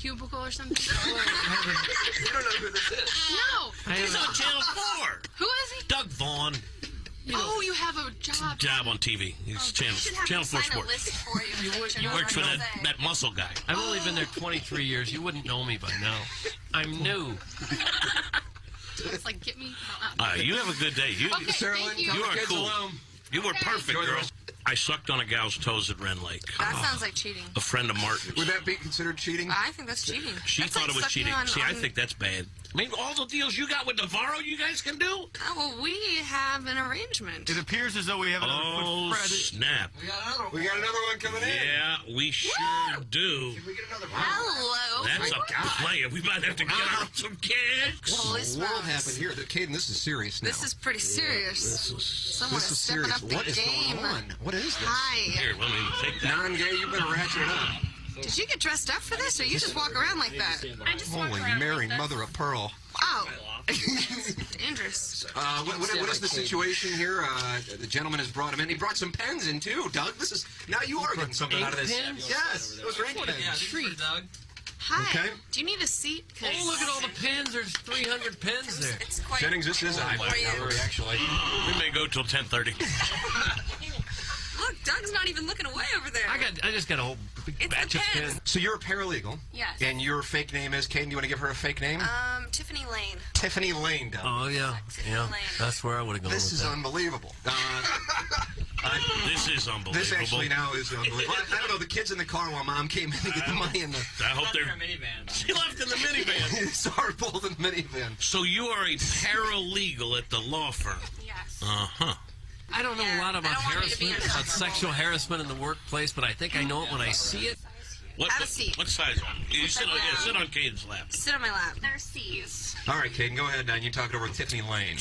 cubicle or something? You don't know who this is. No. He's on Channel 4. Who is he? Doug Vaughn. Oh, you have a job. Job on TV. He's Channel 4 Sports. He works for that muscle guy. I've only been there 23 years. You wouldn't know me by now. I'm new. It's like, get me. You have a good day. Okay, thank you. You are cool. You were perfect, girl. I sucked on a gal's toes at Ren Lake. That sounds like cheating. A friend of Martin's. Would that be considered cheating? I think that's cheating. She That's thought like it was sucking cheating. on- See, I on- think that's bad. I mean, all the deals you got with Navarro, you guys can do? Oh, well, we have an arrangement. It appears as though we have another Oh, foot Fred. snap. We got another one coming in. Yeah, we sure do. Can we get another one? Hello. That's a player. We might have to get out some kicks. Holy What in the world smokes. happened here? Caden, this is serious now. This is pretty serious. Someone This is is stepping serious. up the What is game. going on? What is this? Hi. Here, let me take that. Non-gay, you better ratchet it up. Did you get dressed up for this, or you just walk around like that? I just walk Holy around Mary, like this. mother of pearl. Wow. Dangerous. What is the situation here? The gentleman has brought him in. He brought some pens in, too, Doug. Now you are getting something out of this. Pens? Yes, those are ink pens. Treat, Doug. Hi. Okay. Do you need a seat? 'Cause Oh, look at all the pins. There's 300 pins there. It's quite. Jennings, this is a high priority, actually. We may go till 10:30. Look, Doug's not even looking away over there. I just got a whole big It's batch the of pins. pins. So you're a paralegal. Yes. And your fake name is, Caden, do you want to give her a fake name? Tiffany Lane. Tiffany Lane, Doug. Oh, yeah. Yeah. That's where I would have gone This with is that. unbelievable. This is unbelievable. This actually now is unbelievable. I don't know, the kids in the car while Mom came in to get the money in the... I hope they're... minivan. She left in the minivan. Sorrowful in the minivan. So you are a paralegal at the law firm. Yes. Uh-huh. I don't know a lot about I don't want you to be harassment, in about trouble. sexual harassment in the workplace, but I think I know it when I see it. Have a seat. What size are you? You sit on Caden's lap. Sit on my lap. They're C's. All right, Caden, go ahead now. You talk it over with Tiffany Lane.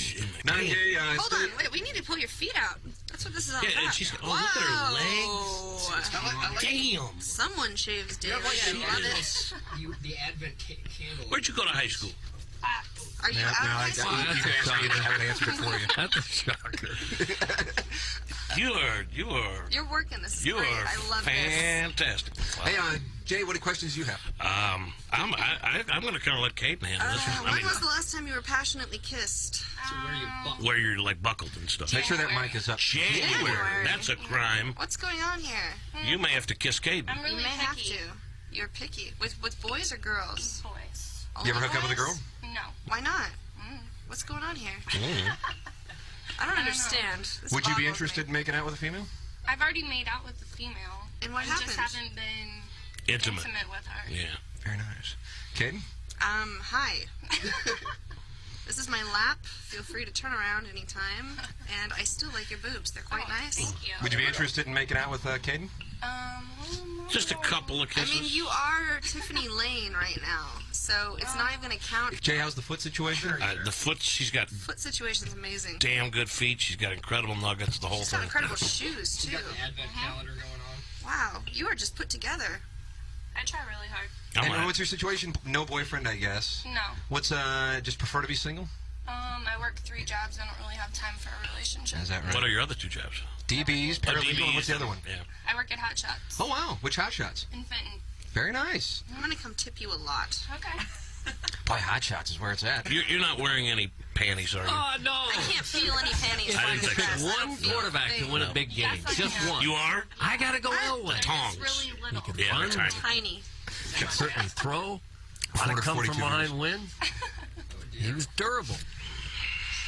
Non-gay, Hold on. Wait, we need to pull your feet out. That's what this is all Yeah, about. and she's... Oh, look at her legs. Damn. Someone shaves daily. I love it. The Advent candle. Where'd you go to high school? Are you Yeah, out? no, of high you school? guys haven't answered it for you. That's a shocker. You're working. This is You great. are I love this. fantastic. Hey, Jay, what questions do you have? I'm going to kind of let Caden handle this one. When was the last time you were passionately kissed? Where you're like buckled and stuff. Make sure that mic is up. January. That's a crime. What's going on here? You may have to kiss Caden. I'm You really may have picky. to. You're picky. With boys or girls? Boys. Only You ever hook up with a girl? boys? No. Why not? What's going on here? I don't understand. This Would you be boggles interested me. in making out with a female? I've already made out with a female. And what I happened? just haven't been Intimate. with her. Yeah. Very nice. Caden? Hi. This is my lap. Feel free to turn around anytime. And I still like your boobs. They're quite nice. Thank you. Would you be interested in making out with Caden? Just a couple of I kisses. mean, you are Tiffany Lane right now, so it's not even going to count. Jay, how's the foot situation? The foot, she's got Foot situation's amazing. damn good feet. She's got incredible nuggets, the whole She's got thing. incredible shoes, too. Advent calendar going on. Wow, you are just put together. I try really hard. And what's your situation? No boyfriend, I guess. No. What's, just prefer to be single? I work 3 jobs. I don't really have time for a relationship. Is that right? What are your other 2 jobs? DBs, paralegal, and what's the other one? Yeah. I work at Hot Shots Oh, wow. Which Hot Shots? in Fenton. Very nice. I'm going to come tip you a lot. Okay. Boy, Hot Shots is where it's at. You're not wearing any panties, are you? Oh, no. I can't feel any panties. I on didn't your think so. dress. I One don't feel quarterback a to win a thing. big game. Yes, I Just am. one. You are? I got to go Elway. Tongs. It's really little. can Yeah, run, they're tiny. Tiny. can certainly throw. Want to come 442 from behind win. He was durable.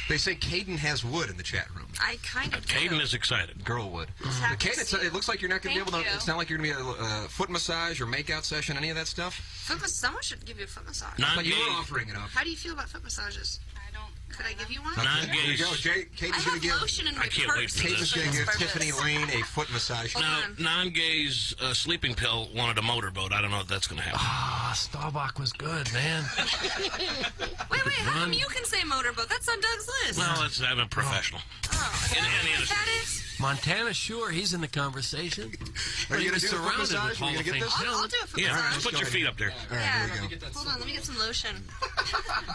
They say Caden has wood in the chat room. I kind of Caden do. is excited. Girl wood. happy to Caden, see it looks like you're not going to be able Thank to... you. It's not like you're going to be a foot massage or makeout session, any of that stuff? Someone should give you a foot massage. But you were Non-gay. offering it up. How do you feel about foot massages? I don't. Could I give you one? Non-gays. There you go. I Caden's going have to give... lotion in my I can't wait purse. for Caden's this. going to give Purpose. Tiffany Lane a foot massage. Hold Now, on. non-gays sleeping pill wanted a motorboat. I don't know if that's going to happen. Ah, Staubach was good, man. Wait, how come you can say motorboat? That's on Doug's list. Well, I'm a professional. Oh, In any industry. that is? Montana, sure, he's in the conversation. Are you going He was to do a foot surrounded with massage? Are Hall you of going to get Fame this? talent. I'll do a foot Yeah, massage. put your feet up there. All right, Yeah. there you go. Hold on, let me get some lotion.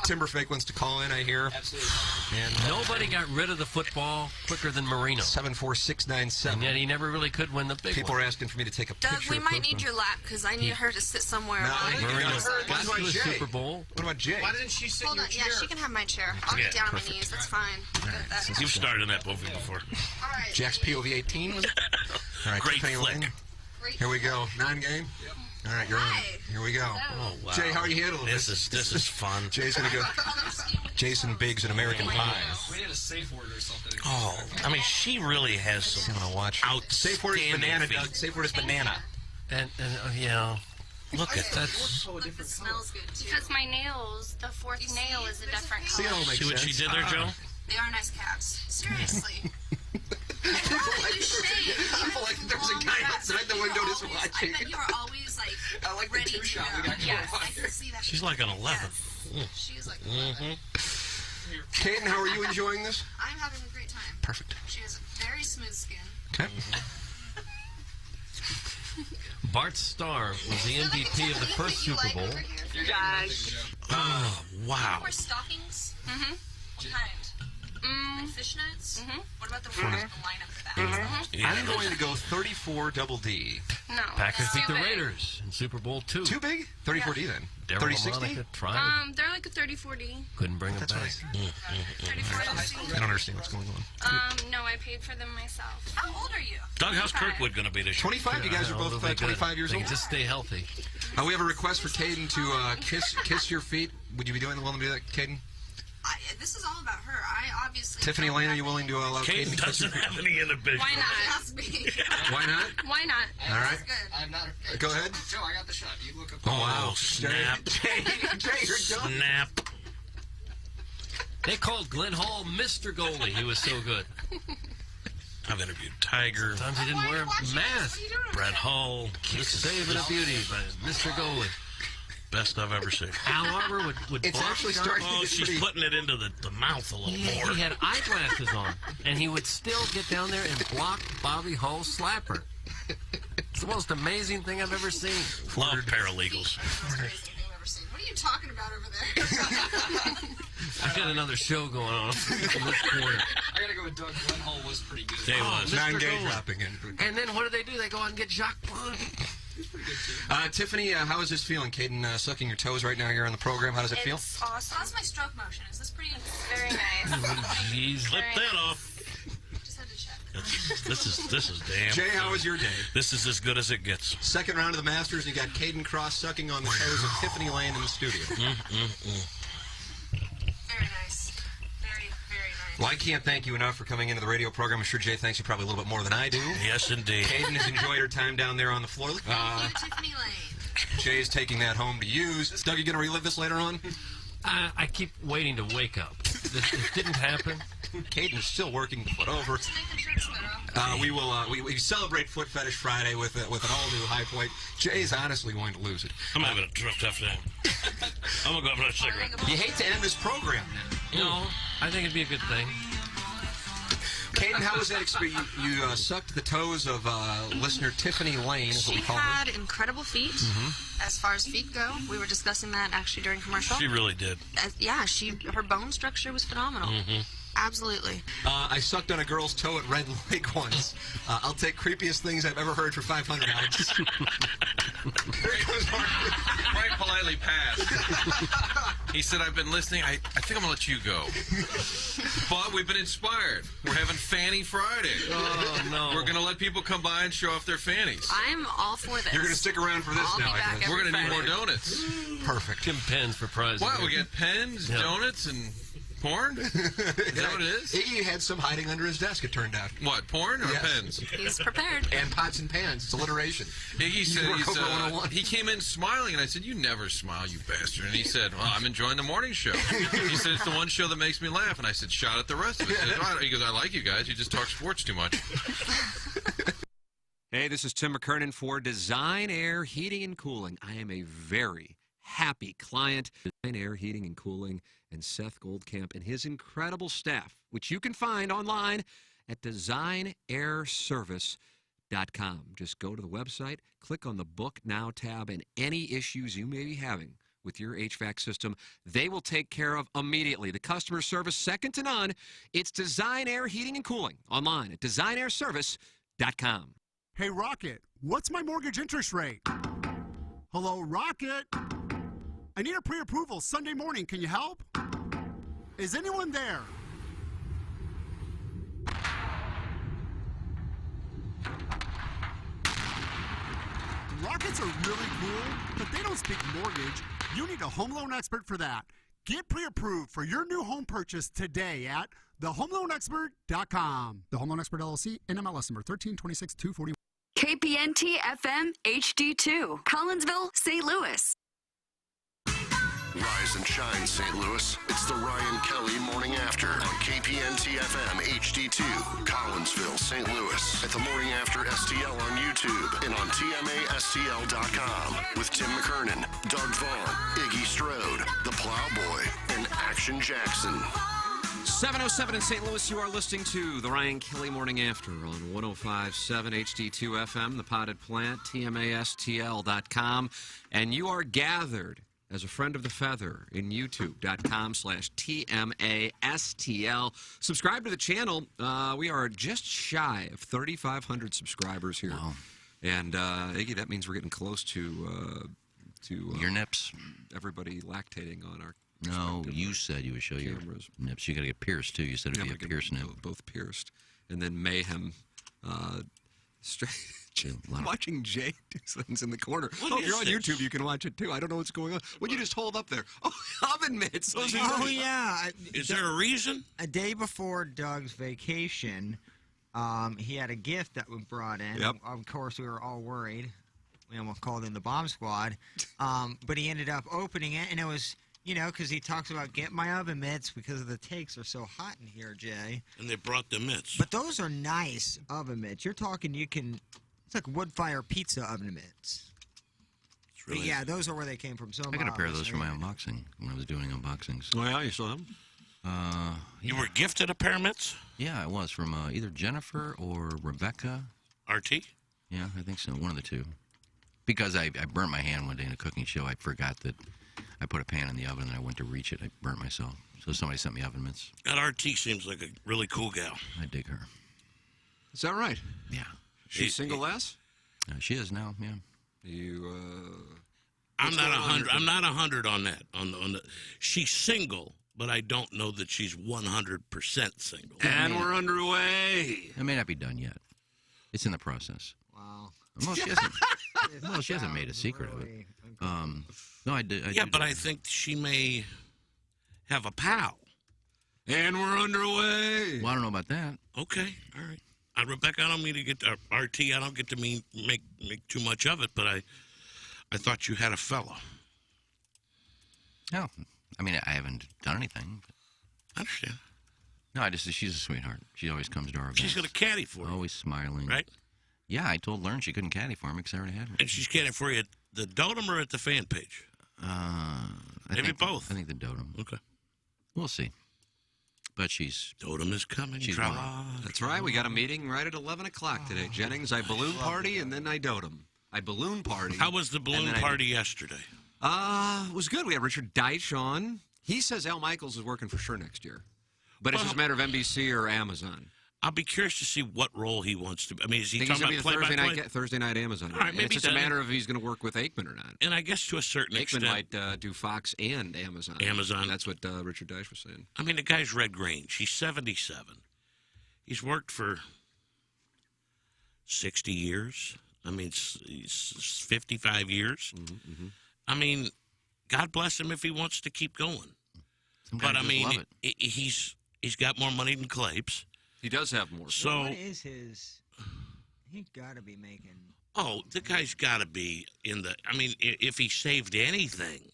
Timberfake wants to call in, I hear. Absolutely. And Nobody got rid of the football quicker than Marino. 74697. And yet he never really could win the big People one. are asking for me to take a Doug, picture. we of might Coco. need your lap because I need her to sit somewhere. No, while I you do got this. her about to the Jay? Super Bowl. What about Jay? Why didn't she sit Hold in on, your yeah, chair? she can have my chair. I'll get down on my knees. That's fine. Good at that. You've starred in that movie before. All right. Jack's POV 18, was it? All right, Great Tiffany flick. Lane. Great. Here we go. 9-game? Yep. All right, you're on. Hi. Here we go. Oh, wow. Jay, how are you handling This is fun. Jay's going to go. Jason Biggs and American Pie. We need a safe word or something. Oh, I mean, she really has some I'm going to watch. Safe word is outstanding banana, feet. Doug. Safe word is banana. And yeah, look at that. Look, this smells good, too. Because my nails, the fourth nail is a different See, it color. all makes See what sense. she did there, Joe? They are nice calves. Seriously. People like there's a guy outside the window just watching. I bet you are always like I like the ready to two-shot we go. got going Yes, on I can see that. She's like an 11. Yes. She's like 11. Caden, how are you enjoying this? I'm having a great time. Perfect. She has very smooth skin. Okay. Bart Starr was the MVP of the first Super Bowl. Oh, wow. Wear stockings? Mm-hmm. What kind? Like fishnets? Mhm. What about the one with the line up the back? Yeah. I'm going to go 34 double D. No. Packers it's beat too the big. Raiders in Super Bowl II. Too big? 34D then. Daryl 3060? LaMonica tried. They're like a 30-40. Couldn't bring them That's what I back. said. 30-40. I don't understand what's going on. No, I paid for them myself. How old are you? Doug, how's Kirkwood going to be this year? 25? You guys are both 25 years They old? can just stay healthy. We have a request for Caden to kiss your feet. Would you be willing to do that, Caden? This is all about her. I obviously. Tiffany don't Lane, are have you willing to allow Caden Caden to kiss your doesn't feet? have any inhibition. Why It not? has to be. Why not? Why not? All right. That's good. I'm not. Go ahead. Joe, I got the shot. You look up. Oh, wow. Oh, snap. Jay, you're done. Snap. They called Glenn Hall Mr. Goalie. He was so good. I've interviewed Tiger, Sometimes he didn't wear a mask. What are you doing over Brett there? Hull. Just saving a beauty by Mr. Goalie. Best I've ever seen. Al Arbor would It's block actually shots. starting Oh, to get she's pretty... putting it into the mouth a little more. He had eyeglasses on, and he would still get down there and block Bobby Hull's slapper. It's the most amazing thing I've ever seen. Love paralegals. That's the craziest thing I've ever seen. What are you talking about over there? I got another show going on in this corner. I gotta go with Doug. Glenn Hall was pretty good. They was. Mr. 9 gauge Goalie. dropping in. And then what do? They go out and get Jacques Plante. Tiffany, how is this feeling? Caden sucking your toes right now here on the program. How does it feel? It's awesome. How's my stroke motion? Is this pretty? Very nice. Jeez. Flip that off. Just had to check. This is damn. Jay, how was your day? This is as good as it gets. Second round of the Masters, and you got Caden Cross sucking on the toes of Tiffany Lane in the studio. Very nice. Very, very nice. Well, I can't thank you enough for coming into the radio program. I'm sure Jay thanks you probably a little bit more than I do. Yes, indeed. Caden has enjoyed her time down there on the floor. Thank you, Tiffany Lane. Jay's taking that home to use. Doug, you going to relive this later on? I keep waiting to wake up. This didn't happen. Caden is still working the foot over. Just making sure it's thorough. We celebrate Foot Fetish Friday with an all-new high point. Jay's honestly going to lose it. I'm having a tough day. I'm going to go have another cigarette. You hate to end this program now. No, I think it'd be a good thing. Caden, how was that experience? You sucked the toes of listener Tiffany Lane, is what She we call her. had incredible feet. As far as feet go, we were discussing that actually during commercial. She really did. Yeah, her bone structure was phenomenal. Absolutely. I sucked on a girl's toe at Red Lake once. I'll take creepiest things I've ever heard for $500. There goes Mark. Frank politely passed. He said, I've been listening. I think I'm going to let you go. But we've been inspired. We're having Fanny Friday. Oh, no. We're going to let people come by and show off their fannies. I'm all for this. You're going to stick around for this I'll now, be I back guess. We're going to need Friday. more donuts. Perfect. Tim Penn's for prize. Wow, we got pens, Yeah. donuts, and porn? Is that what it is? Iggy had some hiding under his desk, it turned out. What, porn or Yes. pens? He's prepared. And pots and pans. It's alliteration. Iggy said, work over 101. he came in smiling, and I said, you never smile, you bastard. And he said, well, I'm enjoying the morning show. He said, it's the one show that makes me laugh. And I said, shot at the rest of it. He goes, I like you guys. You just talk sports too much. Hey, this is Tim McKernan for Design Air Heating and Cooling. I am a very happy client. Design Air Heating and Cooling and Seth Goldcamp and his incredible staff, which you can find online at designairservice.com. Just go to the website, click on the Book Now tab, and any issues you may be having with your HVAC system, they will take care of immediately. The customer service, second to none. It's Design Air Heating and Cooling online at designairservice.com. Hey, Rocket, what's my mortgage interest rate? Hello, Rocket? I need a pre-approval Sunday morning. Can you help? Is anyone there? Rockets are really cool, but they don't speak mortgage. You need a home loan expert for that. Get pre-approved for your new home purchase today at thehomeloanexpert.com. The Home Loan Expert LLC, NMLS number 1326241. KPNT FM HD2, Collinsville, St. Louis. Rise and shine, St. Louis. It's the Ryan Kelly Morning After on KPNT FM HD2, Collinsville, St. Louis. At the Morning After STL on YouTube and on TMASTL.com with Tim McKernan, Doug Vaughn, Iggy Strode, The Plowboy, and Action Jackson. 7:07 in St. Louis, you are listening to the Ryan Kelly Morning After on 105.7 HD2 FM, the Potted Plant, TMASTL.com, and you are gathered as a friend of the feather in youtube.com/TMASTL. Subscribe to the channel. We are just shy of 3,500 subscribers here. Wow. And, Iggy, that means we're getting close to your nips. Everybody lactating on our No, you said you would show your nips. You got to get pierced, too. You said it'd be a pierced nip. Both pierced. And then mayhem. Watching Jay do things in the corner. If you're on YouTube, you can watch it, too. I don't know what's going on. What'd you just hold up there? Oh, oven mitts. Those are yeah. Is there a reason? A day before Doug's vacation, he had a gift that was brought in. Yep. Of course, we were all worried. We almost called in the bomb squad. But he ended up opening it, and it was... You know, because he talks about get my oven mitts because the takes are so hot in here, Jay. And they brought the mitts. But those are nice oven mitts. You're talking it's like wood fire pizza oven mitts. Really, yeah, those are where they came from. So I got a pair of those for my unboxing when I was doing unboxings. Oh, yeah, you saw them? You were gifted a pair of mitts? Yeah, I was from either Jennifer or Rebecca. RT? Yeah, I think so. One of the two. Because I burnt my hand one day in a cooking show. I forgot that I put a pan in the oven and I went to reach it. I burnt myself. So somebody sent me oven mitts. That RT seems like a really cool gal. I dig her. Is that right? Yeah. She's single last? She is now, yeah. I'm not 100. I'm not 100 on that. On the, she's single, but I don't know that she's 100% single. And we're underway. It may not be done yet. It's in the process. Wow. Well, she hasn't made a secret of it. No, I did. But I think she may have a pal. And we're underway. Well, I don't know about that. Okay, all right. Rebecca, I don't mean to get RT. I don't get to make too much of it, but I thought you had a fella. No, I mean I haven't done anything. But... I understand. No, she's a sweetheart. She always comes to our events. She's got a caddy for you. Always smiling. Right? Yeah, I told Learn she couldn't caddy for me because I already had her. And she's caddying for you at the Dotem or at the fan page? Maybe both. I think the Dotem. Okay. We'll see. But Dotem is coming. That's right. We got a meeting right at 11 o'clock today, Jennings. I balloon party and then I Dotem. I balloon party. How was the balloon party yesterday? It was good. We had Richard Deitch on. He says Al Michaels is working for sure next year. But it's just a matter of NBC or Amazon. I'll be curious to see what role he wants to. I mean, is he talking about Thursday night Amazon? All right, maybe it's just a matter of if he's going to work with Aikman or not. And I guess to a certain extent, Aikman might do Fox and Amazon. That's what Richard Deitch was saying. I mean, the guy's Red Grange. He's 77. He's worked for 60 years. I mean, he's 55 years. Mm-hmm. I mean, God bless him if he wants to keep going. But I mean, he's got more money than Claves. He does have more. So what is his? He's got to be making. Oh, the guy's got to be in the. I mean, if he saved anything,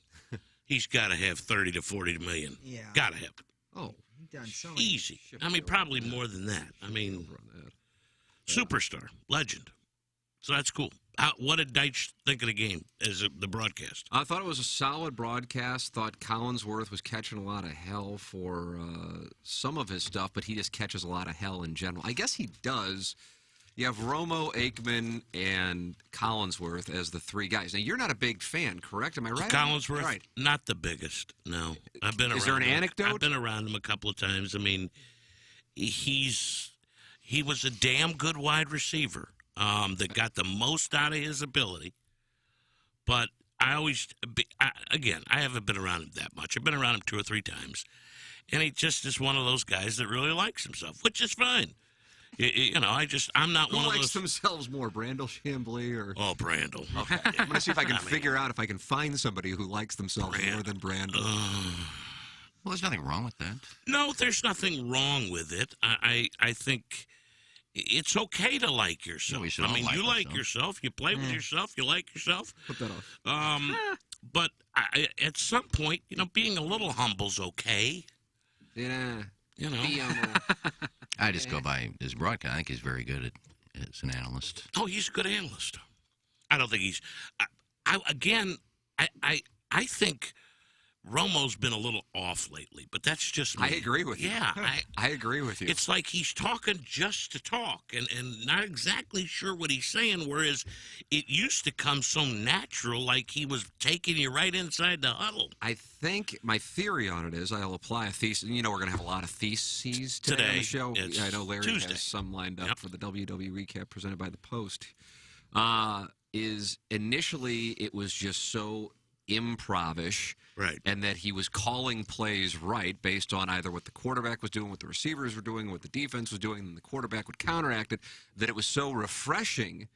he's got to have 30 to 40 million. Yeah, got to have it. Oh, he's done so easy. I mean, probably more than that. I mean, superstar, legend. So that's cool. What did Deitch think of the game as the broadcast? I thought it was a solid broadcast. Thought Collinsworth was catching a lot of hell for some of his stuff, but he just catches a lot of hell in general. I guess he does. You have Romo, Aikman, and Collinsworth as the three guys. Now, you're not a big fan, correct? Am I right? Collinsworth, right. Not the biggest, no. I've been around. Is there an anecdote? I've been around him a couple of times. I mean, he was a damn good wide receiver. That got the most out of his ability, but again, I haven't been around him that much. I've been around him 2 or 3 times. And he just is one of those guys that really likes himself, which is fine. I'm not one of those. Who likes themselves more, Brandel Chambly or? Oh, Brandel. Okay. I'm going to see if I can figure out if I can find somebody who likes themselves more than Brandel. Well, there's nothing wrong with that. No, there's nothing wrong with it. I think it's okay to like yourself. Yeah, I mean, you like yourself. You play with yourself. You like yourself. Put that off. But at some point, being a little humble's okay. Yeah. I just go by his broadcast. I think he's very good as an analyst. Oh, he's a good analyst. I don't think he's. I think Romo's been a little off lately, but that's just me. I agree with you. Yeah, I agree with you. It's like he's talking just to talk and not exactly sure what he's saying, whereas it used to come so natural, like he was taking you right inside the huddle. I think my theory on it is I'll apply a thesis. We're going to have a lot of theses today on the show. It's I know Larry Tuesday. has some lined up for the WWE recap presented by the Post. Is initially it was just so improvish, right? And that he was calling plays right based on either what the quarterback was doing, what the receivers were doing, what the defense was doing, and the quarterback would counteract it. That it was so refreshing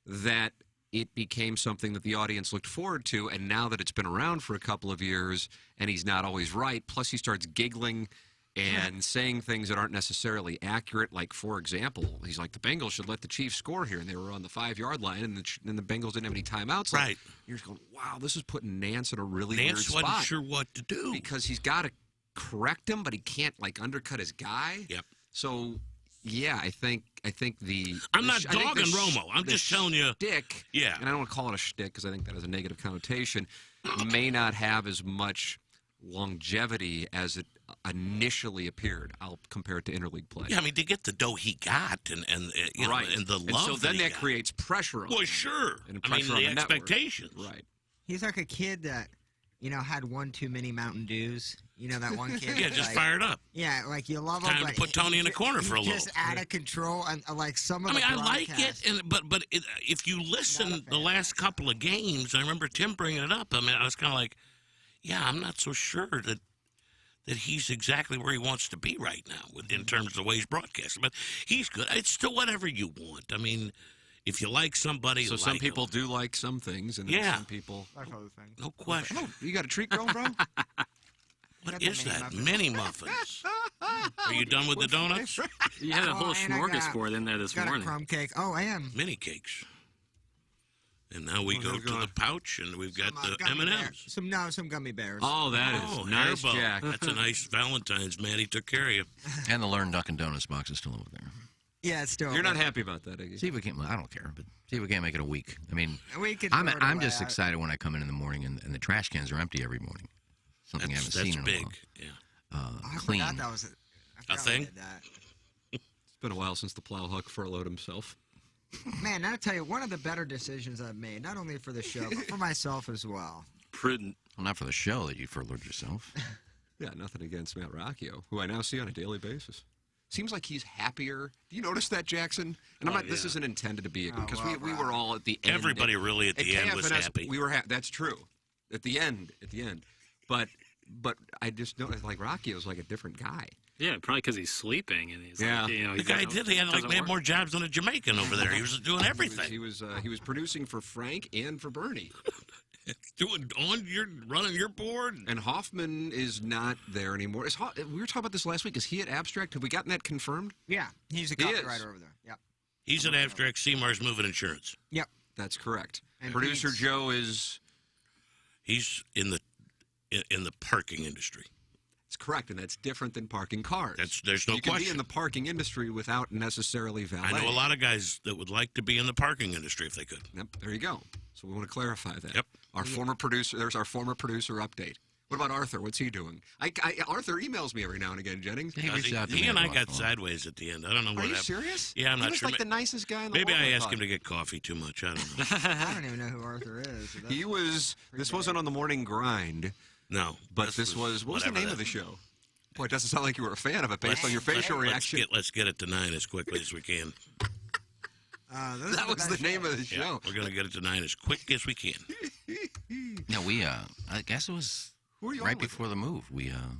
that it became something that the audience looked forward to. And now that it's been around for a couple of years and he's not always right, plus he starts giggling and saying things that aren't necessarily accurate. Like, for example, he's like, the Bengals should let the Chiefs score here. And they were on the 5-yard line, and the Bengals didn't have any timeouts. Right. You're just going, wow, this is putting Nance in a really weird Nance spot. wasn't sure what to do. Because he's got to correct him, but he can't, undercut his guy. Yep. So, yeah, I think the... I'm not dogging Romo. I'm just telling you. Shtick, yeah. And I don't want to call it a shtick because I think that has a negative connotation, may not have as much longevity as it initially appeared. I'll compare it to interleague play. Yeah, I mean, to get the dough he got and right. And the love. And so then that creates pressure on him. Well, sure. And the pressure on the expectations. Network. Right. He's like a kid that, had one too many Mountain Dews. That one kid. Yeah, just fired up. Yeah, you love him. Time to put Tony in the corner for a little. Just out of control, and some of. I like it, but if you listen the last couple of games, I remember Tim bringing it up. I was kind of like, yeah, I'm not so sure that he's exactly where he wants to be right now in terms of the way he's broadcasting. But he's good. It's still whatever you want. I mean, if you like somebody, so some people do like some things, and then some people like other things. No question. Oh, you got a treat going, bro? What is that? Mini muffins. Are you done with the donuts? You had a whole smorgasbord in there this morning. Got a crumb cake. Oh, I am. Mini cakes. And now we go to the pouch, and we've got the M&Ms. Some gummy bears. Oh, that is nice, Haribo. Jack. That's a nice Valentine's, man. He took care of you. And the Learn Dunkin' Donuts box is still over there. Yeah, it's still. You're not happy about that, Iggy? See if we can. I don't care, but see if we can't make it a week. I mean, I'm just excited when I come in the morning and the trash cans are empty every morning. Something I haven't seen in a big. while. Yeah. I Clean. forgot that was a thing. It's been a while since the Plowhawk furloughed himself. Man, I'll tell you, one of the better decisions I've made, not only for the show, but for myself as well. Prudent. Well, not for the show that you furloughed yourself. Yeah, nothing against Matt Rocchio, who I now see on a daily basis. Seems like he's happier. Do you notice that, Jackson? And this isn't intended to be because we were all at the end. Everybody really at the end was happy. We were that's true. At the end. But I just noticed like Rocchio's like a different guy. Yeah, probably because he's sleeping and he's Yeah. The guy did. He had more jobs than a Jamaican over there. He was doing everything. He was producing for Frank and for Bernie. Running your board. And Hoffman is not there anymore. We were talking about this last week. Is he at Abstract? Have we gotten that confirmed? Yeah, he's a copywriter over there. Yep. He's at Abstract. Seymour's moving insurance. Yep. That's correct. And Producer Joe is. He's in the parking industry. It's correct, and that's different than parking cars. There's no you can question. be in the parking industry without necessarily valet. I know a lot of guys that would like to be in the parking industry if they could. Yep, there you go. So we want to clarify that. Yep. There's our former producer update. What about Arthur? What's he doing? Arthur emails me every now and again, Jennings. He and I got sideways at the end. I don't know what happened. Are you serious? Yeah, I'm not sure. He was like the nicest guy in the world. Maybe I asked him to get coffee too much. I don't know. I don't even know who Arthur is. So this wasn't on the morning grind. No. But this was what was the name of the show? Boy, it doesn't sound like you were a fan of it based on your facial reaction. Let's get it to 9 as quickly as we can. That was the name of the show. Yeah, we're going to get it to 9 as quick as we can. No, I guess it was right before the move.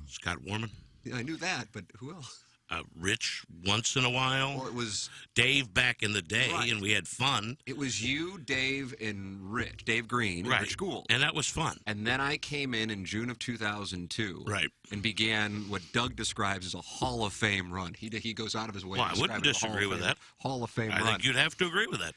Scott Warman. Yeah, I knew that, but who else? Rich once in a while. Or it was Dave back in the day, right. And we had fun. It was you, Dave, and Rich. Dave Green, right. Rich Gould. And that was fun. And then I came in June of 2002. Right. And began what Doug describes as a Hall of Fame run. He goes out of his way to I wouldn't disagree with that. Hall of Fame run. I think you'd have to agree with that.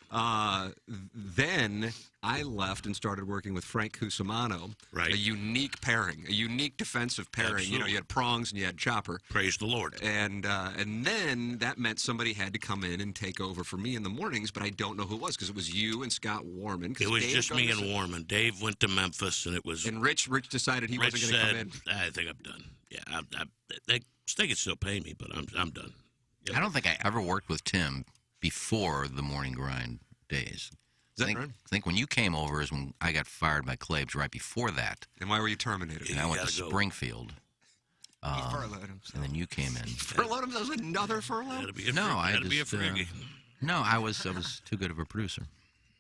Then I left and started working with Frank Cusimano. Right. A unique pairing, a unique defensive pairing. Absolutely. You know, you had Prongs and you had Chopper. Praise the Lord. And then that meant somebody had to come in and take over for me in the mornings, but I don't know who it was because it was you and Scott Warman. It was just me and Warman. Dave went to Memphis, and it was. And Rich decided he wasn't going to come in. I think I'm done. Yeah, they can still pay me, but I'm done. I don't think I ever worked with Tim before the morning grind days. Is that right? I think when you came over is when I got fired by Claves right before that. And why were you terminated? And I went to Springfield. He furloughed himself. And then you came in. Furloughed him? That was another furlough? No, I was too good of a producer.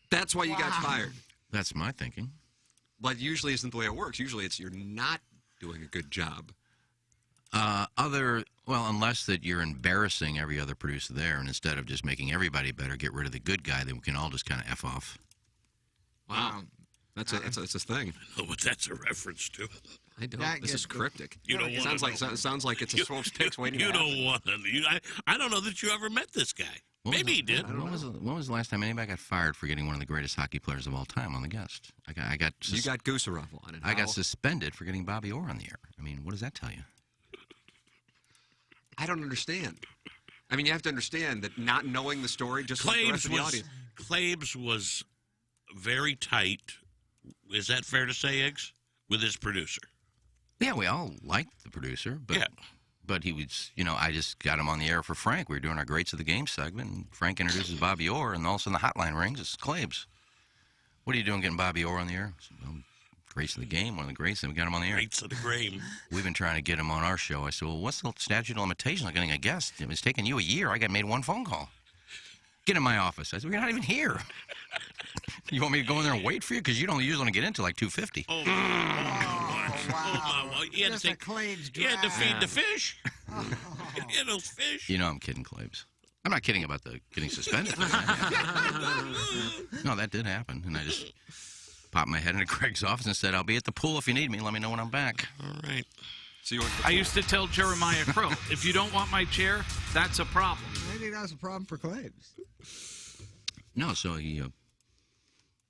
That's why you got fired. That's my thinking. But usually isn't the way it works. Usually it's you're not doing a good job. Unless that you're embarrassing every other producer there, and instead of just making everybody better, get rid of the good guy, then we can all just kind of F off. Wow. That's a thing. I know what that's a reference to. I don't. This is cryptic. You don't sounds like it's a Swope's Picks waiting to happen. You don't want to. I don't know that you ever met this guy. Maybe he did. When was the last time anybody got fired for getting one of the greatest hockey players of all time on the guest? You got Gusarov on it. I got suspended for getting Bobby Orr on the air. I mean, what does that tell you? I don't understand. I mean, you have to understand that not knowing the story, just like the rest of the audience. Claves was very tight. Is that fair to say, Eggs? With his producer. Yeah, we all liked the producer, but yeah. But he was, I just got him on the air for Frank. We were doing our Greats of the Game segment, and Frank introduces Bobby Orr, and all of a sudden the hotline rings. It's Claves. What are you doing getting Bobby Orr on the air? I said, well, Greats of the Game, one of the greats, and we got him on the air. Greats of the Game. We've been trying to get him on our show. I said, well, what's the statute of limitations on getting a guest? It's taken you a year. I made one phone call. Get in my office. I said, you're not even here. You want me to go in there and wait for you? Because you don't usually want to get into like 250. Oh, wow. You had to feed the fish. You had those fish. I'm kidding, Claves. I'm not kidding about the getting suspended. No, that did happen. And I just popped my head into Greg's office and said, I'll be at the pool if you need me. Let me know when I'm back. All right. I used to tell Jeremiah Crow, if you don't want my chair, that's a problem. Maybe that's a problem for Claves. No, so he...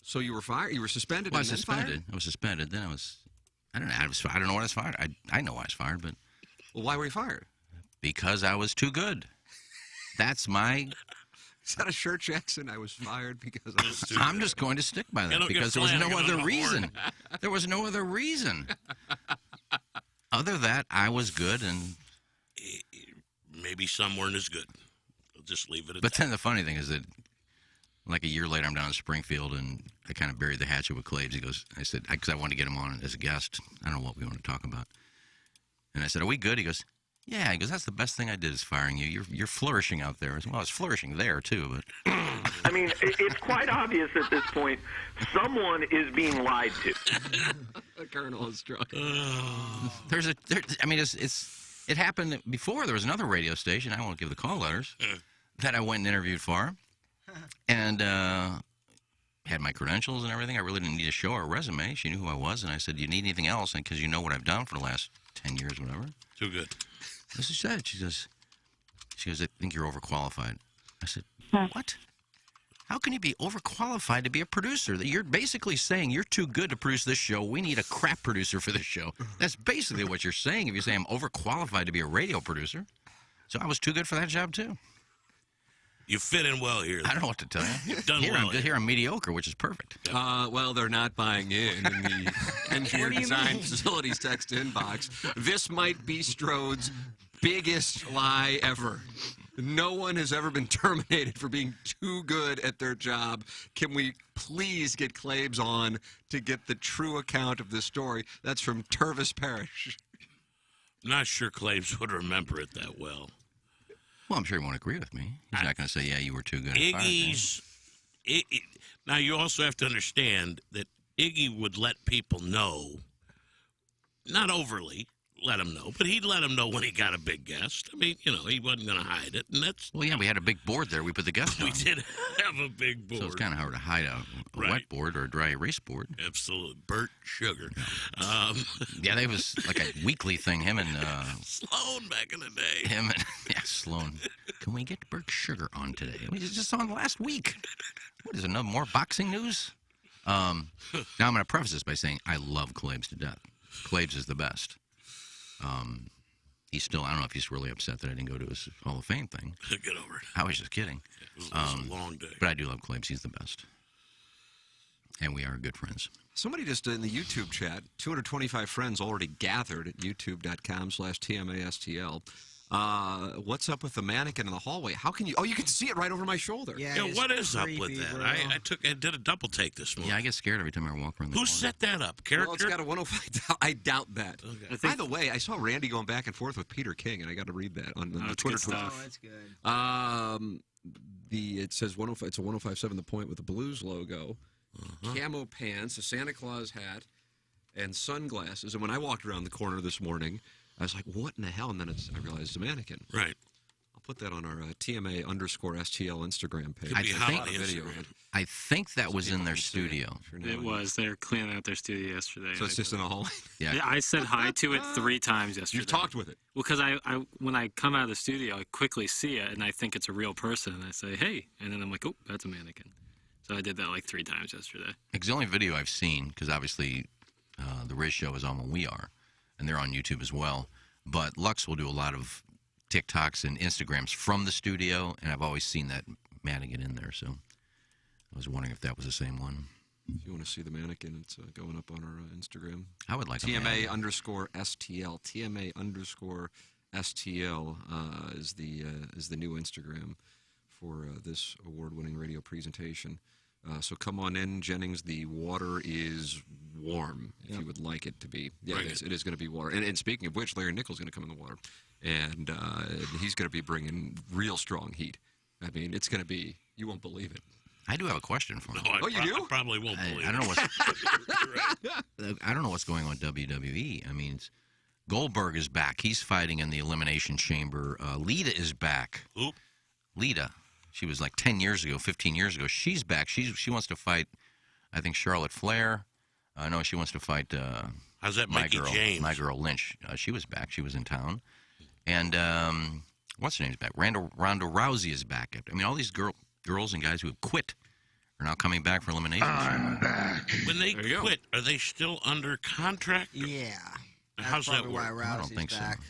So you were fired? You were suspended well, and then suspended. fired? I was suspended. Then I was... I don't know when I was fired. I know I was fired, but... Well, why were you fired? Because I was too good. That's my... Is that a shirt, Jackson? I was fired because I was too I'm just going to stick by that because there was no other reason. There was no other reason. Other than that, I was good and... Maybe some weren't as good. I'll just leave it at But that. then the funny thing is that like a year later, I'm down in Springfield, and I kind of buried the hatchet with Claves. He goes, I said, because I wanted to get him on as a guest. I don't know what we want to talk about. And I said, are we good? He goes, yeah. He goes, that's the best thing I did is firing you. You're flourishing out there. I said, well, I was flourishing there, too. But I mean, it's quite obvious at this point someone is being lied to. The Colonel is drunk. It happened before. There was another radio station. I won't give the call letters. That I went and interviewed for. And had my credentials and everything. I really didn't need to show her a resume. She knew who I was. And I said, do you need anything else? And because you know what I've done for the last 10 years, whatever. Too good. This is said. She goes, I think you're overqualified. I said, what? How can you be overqualified to be a producer? You're basically saying you're too good to produce this show. We need a crap producer for this show. That's basically what you're saying if you say I'm overqualified to be a radio producer. So I was too good for that job, too. You fit in well here. I don't know what to tell you. You've done well. Here I'm mediocre, which is perfect. Well, they're not buying in the engineer design facilities text inbox. This might be Strode's biggest lie ever. No one has ever been terminated for being too good at their job. Can we please get Claves on to get the true account of this story? That's from Tervis Parish. I'm not sure Claves would remember it that well. Well, I'm sure he won't agree with me. He's not going to say, yeah, you were too good. Iggy's now you also have to understand that Iggy would let people know, not overly let them know, but he'd let them know when he got a big guest. I mean, he wasn't going to hide it, and that's. Well, yeah, we had a big board there. We put the guest on. We did have a big board, so it's kind of hard to hide a wet board or a dry erase board. Absolutely, Bert Sugar. Yeah, that was like a weekly thing. Him and Sloan back in the day. Him and Sloan. Can we get Bert Sugar on today? We just on last week. What is it? No more boxing news? Now I'm going to preface this by saying I love Claves to death. Claves is the best. He's still, I don't know if he's really upset that I didn't go to his Hall of Fame thing. Get over it. I was just kidding. It was a long day. But I do love Claves. He's the best. And we are good friends. Somebody just in the YouTube chat, 225 friends already gathered at youtube.com/TMASTL. What's up with the mannequin in the hallway? How can you? Oh, you can see it right over my shoulder. Yeah, what is up with that? I did a double take this morning. Yeah, I get scared every time I walk around the Who set that up? Character? Well, it's got a 105. I doubt that. Okay. By the way, I saw Randy going back and forth with Peter King, and I got to read that on the Twitter tweet. Oh, that's good. It says 105. It's a 105.7 The Point with the Blues logo, camo pants, a Santa Claus hat, and sunglasses. And when I walked around the corner this morning, I was like, what in the hell? And then I realized it's a mannequin. Right. I'll put that on our TMA_STL Instagram page. I think that was in their studio. It was. They were cleaning out their studio yesterday. So it's just in a hallway? Yeah. I said hi to it 3 times yesterday. You've talked with it? Well, because I when I come out of the studio, I quickly see it, and I think it's a real person, and I say, hey. And then I'm like, oh, that's a mannequin. So I did that like 3 times yesterday. It's the only video I've seen, because obviously the Riz Show is on when we are. And they're on YouTube as well. But Lux will do a lot of TikToks and Instagrams from the studio, and I've always seen that mannequin in there. So I was wondering if that was the same one. If you want to see the mannequin, it's going up on our Instagram. I would like TMA_STL. TMA_STL is the new Instagram for this award-winning radio presentation. So come on in, Jennings. The water is warm, if you would like it to be. Yeah, Right. it is going to be water. And speaking of which, Larry Nichols is going to come in the water. And he's going to be bringing real strong heat. I mean, it's going to be, you won't believe it. I do have a question for him. No, you do? I probably won't believe I don't know I don't know what's going on with WWE. I mean, Goldberg is back. He's fighting in the Elimination Chamber. Lita is back. Who? Lita. She was like 10 years ago, 15 years ago. She's back. She wants to fight, I think, Charlotte Flair. No, she wants to fight How's that, my Mickey girl, James? My girl, Lynch. She was back. She was in town. And what's her name's back? Ronda Rousey is back. I mean, all these girls and guys who have quit are now coming back for elimination. I'm back. When they quit, are they still under contract? Yeah. How's that Why work? I don't think back. so.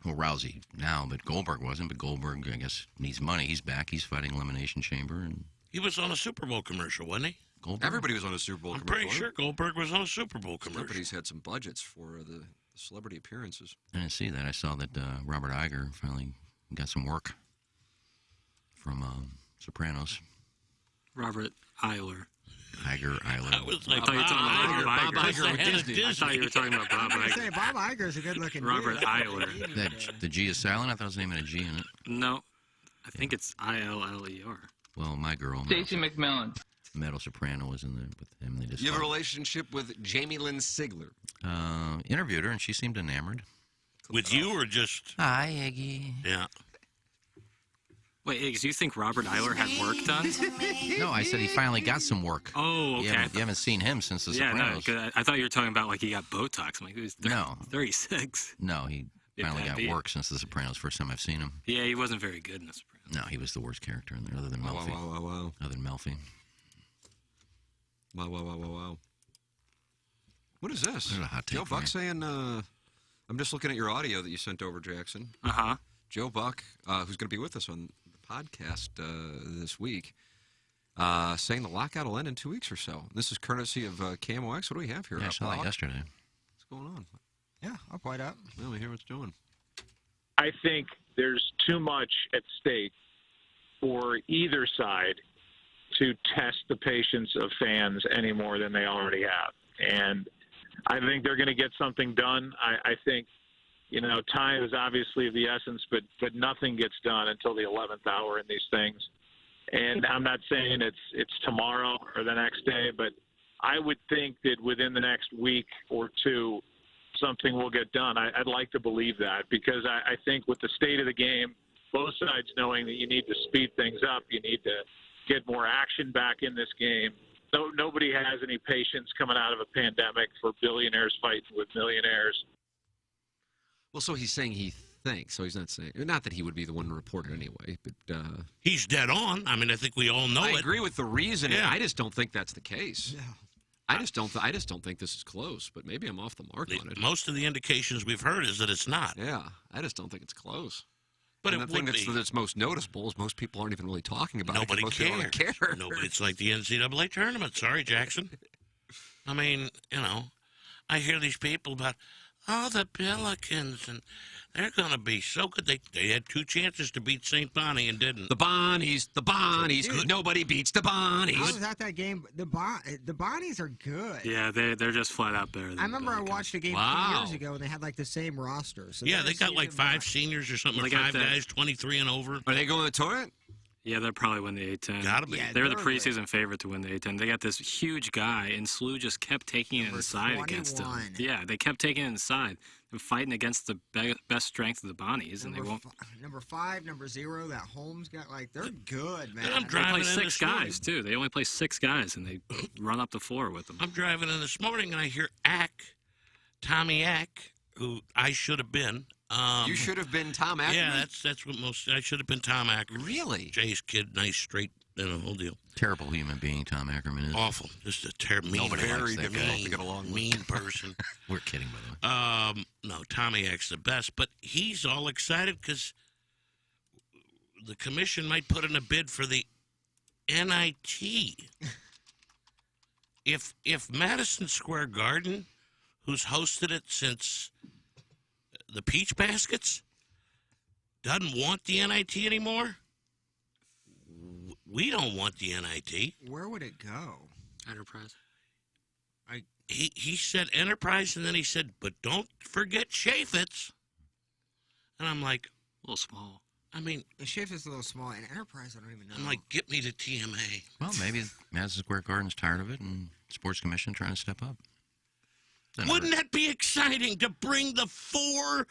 Well, Rousey now, but Goldberg wasn't. But Goldberg, I guess, needs money. He's back. He's fighting Elimination Chamber. And He was on a Super Bowl commercial, wasn't he? Goldberg? Everybody was on a Super Bowl I'm commercial. pretty sure Goldberg was on a Super Bowl commercial. Celebrities had some budgets for the celebrity appearances. I didn't see that. I saw that Robert Iger finally got some work from Sopranos. Robert Eiler. Eiler. I was like, I thought you were talking about Bob Iger. Iger with Head of Disney. I thought you were talking about Bob I was Iger. saying, Bob Iger's a good-looking Robert dude. Eiler. The G is silent. I thought it was the name of a G in it. No, I think it's ILLER. Well, my girl, Stacey McMillan. Meadow Soprano, was in there with him. They just You have a relationship with Jamie Lynn Sigler. interviewed her, and she seemed enamored. With you or just? Hi, Iggy. Yeah. Wait, Iggs, you think Robert Eiler had work done? No, I said he finally got some work. Oh, okay. You haven't seen him since The Yeah, no, Sopranos. 'cause I thought you were talking about like he got Botox. I'm like, he was 36. No, he finally got work since The Sopranos. First time I've seen him. Yeah, he wasn't very good in The Sopranos. No, he was the worst character in there, other than Melfi. Wow. Other than Melfi. Wow. What is this? There's a hot take Joe for Buck you. saying, I'm just looking at your audio that you sent over, Jackson. Uh-huh. Joe Buck, who's going to be with us on the podcast this week, saying the lockout will end in 2 weeks or so. This is courtesy of Camo X. What do we have here? Yeah, I saw that yesterday. What's going on? Yeah, I'll point up. Let me hear what's doing. I think there's too much at stake for either side to test the patience of fans any more than they already have. And I think they're going to get something done. I think, time is obviously of the essence, but nothing gets done until the 11th hour in these things. And I'm not saying it's tomorrow or the next day, but I would think that within the next week or two, something will get done. I'd like to believe that, because I think with the state of the game, both sides knowing that you need to speed things up, you need to get more action back in this game. Nobody has any patience coming out of a pandemic for billionaires fighting with millionaires. Well, so he's saying he thinks. So he's not saying, not that he would be the one to report it anyway, but he's dead on. I mean, I think we all know it. I agree with the reasoning. Yeah. I just don't think that's the case. Yeah. I just don't think this is close. But maybe I'm off the mark on it. Most of the indications we've heard is that it's not. Yeah, I just don't think it's close. But and it the thing would be. that's most noticeable is most people aren't even really talking about Nobody it. Most people don't cares. care. Nobody. It's like the NCAA tournament. Sorry, Jackson. I mean, I hear these people about, the Pelicans, and they're going to be so good. They had 2 chances to beat St. Bonnie and didn't. The Bonnies. Dude, nobody beats the Bonnies. I was at that game. The Bonnies are good. Yeah, they're just flat out better. I remember I watched a game 2 years ago, and they had like the same roster. So yeah, they got like 5 seniors or something, or 5 guys, 23 and over. Are they going to the tournament? Yeah, they'll probably win the A-10. Gotta be. Yeah, they're the preseason favorite to win the A-10. They got this huge guy, and SLU just kept taking it inside against him. Yeah, they kept taking it inside. They're fighting against the best strength of the Bonnies, and they won't. Number 5, number 0, that Holmes got, they're good, man. I'm They driving play in 6 guys, too. They only play 6 guys, and they run up the floor with them. I'm driving in this morning, and I hear Tommy Ack, who I should have been. You should have been Tom Ackerman? Yeah, that's what I should have been Tom Ackerman. Really? Jay's kid, nice, straight, whole deal. Terrible human being Tom Ackerman is. Awful. Just a terrible, mean, Nobody likes that guy. to get along with. Mean person. We're kidding, by the way. No, Tommy Ack's the best, but he's all excited because the commission might put in a bid for the NIT. If Madison Square Garden, who's hosted it since the Peach Baskets, doesn't want the NIT anymore, we don't want the NIT. Where would it go? Enterprise. He said Enterprise, and then he said, but don't forget Chaffetz. And I'm like, a little small. I mean, Chaffetz is a little small, and Enterprise, I don't even know. I'm like, get me to TMA. Well, maybe Madison Square Garden's tired of it, and Sports Commission trying to step up. Wouldn't that be exciting to bring the 4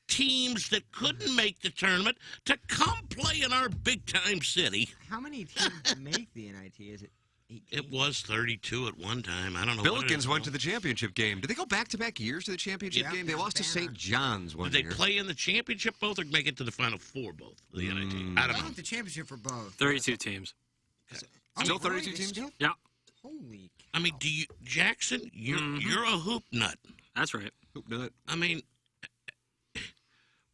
teams that couldn't make the tournament to come play in our big-time city? How many teams make the NIT? Is it 18? It was 32 at one time. I don't know. Billikens went to the championship game. Did they go back-to-back years to the championship game? They lost to St. John's one year. year. Did they play in the championship both or make it to the Final 4 both? The NIT? I don't know. The championship for both. 32 teams. Still 32 teams? Yeah. Holy cow. I mean, Jackson, you're a hoop nut. That's right. Hoop nut. I mean,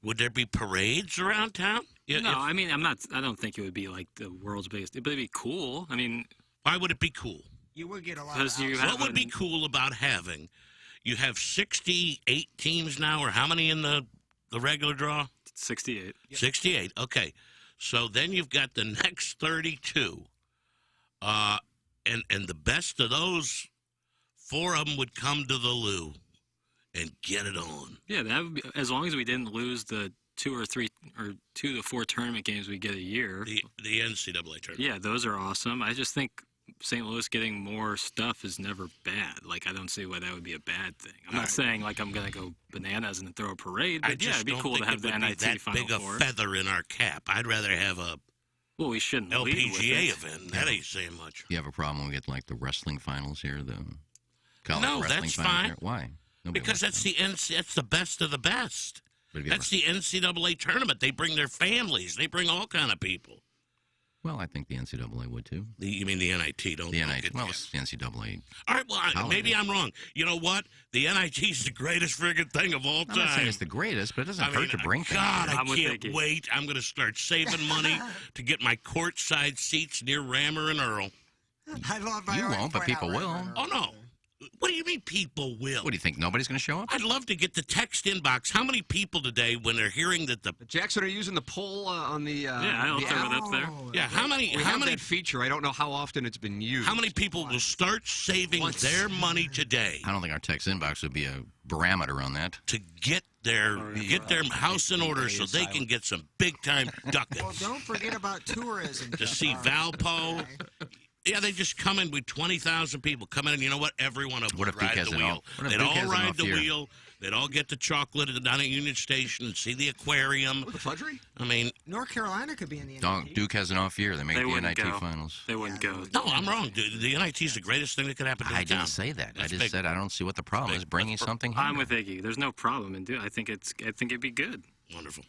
would there be parades around town? No, I mean, I don't think it would be like the world's biggest. But it'd be cool. I mean, why would it be cool? You would get a lot Because of What would be cool about having? You have 68 teams now, or how many in the regular draw? 68. 68. Okay. So then you've got the next 32. And the best of those, 4 of them would come to the Lou and get it on. Yeah, that would be, as long as we didn't lose the 2 or 3 or 2 to 4 tournament games we get a year. The NCAA tournament. Yeah, those are awesome. I just think St. Louis getting more stuff is never bad. Like, I don't see why that would be a bad thing. I'm not saying like I'm gonna go bananas and throw a parade, but yeah, it'd be cool to have the NIT that Final big a Four. feather in our cap. I'd rather have a we shouldn't lead with LPGA it. event. That ain't saying much. You have a problem when we get like the wrestling finals here, the college No, wrestling that's finals fine. here? Why? Nobody Because likes that's the best of the best. But if you That's the NCAA tournament. They bring their families. They bring all kind of people. Well, I think the NCAA would too. You mean the NIT? Don't The NIT. Well, it's the NCAA. All right. Well, maybe I'm wrong. You know what? The NIT is the greatest friggin' thing of all I'm not saying time. it's the greatest, but it doesn't hurt to bring things. God, here. I can't wait. I'm going to start saving money to get my courtside seats near Rammer and Earl. I love You won't, but people will. Oh, no. What do you mean people will? What do you think? Nobody's going to show up? I'd love to get the text inbox. How many people today, when they're hearing that the Jackson, are you using the poll on the I'll the throw app? it up there. Yeah, how many that feature? I don't know how often it's been used. How many people will start saving their money today I don't think our text inbox would be a barometer on that. to get their house in order so they can get some big time ducats? Well, don't forget about tourism. To see Valpo. Yeah, they just come in with 20,000 people come in, and you know what? Everyone What if would ride Duke has the an wheel. off- what if They'd Duke all has an ride off the year? wheel. They'd all get the chocolate down at Union Station and see the aquarium. The fudgery? I mean, North Carolina could be in the Don't, Duke has an off year. They make They the wouldn't NIT go. finals. They wouldn't go. no, I'm wrong. The NIT is the greatest thing that could happen to the I town. didn't say that. I That's just big. said I don't see what the problem is bringing something here. I'm with Iggy. There's no problem in doing. I think it'd be good. Wonderful.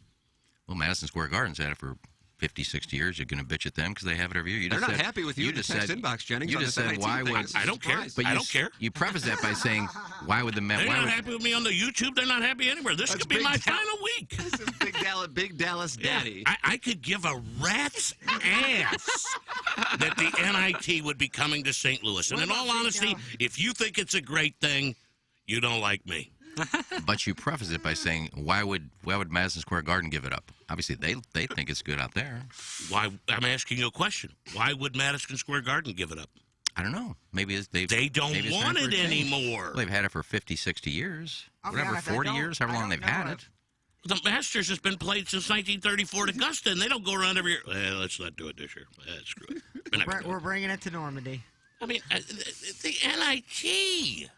Well, Madison Square Garden's had it for 50, 60 years. You're going to bitch at them because they have it every year. You They're just not said, happy with you in the just text said, inbox, Jennings. You on just this said NIT why thing. would I don't care. But I you, don't care. You preface that by saying why would the They're why not would, happy with me on the YouTube. They're not happy anywhere. This could be big my Dal- final week. This is Big Dallas Daddy. I could give a rat's ass that the NIT would be coming to St. Louis. And in all honesty, if you think it's a great thing, you don't like me. But you preface it by saying why would Madison Square Garden give it up? Obviously, they think it's good out there. Why? I'm asking you a question. Why would Madison Square Garden give it up? I don't know. Maybe they don't maybe it's want time for it a change. anymore. Well, they've had it for 50, 60 years. I'll be Whatever, honest, I 40 don't- years, however I long don't they've had know it. The Masters has been played since 1934 at Augusta, and they don't go around every year. Let's not do it this year. Screw it. We're not gonna do it. We're bringing it to Normandy. I mean, the NIT.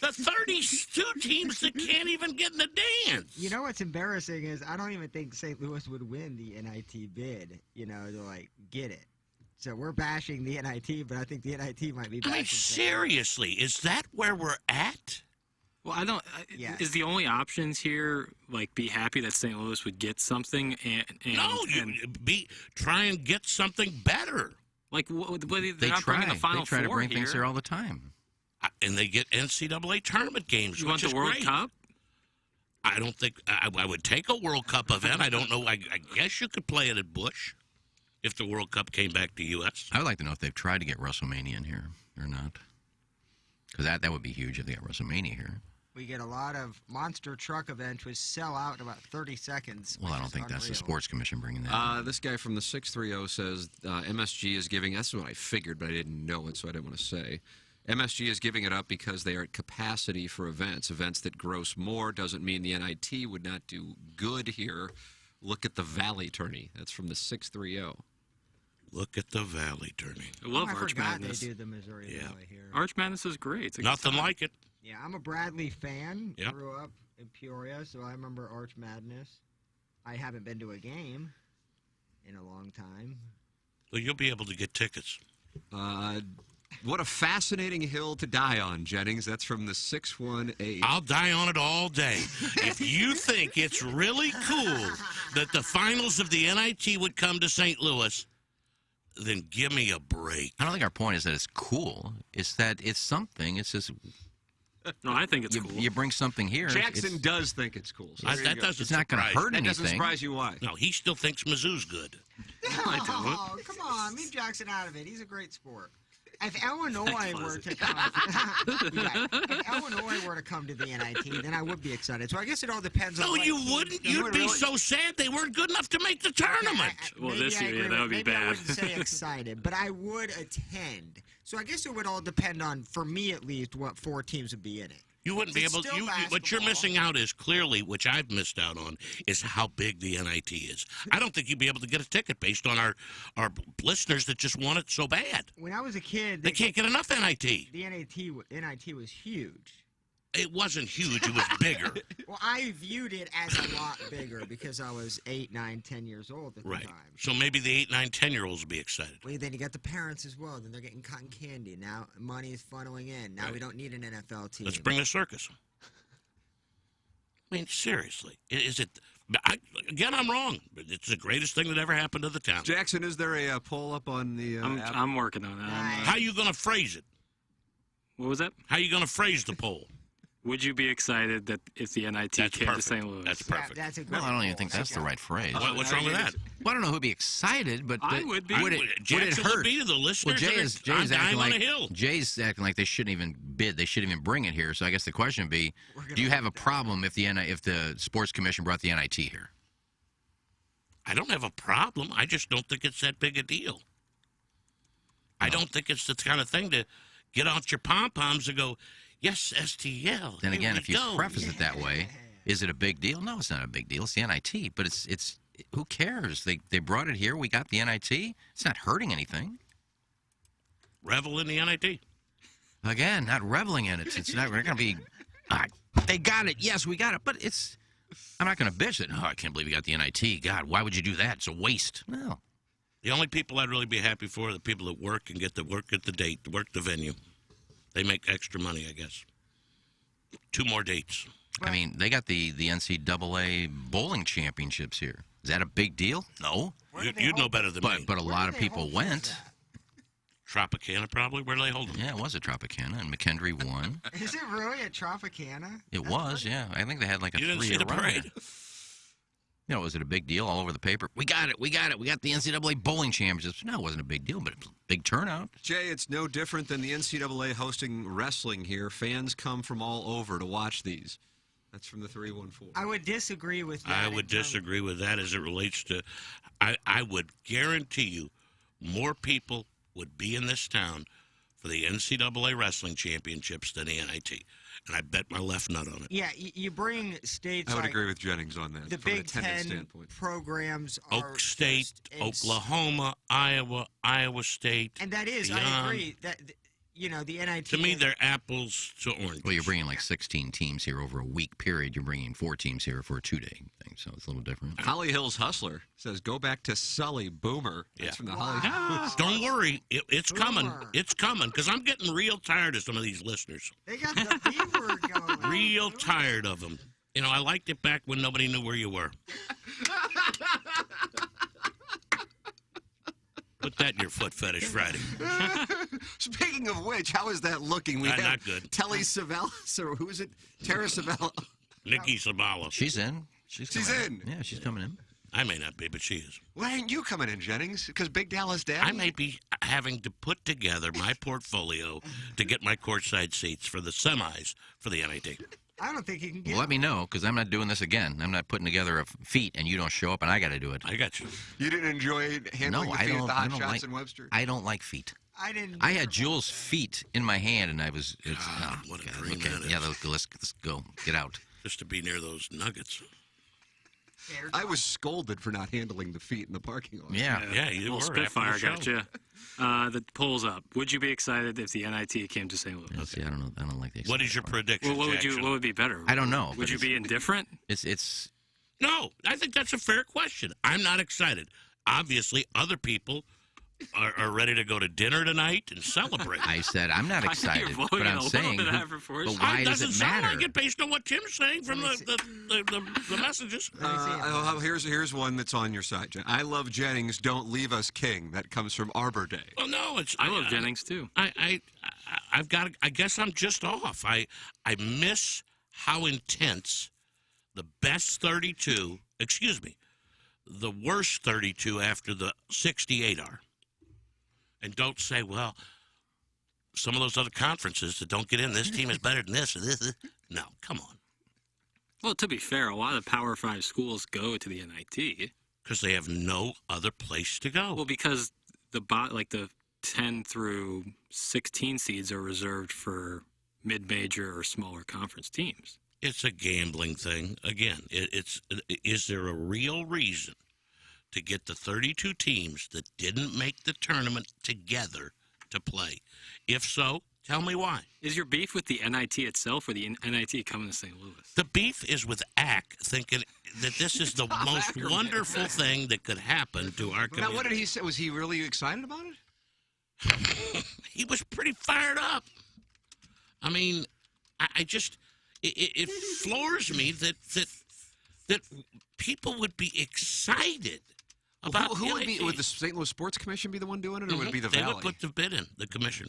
The 32 teams that can't even get in the dance. You know what's embarrassing is I don't even think St. Louis would win the NIT bid, to get it. So we're bashing the NIT, but I think the NIT might be bashing. I mean, seriously, is that where we're at? Well, I don't. Is the only options here be happy that St. Louis would get something and No, try and get something better. They're They not try. bringing the Final They try to Four bring things here. here all the time. And they get NCAA tournament games, You which want the is World great. Cup? I don't think I would take a World Cup event. I don't know. I guess you could play it at Busch if the World Cup came back to U.S. I would like to know if they've tried to get Wrestlemania in here or not. Because that would be huge if they got Wrestlemania here. We get a lot of monster truck events which sell out in about 30 seconds. Well, I don't think that's the Sports Commission bringing that. This guy from the 630 says MSG is giving. That's what I figured, but I didn't know it, so I didn't want to say. MSG is giving it up because they are at capacity for events. Events that gross more doesn't mean the NIT would not do good here. Look at the Valley Tourney. That's from the 630. Look at the Valley Tourney. I love I Arch forgot Madness. they do the Missouri Valley here. Arch Madness is great. It's a good Nothing time. like it. Yeah, I'm a Bradley fan. Yep. Grew up in Peoria, so I remember Arch Madness. I haven't been to a game in a long time. Well, you'll be able to get tickets. What a fascinating hill to die on, Jennings. That's from the 618. I'll die on it all day. If you think it's really cool that the finals of the NIT would come to St. Louis, then give me a break. I don't think our point is that it's cool. It's that it's something. It's just... No, I think it's cool. You bring something here. Jackson does think it's cool. So That doesn't It's not going to surprise hurt me. That doesn't anything. surprise you. Why? No, he still thinks Mizzou's good. Oh, come on. Leave Jackson out of it. He's a great sport. If Illinois were to come, if Illinois were to come to the NIT, then I would be excited. So I guess it all depends on. No, what you team- wouldn't. You'd be so sad they weren't good enough to make the tournament. Well, Maybe this I year, agree that would be maybe I bad. wouldn't say excited, but I would attend. So I guess it would all depend on, for me at least, what 4 teams would be in it. You wouldn't be It's able. still What you're basketball. missing out is clearly, which I've missed out on, is how big the NIT is. I don't think you'd be able to get a ticket based on our listeners that just want it so bad. When I was a kid, They can't get enough NIT. the NIT was huge. It wasn't huge. It was bigger. Well, I viewed it as a lot bigger because I was 8, 9, 10 years old at Right. the time. So maybe the 8, 9, 10-year-olds will be excited. Well, then you got the parents as well. Then they're getting cotton candy. Now money is funneling in. Now we don't need an NFL team. Let's bring a circus. I mean, seriously, is it? Again, I'm wrong, but it's the greatest thing that ever happened to the town. Jackson, is there a poll up on the app? I'm working on it. How you going to phrase it? What was that? How you going to phrase the poll? Would you be excited that if the NIT came to St. Louis? That's perfect. That's a good Well, I don't even think that's the right phrase. What's wrong with that? Well, I don't know who'd be excited, but I would be. Would it Jackson hurt? would be to the listeners. Well, Jay's I'm dying acting on like a hill. Jay's acting like they shouldn't even bid. They shouldn't even bring it here. So I guess the question would be: do you have a problem if the Sports Commission brought the NIT here? I don't have a problem. I just don't think it's that big a deal. I don't think it's the kind of thing to get out your pom-poms and go, yes, STL. Then again, here if we you go. preface it that way, is it a big deal? No, it's not a big deal. It's the NIT, but it's who cares? They brought it here. We got the NIT. It's not hurting anything. Revel in the NIT. Again, not reveling in it. It's not. We're going to be. They got it. Yes, we got it. But it's. I'm not going to bitch it. Oh, I can't believe we got the NIT. God, why would you do that? It's a waste. No. The only people I'd really be happy for are the people that work and get to work at the date, work the venue. They make extra money, I guess. 2 more dates. I mean, they got the NCAA bowling championships here. Is that a big deal? No. You'd know better than me. But a lot of people went. Tropicana, probably. Where do they hold them? Yeah, it was at Tropicana, and McKendree won. Is it really at Tropicana? It was, yeah. I think they had like a 3-year You didn't see the parade. You know, was it a big deal all over the paper? We got it. We got the NCAA bowling championships. No, it wasn't a big deal, but it was a big turnout. Jay, it's no different than the NCAA hosting wrestling here. Fans come from all over to watch these. That's from the 314. I would disagree with that. I would disagree with that as it relates to. I would guarantee you more people would be in this town for the NCAA wrestling championships than the NIT. And I bet my left nut on it. Yeah, you bring states I would like agree with Jennings on that. the from an Big attendance Ten standpoint. programs are Oak State, just Oklahoma, Iowa, Iowa State. And that is, I beyond. agree. That the NIT. To me, they're apples to oranges. Well, you're bringing like 16 teams here over a week period. You're bringing 4 teams here for a 2-day thing, so it's a little different. Holly Hills Hustler says, go back to Sully Boomer. That's from the Holly Don't worry. It's coming. It's coming, because I'm getting real tired of some of these listeners. They got the B word going. Real tired of them. You know, I liked it back when nobody knew where you were. Put that in your foot fetish Friday. Speaking of which, how is that looking? We have Not good. Telly Savalas, or who is it? Tara Savalas. Nikki Sabala. She's in. She's in. Yeah, she's coming in. I may not be, but she is. Why aren't you coming in, Jennings? Because Big Dallas Dad? I may be having to put together my portfolio to get my courtside seats for the semis for the NIT. I don't think you can get. Well, let me know, because I'm not doing this again. I'm not putting together a feat, and you don't show up, and I got to do it. I got you. You didn't enjoy handling the feet at the Hot Shots like, in Webster? I don't like feet. I didn't. I had Jules' feet in my hand, and I was. What a dream that is. Yeah, let's go. Get out. Just to be near those nuggets. I was scolded for not handling the feet in the parking lot. Yeah, you Well, were. Spitfire after the got show. you. The poll's up. Would you be excited if the NIT came to St. Louis? Yeah, see, I don't know. I don't like the. What is your prediction, Well, Jackson? what would be better? I don't know. Would you be indifferent? It's. No, I think that's a fair question. I'm not excited. Obviously, other people are ready to go to dinner tonight and celebrate. I said I'm not excited, but I'm saying. But why does it sound matter? like it based on what Tim's saying from the messages. Here's one that's on your side, Jen. I love Jennings. Don't leave us king. That comes from Arbor Day. Well, no, it's. I love Jennings too. I've got. I guess I'm just off. I miss how intense the best 32. Excuse me, the worst 32 after the 68 are. And don't say, well, some of those other conferences that don't get in, this team is better than this or this. No, come on. Well, to be fair, a lot of Power 5 schools go to the NIT. Because they have no other place to go. Well, because the 10 through 16 seeds are reserved for mid-major or smaller conference teams. It's a gambling thing. Again, is there a real reason to get the 32 teams that didn't make the tournament together to play? If so, tell me why. Is your beef with the NIT itself or the NIT coming to St. Louis? The beef is with ACK thinking that this is the most wonderful thing that could happen to our community. Now, what did he say? Was he really excited about it? He was pretty fired up. I mean, I just, it floors me that people would be excited. Who would the St. Louis Sports Commission be the one doing it, or would it be the They Valley? would put the bid in, the commission.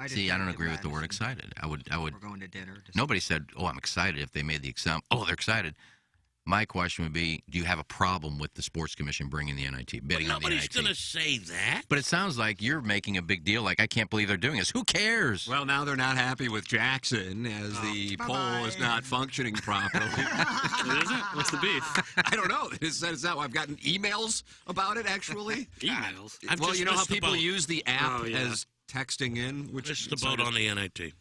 See, I don't agree with the word excited. I would. We're going to dinner. Nobody said, "Oh, I'm excited." If they made the example, "Oh, they're excited." My question would be, do you have a problem with the Sports Commission bringing the NIT, bidding on the NIT? Nobody's going to say that. But it sounds like you're making a big deal. Like, I can't believe they're doing this. Who cares? Well, now they're not happy with Jackson as the poll is not functioning properly. It isn't? What's the beef? I don't know. It's not. I've gotten emails about it, actually. Emails? Well, you know how people use the app as texting in? Just the vote on the NIT.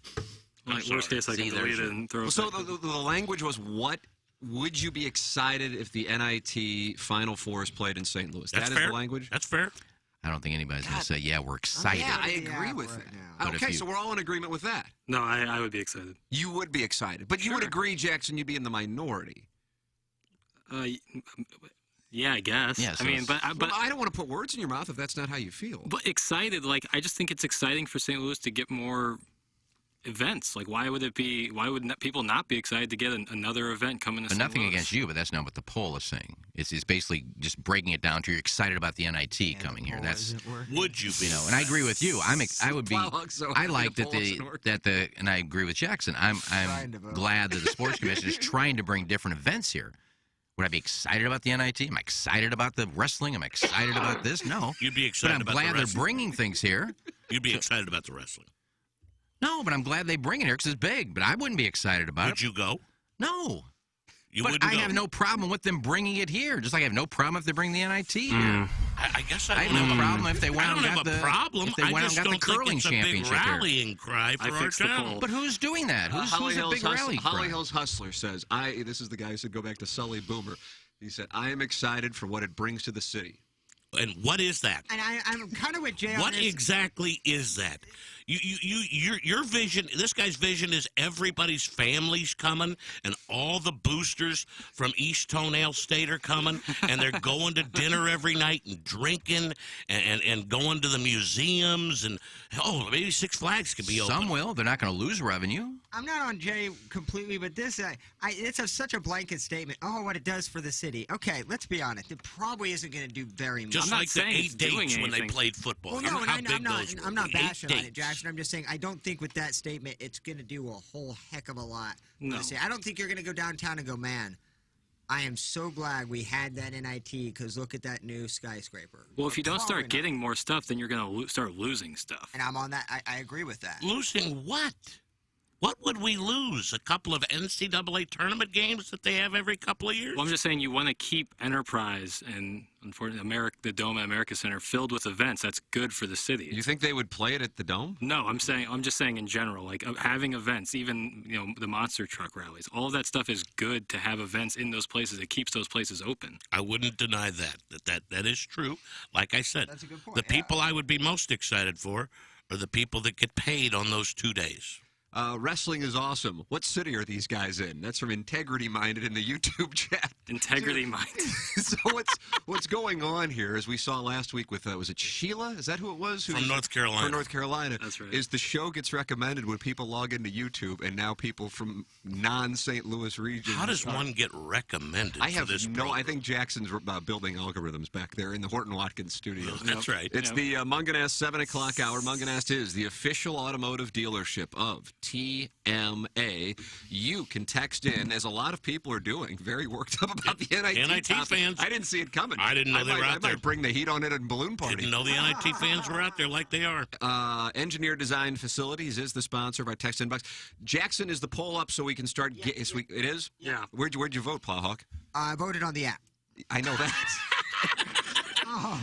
Like, worst case, I can delete it and throw it So back. the language was, what would you be excited if the NIT Final Four is played in St. Louis? That's That is fair. the language? That's fair. I don't think anybody's going to say, yeah, we're excited. Yeah, I agree with that. But if Okay, you- so we're all in agreement with that. No, I would be excited. You would be excited. But you would agree, Jackson, you'd be in the minority. Yeah, I guess. Yeah, I mean, but I don't want to put words in your mouth if that's not how you feel. But excited, like, I just think it's exciting for St. Louis to get more events. Like, why would people not be excited to get another event coming to But St. nothing Louis? against you, but that's not what the poll is saying. It's basically just breaking it down to you're excited about the NIT coming here. That's Would you be? and I agree with you. I would be. So I like that and I agree with Jackson. I'm glad that the Sports Commission is trying to bring different events here. Would I be excited about the NIT? Am I excited about the wrestling? Am I excited about this? No. You'd be excited but about I'm the glad they're wrestling. bringing things here. You'd be excited about the wrestling. No, but I'm glad they bring it here because it's big. But I wouldn't be excited about it. Would you go? No. You but wouldn't I go? have no problem with them bringing it here. Just like I have no problem if they bring the NIT here. I guess I I don't have no have problem if they went I and don't got have a the problem. if they I went just and got don't the think curling it's a big championship here. rallying cry for our town. But who's doing that? Who's a big rally cry? Holly Hills Hustler says, this is the guy who said, go back to Sully Boomer. He said, I am excited for what it brings to the city. And what is that? And I'm kind of with Jay on What this. exactly is that? Your vision. This guy's vision is everybody's family's coming, and all the boosters from East Toenail State are coming, and they're going to dinner every night and drinking and going to the museums and maybe Six Flags could be open. Some will. They're not going to lose revenue. I'm not on Jay completely, but this, it's such a blanket statement. Oh, what it does for the city. Okay, let's be honest. It probably isn't going to do very much. Just like the 8 dates when they played football. Well, You no, know how and big those I'm were. not 8 bashing on it, dates. Jackson. I'm just saying I don't think with that statement it's going to do a whole heck of a lot. No. I don't think you're going to go downtown and go, man, I am so glad we had that NIT because look at that new skyscraper. Well, if you don't Probably start getting more stuff, then you're going to start losing stuff. And I'm on that. I agree with that. Losing what? What would we lose? A couple of NCAA tournament games that they have every couple of years? Well, I'm just saying you want to keep Enterprise and, unfortunately, the Dome at America Center filled with events. That's good for the city. You think they would play it at the Dome? No, I'm just saying in general, like having events, even the monster truck rallies, all of that stuff is good to have events in those places. It keeps those places open. I wouldn't deny that is true. Like I said, That's a good point, the people I would be most excited for are the people that get paid on those 2 days. Wrestling is awesome. What city are these guys in? That's from Integrity Minded in the YouTube chat. Integrity Minded. So what's going on here, as we saw last week with, was it Sheila? Is that who it was? From North Carolina. From North Carolina. That's right. Is the show gets recommended when people log into YouTube, and now people from non-St. Louis regions. How does one get recommended I have for this no. program? I think Jackson's building algorithms back there in the Horton Watkins studio. That's right. It's the Munganast 7 o'clock hour. Munganast is the official automotive dealership of TMA. You can text in, as a lot of people are doing, very worked up about the NIT. NIT topic. fans. I didn't see it coming. I didn't know they were out there. I might bring the heat on it and balloon party. Didn't know the NIT fans were out there like they are. Engineer Design Facilities is the sponsor of our text inbox. Jackson is the poll up so we can start. It is? Yeah. Where'd you vote, Plowhawk? I voted on the app. I know that.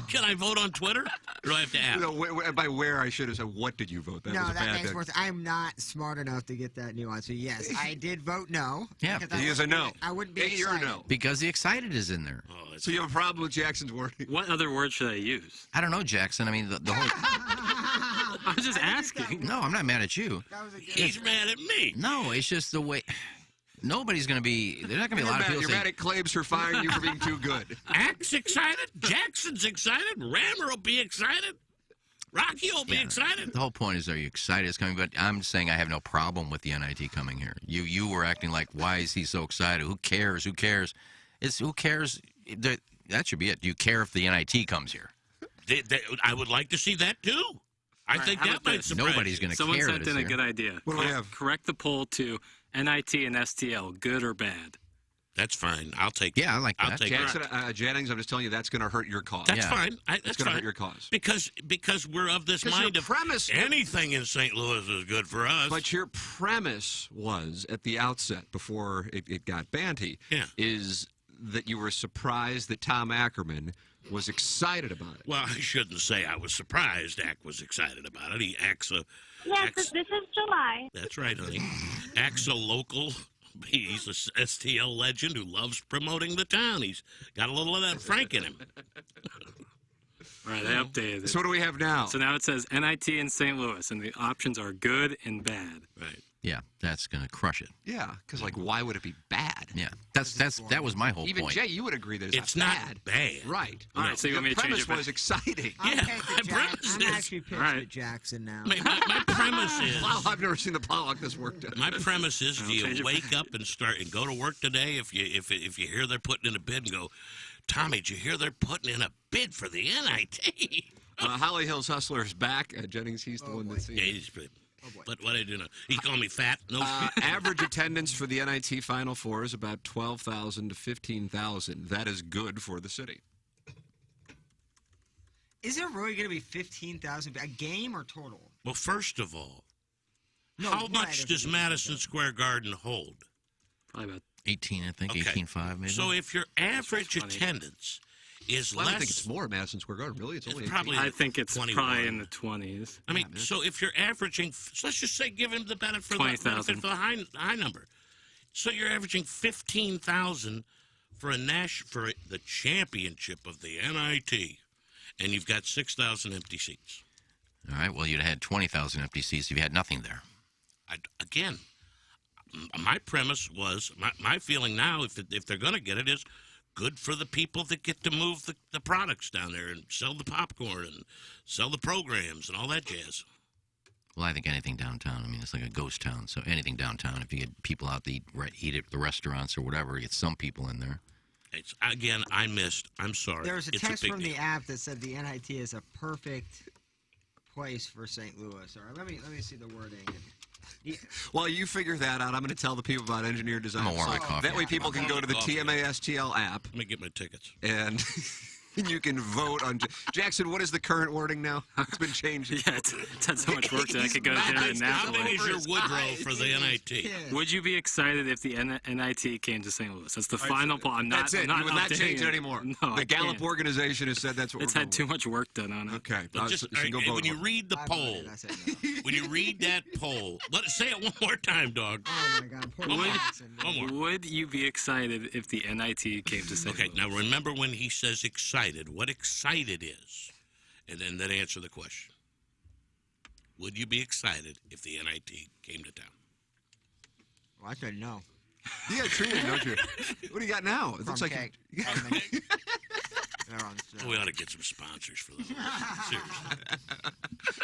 Can I vote on Twitter? Or do I have to ask? No, by where I should have said, what did you vote? That No, was a that bad makes more sense. I'm not smart enough to get that nuance. So yes, I did vote no. Yeah. because I He is a wouldn't no. be- I wouldn't be Hey, you're a excited. no. Because the excited is in there. So you have a problem with Jackson's wording? What other word should I use? I don't know, Jackson. I mean, the whole. I was just asking. No, I'm not mad at you. He's mad at me. No, it's just the way. Nobody's going to be. There's not going to be a lot of people You're saying. mad at Claves for firing you for being too good. Act's excited. Jackson's excited. Rammer will be excited. Rocky will be excited. The whole point is, are you excited it's coming? But I'm saying I have no problem with the NIT coming here. You were acting like, why is he so excited? Who cares? Who cares? It's who cares? That should be it. Do you care if the NIT comes here? I would like to see that too. I think that might surprise Nobody's going to care. Someone that sent it's in a there. good idea. What do we have? Correct the poll to NIT and STL, good or bad. That's fine. I'll take Yeah, I like I'll that. take Jackson, that. Jennings, I'm just telling you that's going to hurt your cause. That's fine. It's That's going to fine. hurt your cause. Because we're of this 'Cause mind your of premise- anything in St. Louis is good for us. But your premise was at the outset, before it got banty, is that you were surprised that Tom Ackerman was excited about it. Well, I shouldn't say I was surprised Ack was excited about it. He acts a... Yes, this is July. That's right, honey. Acts a local... He's a STL legend who loves promoting the town. He's got a little of that Frank in him. All right, I updated it. So what do we have now? So now it says NIT in St. Louis, and the options are good and bad. Right. Yeah, that's going to crush it. Yeah, because why would it be bad? Yeah, that was my whole Even point. Jay, you would agree that It's not not bad. Right. All right, so you Your want me to change premise it back? was exciting. I'm Yeah, pissed my at premise I'm is- actually pissed All right. at Jackson now. My premise is... Wow, I've never seen the Pollock this worked out. My premise is: do change you it wake up and start and go to work today? If you hear they're putting in a bid, and go, Tommy, did you hear they're putting in a bid for the NIT? Holly Hills Hustler is back. Jennings, he's the one that's Yeah, he's pretty. But what I do know, he called me fat. No, average attendance for the NIT Final Four is about 12,000 to 15,000. That is good for the city. Is there really going to be 15,000 a game or total? well, first of all, No, how right, much does Madison Square Garden hold? Probably about 18, I think, Okay. 18.5 maybe. So if your average funny. attendance is Well, I less, don't think it's more at Madison Square Garden. Really, it's only probably. I think it's 21. probably in the 20s. I mean, so if you're averaging, so let's just say, give him the benefit for 20,000. the high number. So you're averaging 15,000 for for the championship of the NIT, and you've got 6,000 empty seats. All right, well, you'd have had 20,000 empty seats if you had nothing there. Again, my premise was my feeling now, if they're going to get it, is good for the people that get to move the products down there and sell the popcorn and sell the programs and all that jazz. Well, I think anything downtown. I mean, it's like a ghost town. So anything downtown, if you get people out to eat at the restaurants or whatever, get some people in there. It's, again, I missed. I'm sorry. There was a It's text big from deal. the app that said the NIT is a perfect place for St. Louis. All right, let me see the wording. While you figure that out, I'm going to tell the people about Engineer Design. I'm gonna warm my coffee. That way people can go to the TMA STL app. Let me get my tickets. And you can vote on... Jackson, what is the current wording now? It's been changed. Yeah, it's had so much work that I could go to dinner in How Napa. big is your Woodrow for the NIT? Would you be excited if the NIT came to St. Louis? That's the final poll. I'm not. That's it. I'm not You will not updating change it anymore. No, The I Gallup can't. organization has said that's what It's we're had going too much work done on it. with. Okay. But just, so you can go vote when you on it. read the poll, when you read that poll, say it one more time, dog. Oh my God! Poor Jackson. One more. Would you be excited if the NIT came to St. Okay, Louis? now remember when he says excited, what excited is, and then answer the question. Would you be excited if the NIT came to town? Well, I said no. You got treated, don't you? What do you got now? It looks Crumb like... cake. We ought to get some sponsors for those. Seriously.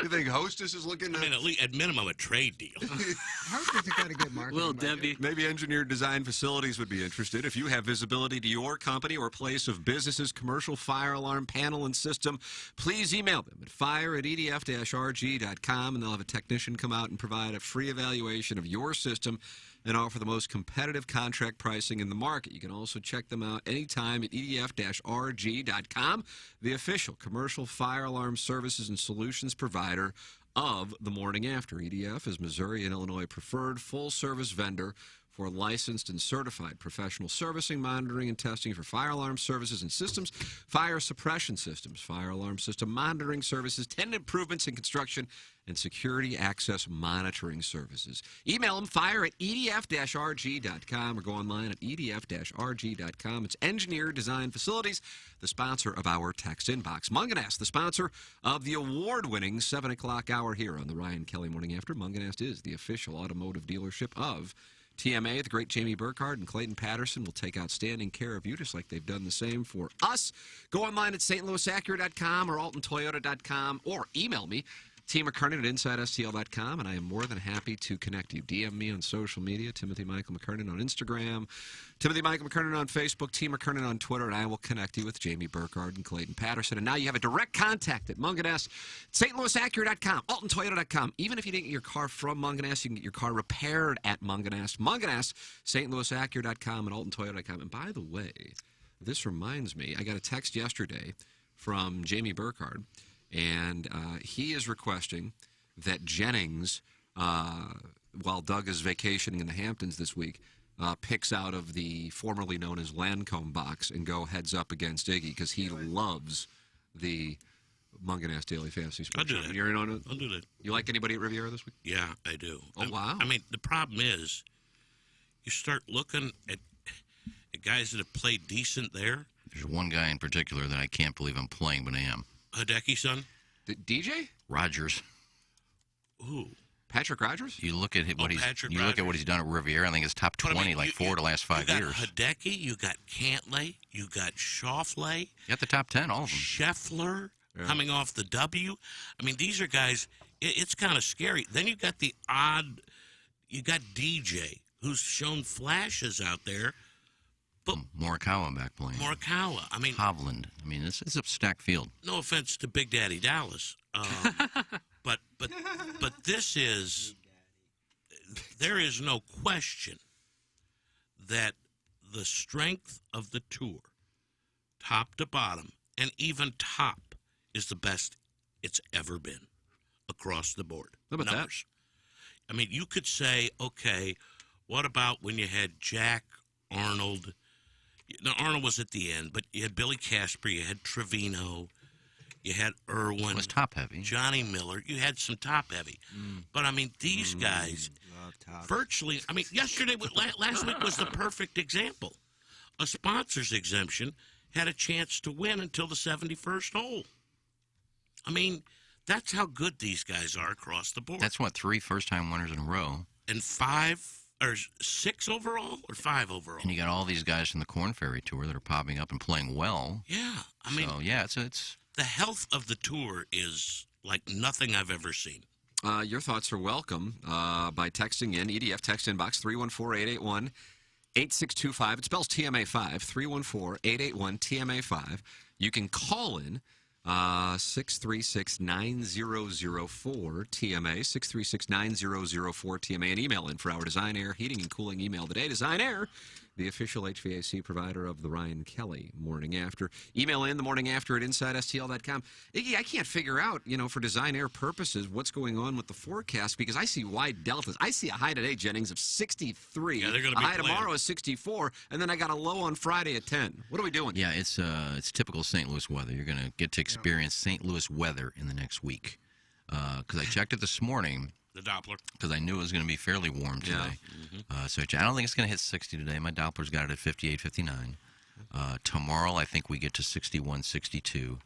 You think Hostess is looking I mean, at minimum, a trade deal. Hostess has got a good marketing. Will budget. Debbie? Maybe Engineer Design Facilities would be interested. If you have visibility to your company or place of business's commercial fire alarm panel and system, please email them at fire@edf-rg.com, and they'll have a technician come out and provide a free evaluation of your system and offer the most competitive contract pricing in the market. You can also check them out anytime at edf-rg.com, the official commercial fire alarm services and solutions provider of The Morning After. EDF is Missouri and Illinois preferred full-service vendor for licensed and certified professional servicing, monitoring, and testing for fire alarm services and systems, fire suppression systems, fire alarm system monitoring services, tenant improvements in construction, and security access monitoring services. Email them, fire@edf-rg.com, or go online at edf-rg.com. It's Engineer Design Facilities, the sponsor of our text inbox. Munganast, the sponsor of the award-winning 7 o'clock hour here on the Ryan Kelly Morning After. Munganast is the official automotive dealership of TMA. The great Jamie Burkhardt and Clayton Patterson will take outstanding care of you, just like they've done the same for us. Go online at stlouisacura.com or altontoyota.com, or email me, T. McKernan at InsideSTL.com, and I am more than happy to connect you. DM me on social media, Timothy Michael McKernan on Instagram, Timothy Michael McKernan on Facebook, T. McKernan on Twitter, and I will connect you with Jamie Burkhardt and Clayton Patterson. And now you have a direct contact at Munganess, stlouisacura.com, altontoyota.com. Even if you didn't get your car from Munganess, you can get your car repaired at Munganess. Munganess, stlouisacura.com, and altontoyota.com. And by the way, this reminds me, I got a text yesterday from Jamie Burkhardt, and he is requesting that Jennings, while Doug is vacationing in the Hamptons this week, picks out of the formerly known as Lancome box and go heads up against Iggy because he loves the Munganess Daily Fantasy Sports. I'll do that. You're in on it? I'll do that. You like anybody at Riviera this week? Yeah, I do. Oh, wow. I mean, the problem is you start looking at guys that have played decent there. There's one guy in particular that I can't believe I'm playing, but I am. Hideki, son? DJ? Rogers. Ooh. Patrick Rogers? You look at what look at what he's done at Riviera. I think it's top 20 4 of the last 5 years. You got Hideki, you got Cantlay, you got Schauffele. You got the top 10, all of them. Scheffler coming off the W. I mean, these are guys. It's kind of scary. Then you got you got DJ, who's shown flashes out there. But Morikawa back playing. Morikawa. I mean, Hovland. I mean, it's a stacked field. No offense to Big Daddy Dallas, but this is. There is no question that the strength of the tour, top to bottom, and even top, is the best it's ever been across the board. How about Numbers. I mean, you could say, okay, what about when you had Jack Arnold? Now, Arnold was at the end, but you had Billy Casper, you had Trevino, you had Irwin. It was top-heavy. Johnny Miller. You had some top-heavy. But, I mean, these guys virtually, I mean, last week was the perfect example. A sponsor's exemption had a chance to win until the 71st hole. I mean, that's how good these guys are across the board. That's, 3 first-time winners in a row. And 6 overall or 5 overall. And you got all these guys from the Corn Ferry Tour that are popping up and playing well. Yeah, I mean, so, yeah, it's the health of the tour is like nothing I've ever seen. Your thoughts are welcome by texting in EDF text inbox 314-881-8625. It spells TMA5 314-881-TMA5. You can call in 636-9004 TMA, 636-9004 TMA, and email in for our Design Air Heating and Cooling email today. Design Air, the official HVAC provider of the Ryan Kelly Morning After. Email in the morning after at InsideSTL.com. Iggy, I can't figure out, for Design Air purposes, what's going on with the forecast because I see wide deltas. I see a high today, Jennings, of 63. Yeah, they're going to a be high tomorrow is 64, and then I got a low on Friday at 10. What are we doing? Yeah, it's typical St. Louis weather. You're going to get to experience St. Louis weather in the next week. Because I checked it this morning. The Doppler. Because I knew it was going to be fairly warm today. Yeah. So I don't think it's going to hit 60 today. My Doppler's got it at 58, 59. Tomorrow, I think we get to 61, 62.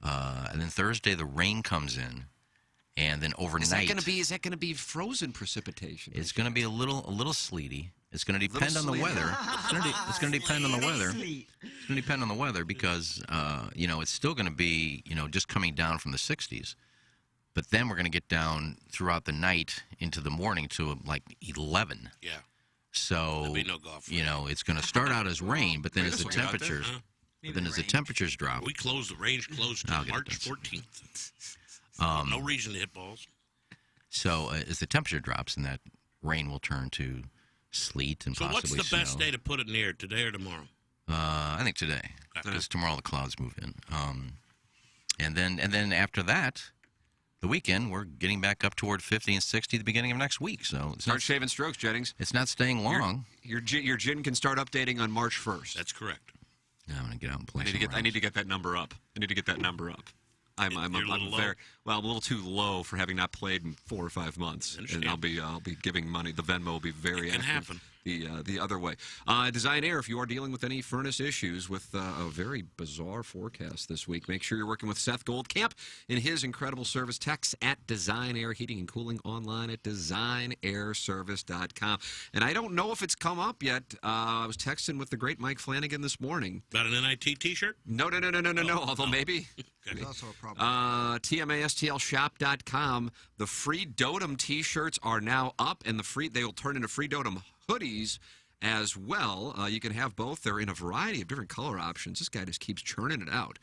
And then Thursday, the rain comes in. And then overnight... Is that going to be frozen precipitation? It's going to be a little sleety. It's going to depend on the weather. It's going to depend on the weather. It's going to depend on the weather because, it's still going to be, just coming down from the 60s. But then we're going to get down throughout the night into the morning to like 11. Yeah. So, there'll be no golf. It's going to no as rain, but then as the temperatures drop. We close the range closed till March 14th. No reason to hit balls. So as the temperature drops, and that rain will turn to sleet and possibly snow. So what's the best day to put it in the air, today or tomorrow? I think today, because tomorrow the clouds move in. And then after that, the weekend, we're getting back up toward 50 and 60 at the beginning of next week. So start shaving strokes, Jennings. It's not staying long. Your gin can start updating on March 1st. That's correct. Yeah, I'm going to get out and play. I need to get that number up. I'm a little too low for having not played in 4 or 5 months, and I'll be giving money. The Venmo will be very active. Happen. The other way. Design Air, if you are dealing with any furnace issues with a very bizarre forecast this week, make sure you're working with Seth Goldcamp in his incredible service. Text at Design Air Heating and Cooling, online at designairservice.com. And I don't know if it's come up yet. I was texting with the great Mike Flanagan this morning. About an NIT T-shirt? No. Although maybe There's also a problem. TMASTLshop.com. The free Dotem T-shirts are now up, and they will turn into free Dotem hoodies as well. You can have both. They're in a variety of different color options. This guy just keeps churning it out.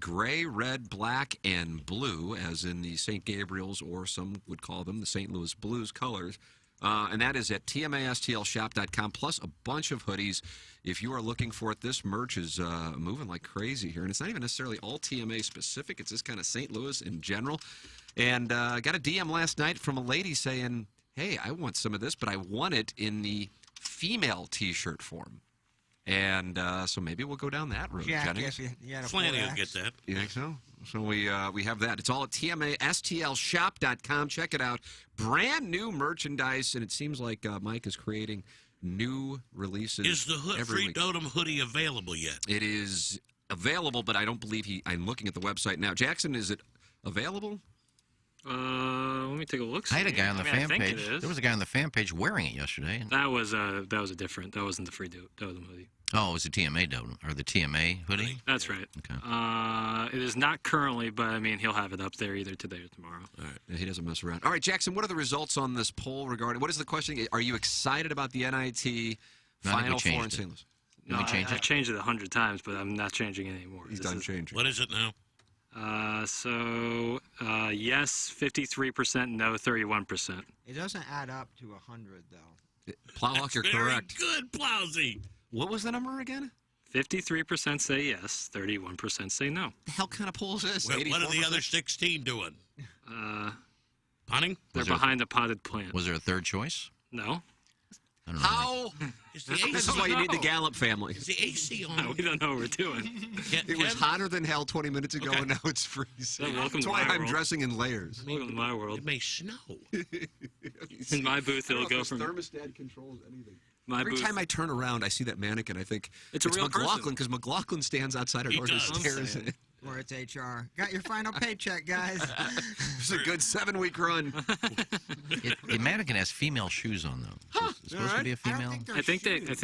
Gray, red, black, and blue, as in the St. Gabriel's, or some would call them the St. Louis Blues colors. And that is at TMASTLshop.com, plus a bunch of hoodies. If you are looking for it, this merch is moving like crazy here. And it's not even necessarily all TMA specific. It's just kind of St. Louis in general. And I got a DM last night from a lady saying, hey, I want some of this, but I want it in the female T-shirt form. And so maybe we'll go down that road, Jennings. Flanny will get that. You think so? So we have that. It's all at TMASTLshop.com. Check it out. Brand new merchandise, and it seems like Mike is creating new releases. Is the free Dotem hoodie available yet? It is available, but I don't believe I'm looking at the website now. Jackson, is it available? Let me take a look. I had a guy on the fan I think page. it is. There was a guy on the fan page wearing it yesterday. That was a different. That wasn't the free Dotem hoodie. Oh, it was the TMA Dotem, or the TMA hoodie? That's right. Okay. It is not currently, but I mean, he'll have it up there either today or tomorrow. All right. Yeah, he doesn't mess around. All right, Jackson, what are the results on this poll regarding, what is the question? Are you excited about the NIT Final Four in St. Louis? No, I've changed it 100 times, but I'm not changing it anymore. He's done changing. What is it now? Yes, 53%, no, 31%. It doesn't add up to 100, though. Plowhawk, you're correct. Good, Plowsy. What was the number again? 53% say yes, 31% say no. The hell kind of poll is this? What are the other 16 doing? Punting? They're behind a potted plant. Was there a third choice? No. I don't know. How? This is why you need the Gallup family. Is the AC on? No, we don't know what we're doing. It was hotter than hell 20 minutes ago, and now it's freezing. Welcome That's to why my I'm world. dressing in layers. Welcome to my world. It may snow. In my booth, it'll go from... thermostat controls anything. Every time I turn around, I see that mannequin. I think it's a real McLaughlin, because McLaughlin stands outside our door and stares. Or it's HR. Got your final paycheck, guys. It's a good 7-week run. The mannequin has female shoes on, though. Is it supposed to be a female? I think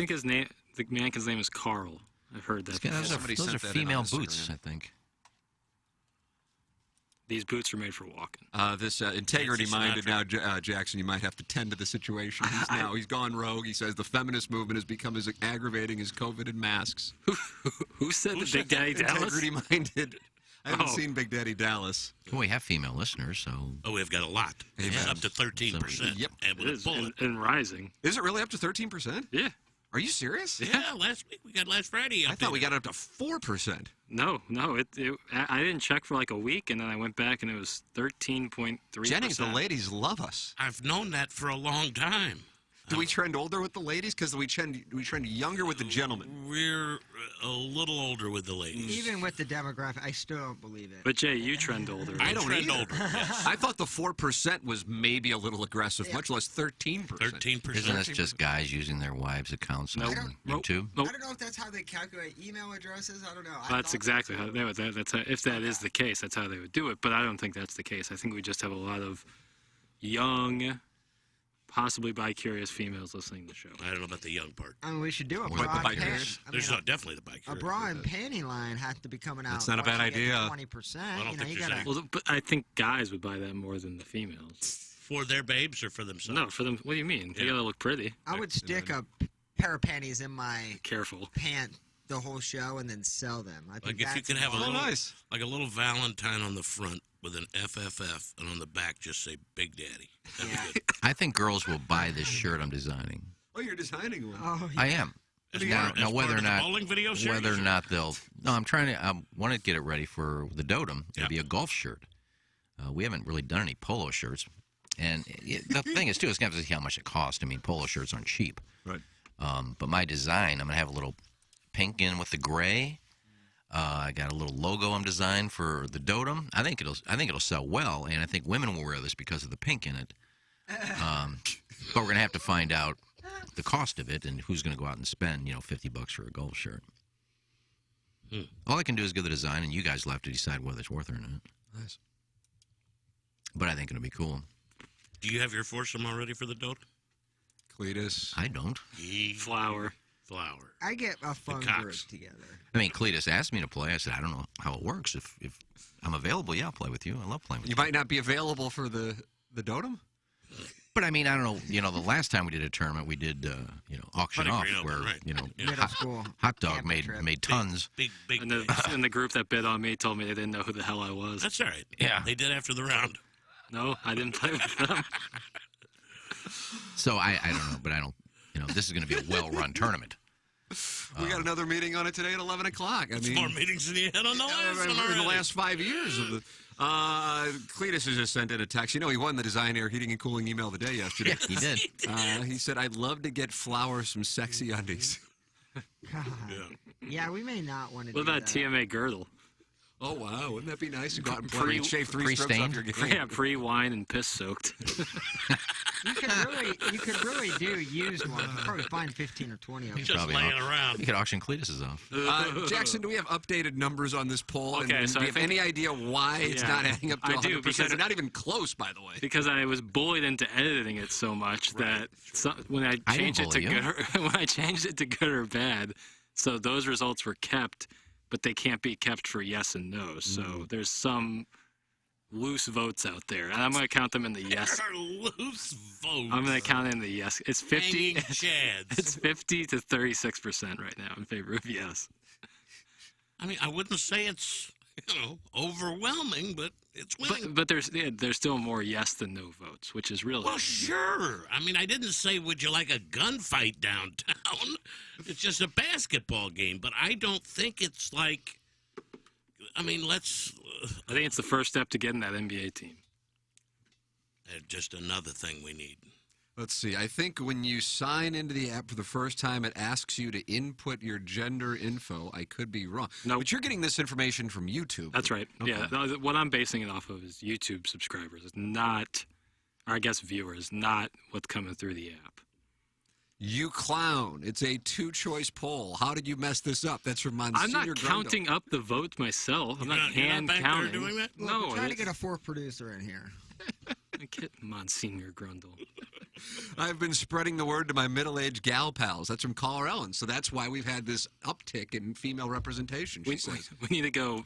his name, the mannequin's name is Carl. I've heard that. Those are female boots, I think. These boots are made for walking. This integrity-minded now, Jackson, you might have to tend to the situation. He's gone rogue. He says the feminist movement has become as aggravating as COVID and masks. Who said the Big Daddy Dallas? Integrity-minded. I haven't seen Big Daddy Dallas. Well, we have female listeners, so... Oh, we've got a lot. It's up to 13%. Yep. And with a bullet. And rising. Is it really up to 13%? Yeah. Are you serious? Yeah, last week we got last Friday. I thought we got up to 4%. No. I didn't check for like a week, and then I went back, and it was 13.3%. Jennings, the ladies love us. I've known that for a long time. Do we trend older with the ladies? Because we trend younger with the gentlemen. We're a little older with the ladies. Even with the demographic, I still don't believe it. But Jay, you trend older. I don't trend either. older. Yes. I thought the 4% was maybe a little aggressive, much less 13%. 13%. Isn't this just guys using their wives' accounts on YouTube? I don't know if that's how they calculate email addresses. I don't know. That's exactly how that's how, if that is the case, that's how they would do it. But I don't think that's the case. I think we just have a lot of young, possibly bi-curious females listening to the show. I don't know about the young part. I mean, we should do a There's bra and panty. definitely the bi-curious. A bra and panty line has to be coming out. That's not a bad idea. 20%. I don't think there's any. Well, but I think guys would buy that more than the females. For their babes or for themselves? No, for them. What do you mean? They gotta look pretty. I would stick a pair of panties in my careful pant the whole show and then sell them. I think Like if you could have a little, nice. like a little Valentine on the front with an FFF, and on the back just say Big Daddy. That'd be good. I think girls will buy this shirt I'm designing. Oh, you're designing one. Oh, I am. Now, whether or not they'll. No, I'm trying to. I want to get it ready for the Dotem. It'll be a golf shirt. We haven't really done any polo shirts, and the thing is too, it's going to have to see how much it costs. I mean, polo shirts aren't cheap. Right. But my design, I'm going to have a little pink in with the gray. I got a little logo I'm designed for the Dotem. I think it'll sell well, and I think women will wear this because of the pink in it. But we're gonna have to find out the cost of it and who's gonna go out and spend $50 for a golf shirt. All I can do is give the design, and you guys will have to decide whether it's worth it or not. Nice. But I think it'll be cool. Do you have your foursome already for the Dotem? Cletus. I don't. Flower. Flower. I get a fun group together. I mean, Cletus asked me to play. I said, I don't know how it works. If I'm available, yeah, I'll play with you. I love playing with you. You might not be available for the Dotem? But I mean, I don't know. You know, the last time we did a tournament, we did auction off where Hot Dog made tons. Big. And the group that bid on me told me they didn't know who the hell I was. That's all right. Yeah, they did after the round. No, I didn't play with them. So I don't know, but I don't. This is going to be a well-run tournament. We got another meeting on it today at 11 o'clock. I mean, more meetings than you had on the last one already. In the last 5 years of the. Cletus has just sent in a text. He won the Design Air Heating and Cooling email of the day yesterday. Yeah, he did. He said, I'd love to get Flower some sexy undies. God. Yeah, we may not want to What about TMA girdle? Oh, wow. Wouldn't that be nice to go out and play and shave 3 strokes off your game? Yeah, pre-wine and piss-soaked. You could really do used ones. You probably find 15 or 20 of them. Just laying around. You could auction Cletus's off. Jackson, do we have updated numbers on this poll? Okay, and so do you have any idea why it's not adding up to 100%? I do, because not even close, by the way. Because I was bullied into editing it so much that when I changed it to good or bad, so those results were kept, but they can't be kept for yes and no. So there's some loose votes out there, and I'm going to count them in the yes. Loose votes. I'm going to count in the yes. It's 50. Chads. It's 50 to 36% right now in favor of yes. I mean, I wouldn't say it's overwhelming, but it's winning. But there's still more yes than no votes, which is really sure. I mean, I didn't say would you like a gunfight downtown. It's just a basketball game, but I don't think it's like. I mean, I think it's the first step to getting that NBA team. Just another thing we need. Let's see. I think when you sign into the app for the first time, it asks you to input your gender info. I could be wrong. No. But you're getting this information from YouTube. That's right. Okay. Yeah. What I'm basing it off of is YouTube subscribers. It's not, or I guess viewers, not what's coming through the app. You clown. It's a 2-choice poll. How did you mess this up? That's from Monsignor I'm not Grundle. counting up the votes myself. I'm not hand counting. Doing that? Look, No, we're trying to get a 4th producer in here. Get Monsignor Grundle. I've been spreading the word to my middle-aged gal pals. That's from Caller Ellen. So that's why we've had this uptick in female representation, she says. We need to go,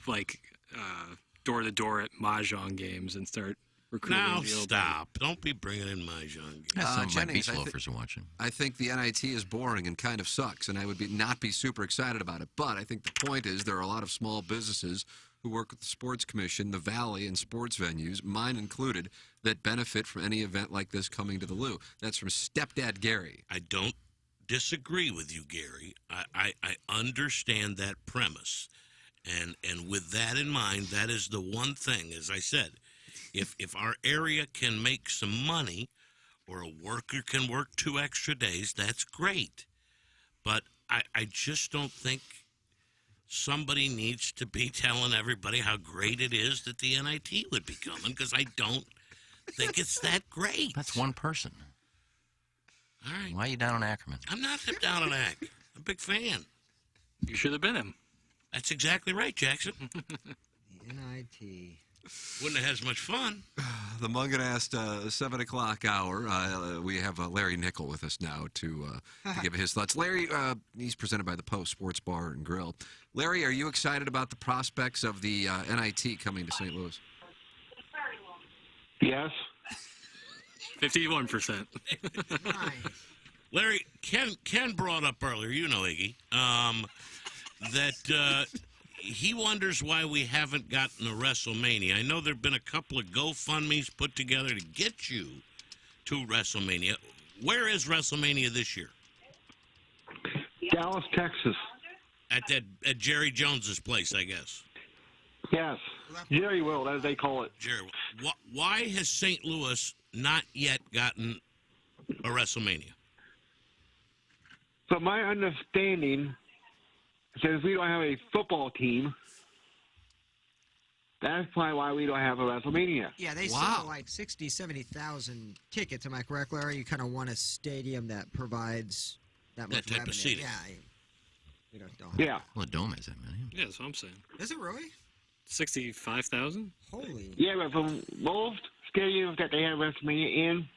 door-to-door at Mahjong games and start recruiting. Now stop. Don't be bringing in Mahjong games. Some of my beach loafers are watching. I think the NIT is boring and kind of sucks, and I would not be super excited about it. But I think the point is there are a lot of small businesses who work with the Sports Commission, the Valley, and sports venues, mine included, that benefit from any event like this coming to the Lou. That's from Stepdad Gary. I don't disagree with you, Gary. I understand that premise. And with that in mind, that is the one thing, as I said, if our area can make some money or a worker can work 2 extra days, that's great. But I just don't think somebody needs to be telling everybody how great it is that the NIT would be coming, because I don't think it's that great. That's one person. All right. Why are you down on Ackerman? I'm not down on Ack. I'm a big fan. You should have been him. That's exactly right, Jackson. NIT. Wouldn't have had as much fun. The Munganast 7 o'clock hour. We have Larry Nickel with us now to give his thoughts. Larry, he's presented by the Post Sports Bar and Grill. Larry, are you excited about the prospects of the NIT coming to St. Louis? Yes. 51%. Nice. Larry, Ken brought up earlier, Iggy, that he wonders why we haven't gotten a WrestleMania. I know there have been a couple of GoFundMes put together to get you to WrestleMania. Where is WrestleMania this year? Dallas, Texas. At Jerry Jones's place, I guess. Yes. Jerry Will, as they call it. Jerry, why has St. Louis not yet gotten a WrestleMania? So my understanding, since we don't have a football team, that's probably why we don't have a WrestleMania. Yeah, they sell like 60, 70,000 tickets. Am I correct, Larry? You kind of want a stadium that provides that much type revenue. of seating. Yeah. We don't have Yeah. Well, a dome is that many. Yeah, that's what I'm saying. Is it really? 65,000? Holy. Yeah, but for most stadiums that they have WrestleMania in,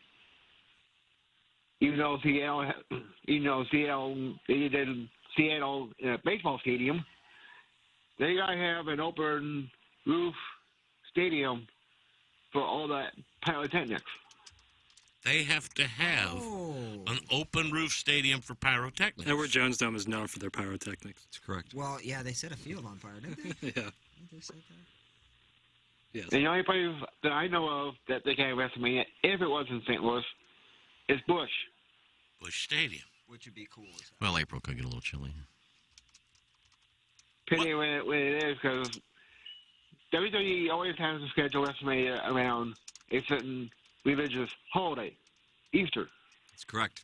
even though Seattle, they did Seattle baseball stadium, they gotta have an open roof stadium for all that pyrotechnics. They have to have an open roof stadium for pyrotechnics. Edward Jones Dome is known for their pyrotechnics. That's correct. Well, yeah, they set a field on fire, didn't they? Yeah. Didn't they say that? Yes. And the only place that I know of that they can have WrestleMania, if it was in St. Louis, is Busch. Busch Stadium. Which would be cool. Well, April could get a little chilly. Pity when it is, because WWE always has to schedule WrestleMania around a certain religious holiday, Easter. That's correct.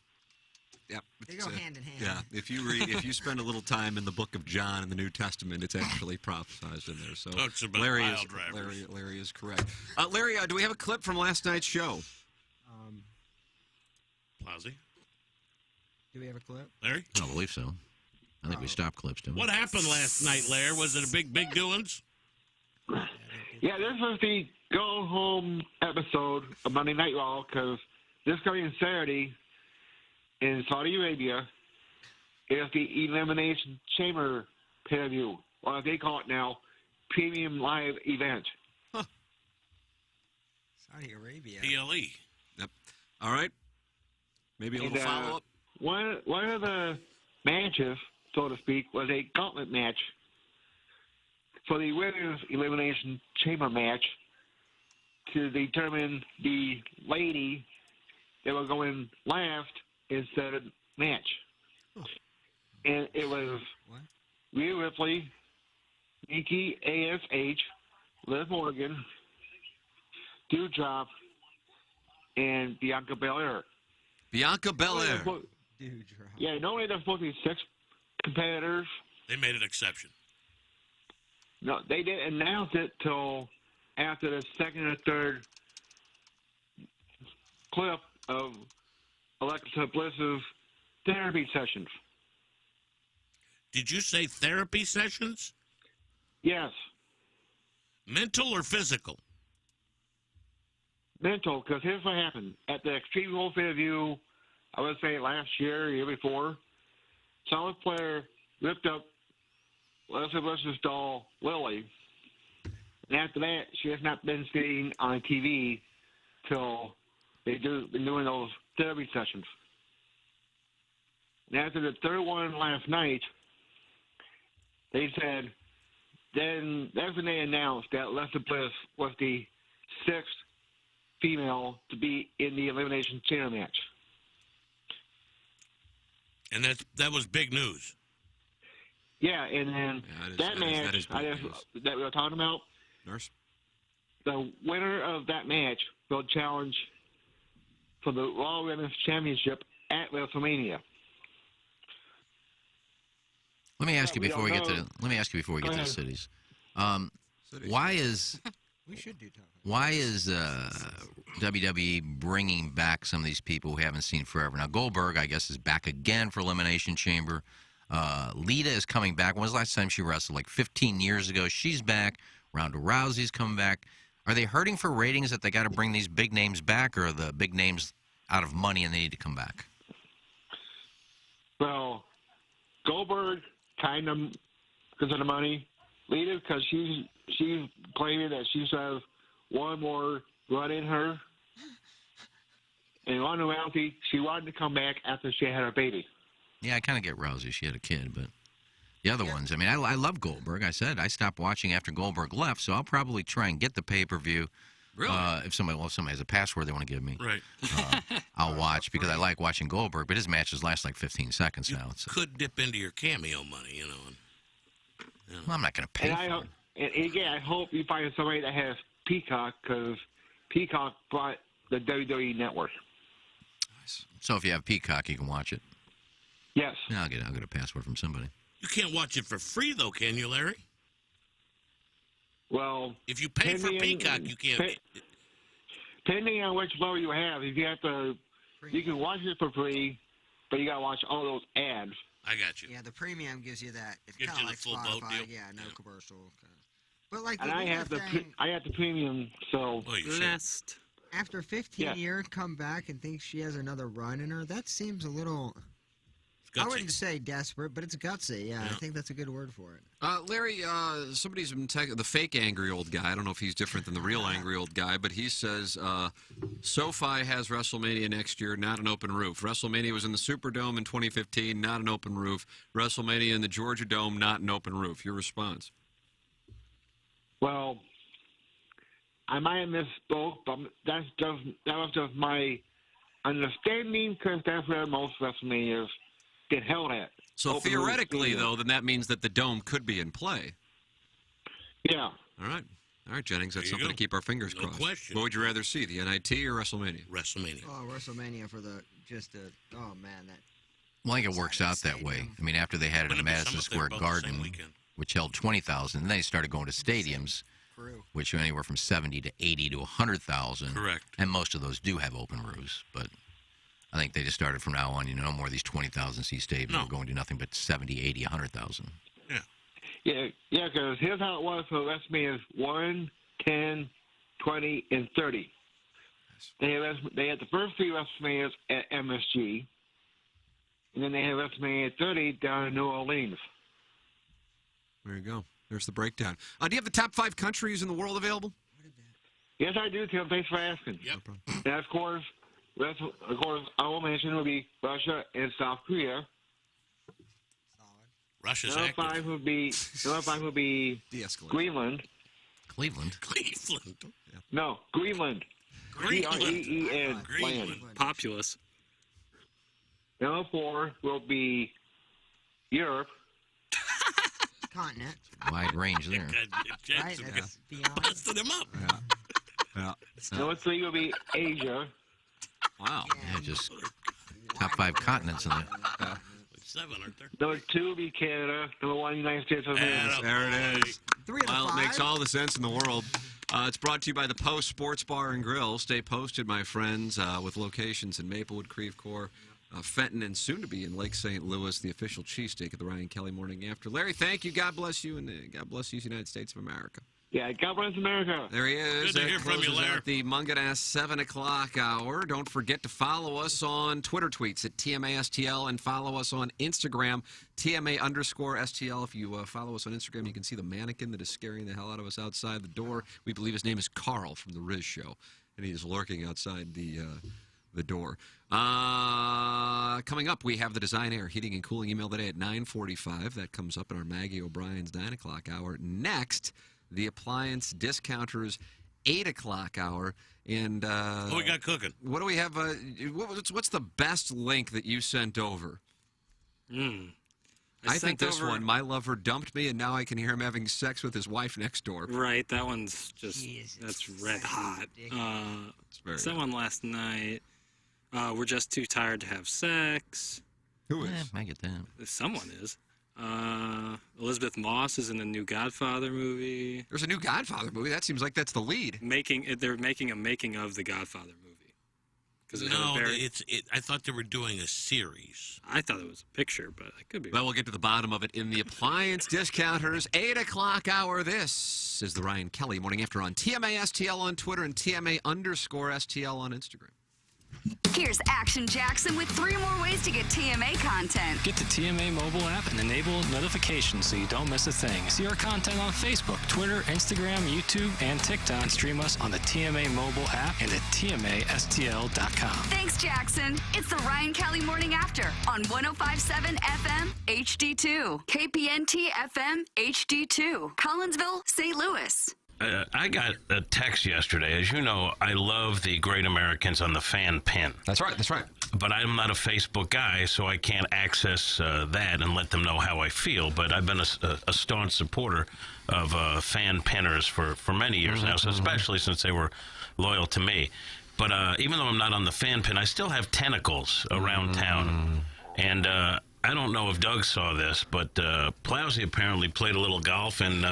Yep. They go hand in hand. Yeah. If you spend a little time in the Book of John in the New Testament, it's actually prophesized in there. So Talks about Larry pile is drivers. Larry is correct. Larry, do we have a clip from last night's show? Plowsy. Do we have a clip? Larry? I don't believe so. I think we stopped clips, don't we? What happened last night, Larry? Was it a big doings? Yeah, this was the Go Home episode of Monday Night Raw, because this coming Saturday in Saudi Arabia is the Elimination Chamber pay-per-view, or as they call it now, Premium Live Event. Saudi Arabia. PLE. Yep. All right. Maybe a little follow-up. One of the matches, so to speak, was a gauntlet match for the Women's Elimination Chamber match to determine the lady that was going last instead of match. And it was Rhea Ripley, Nikki ASH, Liv Morgan, Doudrop, and Bianca Belair. Bianca Belair. Yeah, normally there's supposed to be 6 competitors. They made an exception. No, they didn't announce it till after the second or third clip of Alexa Bliss's therapy sessions. Did you say therapy sessions? Yes. Mental or physical? Mental, because here's what happened. At the Extreme Rules pay-per-view, I would say last year, year before, Solid Player ripped up Alexa Bliss's doll, Lily. And after that, she has not been seen on TV till been doing those therapy sessions. And after the third one last night, they said, then that's when they announced that Alexa Bliss was the 6th female to be in the Elimination Chamber match. And that was big news. Yeah, and then that match that we were talking about, Nurse? The winner of that match will challenge for the Raw Women's Championship at WrestleMania. Let me ask you before we get to the cities. Why is we should do why is WWE bringing back some of these people who haven't seen forever? Now Goldberg, I guess, is back again for Elimination Chamber. Lita is coming back. When was the last time she wrestled? Like 15 years ago. She's back. Ronda Rousey's coming back. Are they hurting for ratings that they got to bring these big names back, or are the big names out of money and they need to come back? Well, Goldberg kind of because of the money. Lita because she's claiming that she has one more run in her. And Ronda Rousey, she wanted to come back after she had her baby. Yeah, I kind of get Rousey. She had a kid, but the other ones, I mean, I love Goldberg. I said I stopped watching after Goldberg left, so I'll probably try and get the pay-per-view. Really? If somebody has a password they want to give me. Right. I'll watch because I like watching Goldberg, but his matches last like 15 seconds now. Could dip into your cameo money, you know. Well, I'm not going to pay for it. And again, I hope you find somebody that has Peacock because Peacock bought the WWE Network. So if you have Peacock, you can watch it. Yes. Yeah, I'll get a password from somebody. You can't watch it for free, though, can you, Larry? Well, if you pay for Peacock, you can't. Depending on which level you have, if you have to, you can watch it for free, but you got to watch all those ads. I got you. Yeah, the premium gives you that. It's Gives kind you of the like full boat Spotify. deal. Yeah, no commercial. But like And I have the premium, so. Oh, you and After 15 years, come back and think she has another run in her? That seems a little... I wouldn't say desperate, but it's gutsy. Yeah, I think that's a good word for it. Larry, somebody's been the fake angry old guy. I don't know if he's different than the real angry old guy, but he says SoFi has WrestleMania next year, not an open roof. WrestleMania was in the Superdome in 2015, not an open roof. WrestleMania in the Georgia Dome, not an open roof. Your response? Well, I might have misspoke, but that was just my understanding, because that's where most WrestleManias get held at. So theoretically, though, then that means that the Dome could be in play. Yeah. All right, Jennings, that's something to keep our fingers crossed. Question. What would you rather see, the NIT or WrestleMania? WrestleMania. Oh, WrestleMania for the oh man, that. Well, I think it works out that way. I mean, after they had it in Madison Square Garden, which held 20,000, and then they started going to stadiums, which are anywhere from 70 to 80 to 100,000. Correct. And most of those do have open roofs, but I think they just started from now on, no more of these 20,000 seat stadiums. We're going to nothing but 70, 80, 100,000. Yeah, because here's how it was for WrestleMania 1, 10, 20, and 30. They had the first 3 WrestleManias at MSG, and then they had WrestleMania 30 down in New Orleans. There you go. There's the breakdown. Do you have the top 5 countries in the world available? Yes, I do, Tim. Thanks for asking. Yep. And of course, I will mention would be Russia and South Korea. Russia's number 5 would be Greenland. Cleveland. No, Greenland. Green-Land. Populous. Number 4 will be Europe. Continent. Wide range there. Right, that's beyond. Busted him up. Yeah. Number 3 will be Asia. Wow. Yeah, just top 5 continents in there. 7, aren't there? Number 2 will be Canada. Number 1, United States of America. There it is. 3 of the 5. Well, it makes all the sense in the world. It's brought to you by the Post Sports Bar and Grill. Stay posted, my friends, with locations in Maplewood, Creve Coeur, Fenton, and soon to be in Lake St. Louis, the official cheesesteak of the Ryan Kelly Morning After. Larry, thank you. God bless you, and God bless you, United States of America. Yeah, God bless America. There he is. Good to hear from you, Larry. At the Munganess 7 o'clock hour. Don't forget to follow us on Twitter tweets at TMASTL and follow us on Instagram, TMA_STL. If you follow us on Instagram, you can see the mannequin that is scaring the hell out of us outside the door. We believe his name is Carl from The Riz Show, and he is lurking outside the door. Coming up, we have the Design Air Heating and Cooling email today at 9:45. That comes up in our Maggie O'Brien's 9 o'clock hour. Next, the Appliance Discounters 8 o'clock hour. And what we got cooking? What do we have? What's the best link that you sent over? I think this one, my lover dumped me, and now I can hear him having sex with his wife next door. Right, that one's just, that's red hot. That one last night. We're just too tired to have sex. Who is? I get that. Someone is. Elizabeth Moss is in the new Godfather movie. There's a new Godfather movie. That seems like that's the lead. They're making a making of the Godfather movie. I thought they were doing a series. I thought it was a picture, but I could be. Well, we'll get to the bottom of it in the Appliance Discounters 8 o'clock hour. This is the Ryan Kelly Morning After on TMASTL on Twitter and TMA_STL on Instagram. Here's Action Jackson with 3 more ways to get TMA content. Get the TMA mobile app and enable notifications so you don't miss a thing. See our content on Facebook, Twitter, Instagram, YouTube, and TikTok. And stream us on the TMA mobile app and at TMASTL.com. Thanks, Jackson. It's the Ryan Kelly Morning After on 105.7 FM HD2, KPNT FM HD2, Collinsville, St. Louis. I got a text yesterday. As you know, I love the Great Americans on the fan pin. That's right. But I'm not a Facebook guy, so I can't access that and let them know how I feel. But I've been a staunch supporter of fan pinners for many years now, so especially since they were loyal to me. But even though I'm not on the fan pin, I still have tentacles around town. And I don't know if Doug saw this, but Plowsy apparently played a little golf and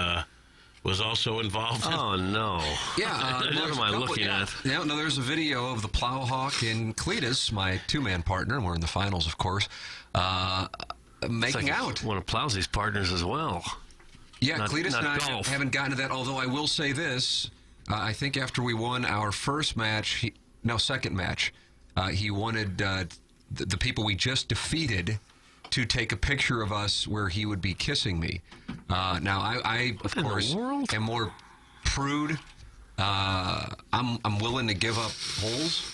was also involved. Oh, no. Yeah. What am I looking at? Yeah, no, there's a video of the Plowhawk and Cletus, my 2-man partner, and we're in the finals, of course, making out. One of Plowsy's partners as well. Yeah, Cletus and I haven't gotten to that, although I will say this. I think after we won our first match, second match, he wanted the people we just defeated to take a picture of us where he would be kissing me. Now, I of course, am more prude. I'm willing to give up holes.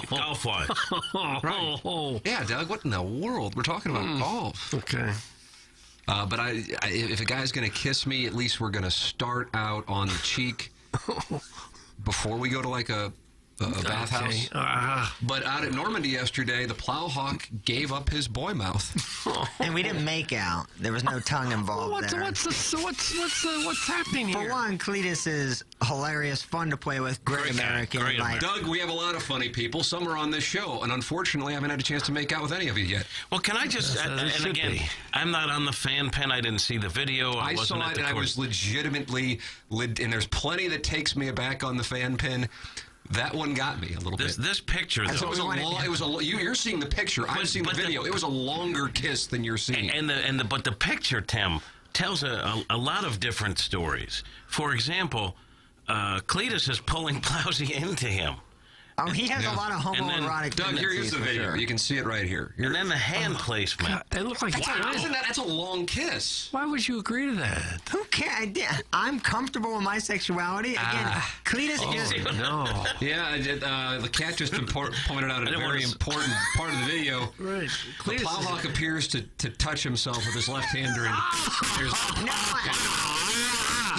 Golf wise. Right. Yeah, Doug, what in the world? We're talking about golf. Okay. But if a guy's going to kiss me, at least we're going to start out on the cheek before we go to like a bathhouse. But out at Normandy yesterday, the Plowhawk gave up his boy mouth. And we didn't make out. There was no tongue involved there. What's happening here? For one, Cletus is hilarious, fun to play with, great American. Doug, we have a lot of funny people. Some are on this show, and unfortunately, I haven't had a chance to make out with any of you yet. Well, can I just, and again, I'm not on the fan pen. I didn't see the video. I saw it, and I was legitimately, and there's plenty that takes me aback on the fan pen. That one got me a little bit. This picture, though. You're seeing the picture. I've seen the video. It was a longer kiss than you're seeing. But the picture, Tim, tells a lot of different stories. For example, Cletus is pulling Plowsy into him. Oh, he has a lot of homoerotic. Doug, here's the video. Sure. You can see it right here. And then the hand placement. God, it looked like that's a long kiss. Why would you agree to that? Who cares? I'm comfortable with my sexuality. Again, Cletus is. No. Yeah, the cat just pointed out a very important part of the video. Right. The Plowhawk appears to touch himself with his left hand during.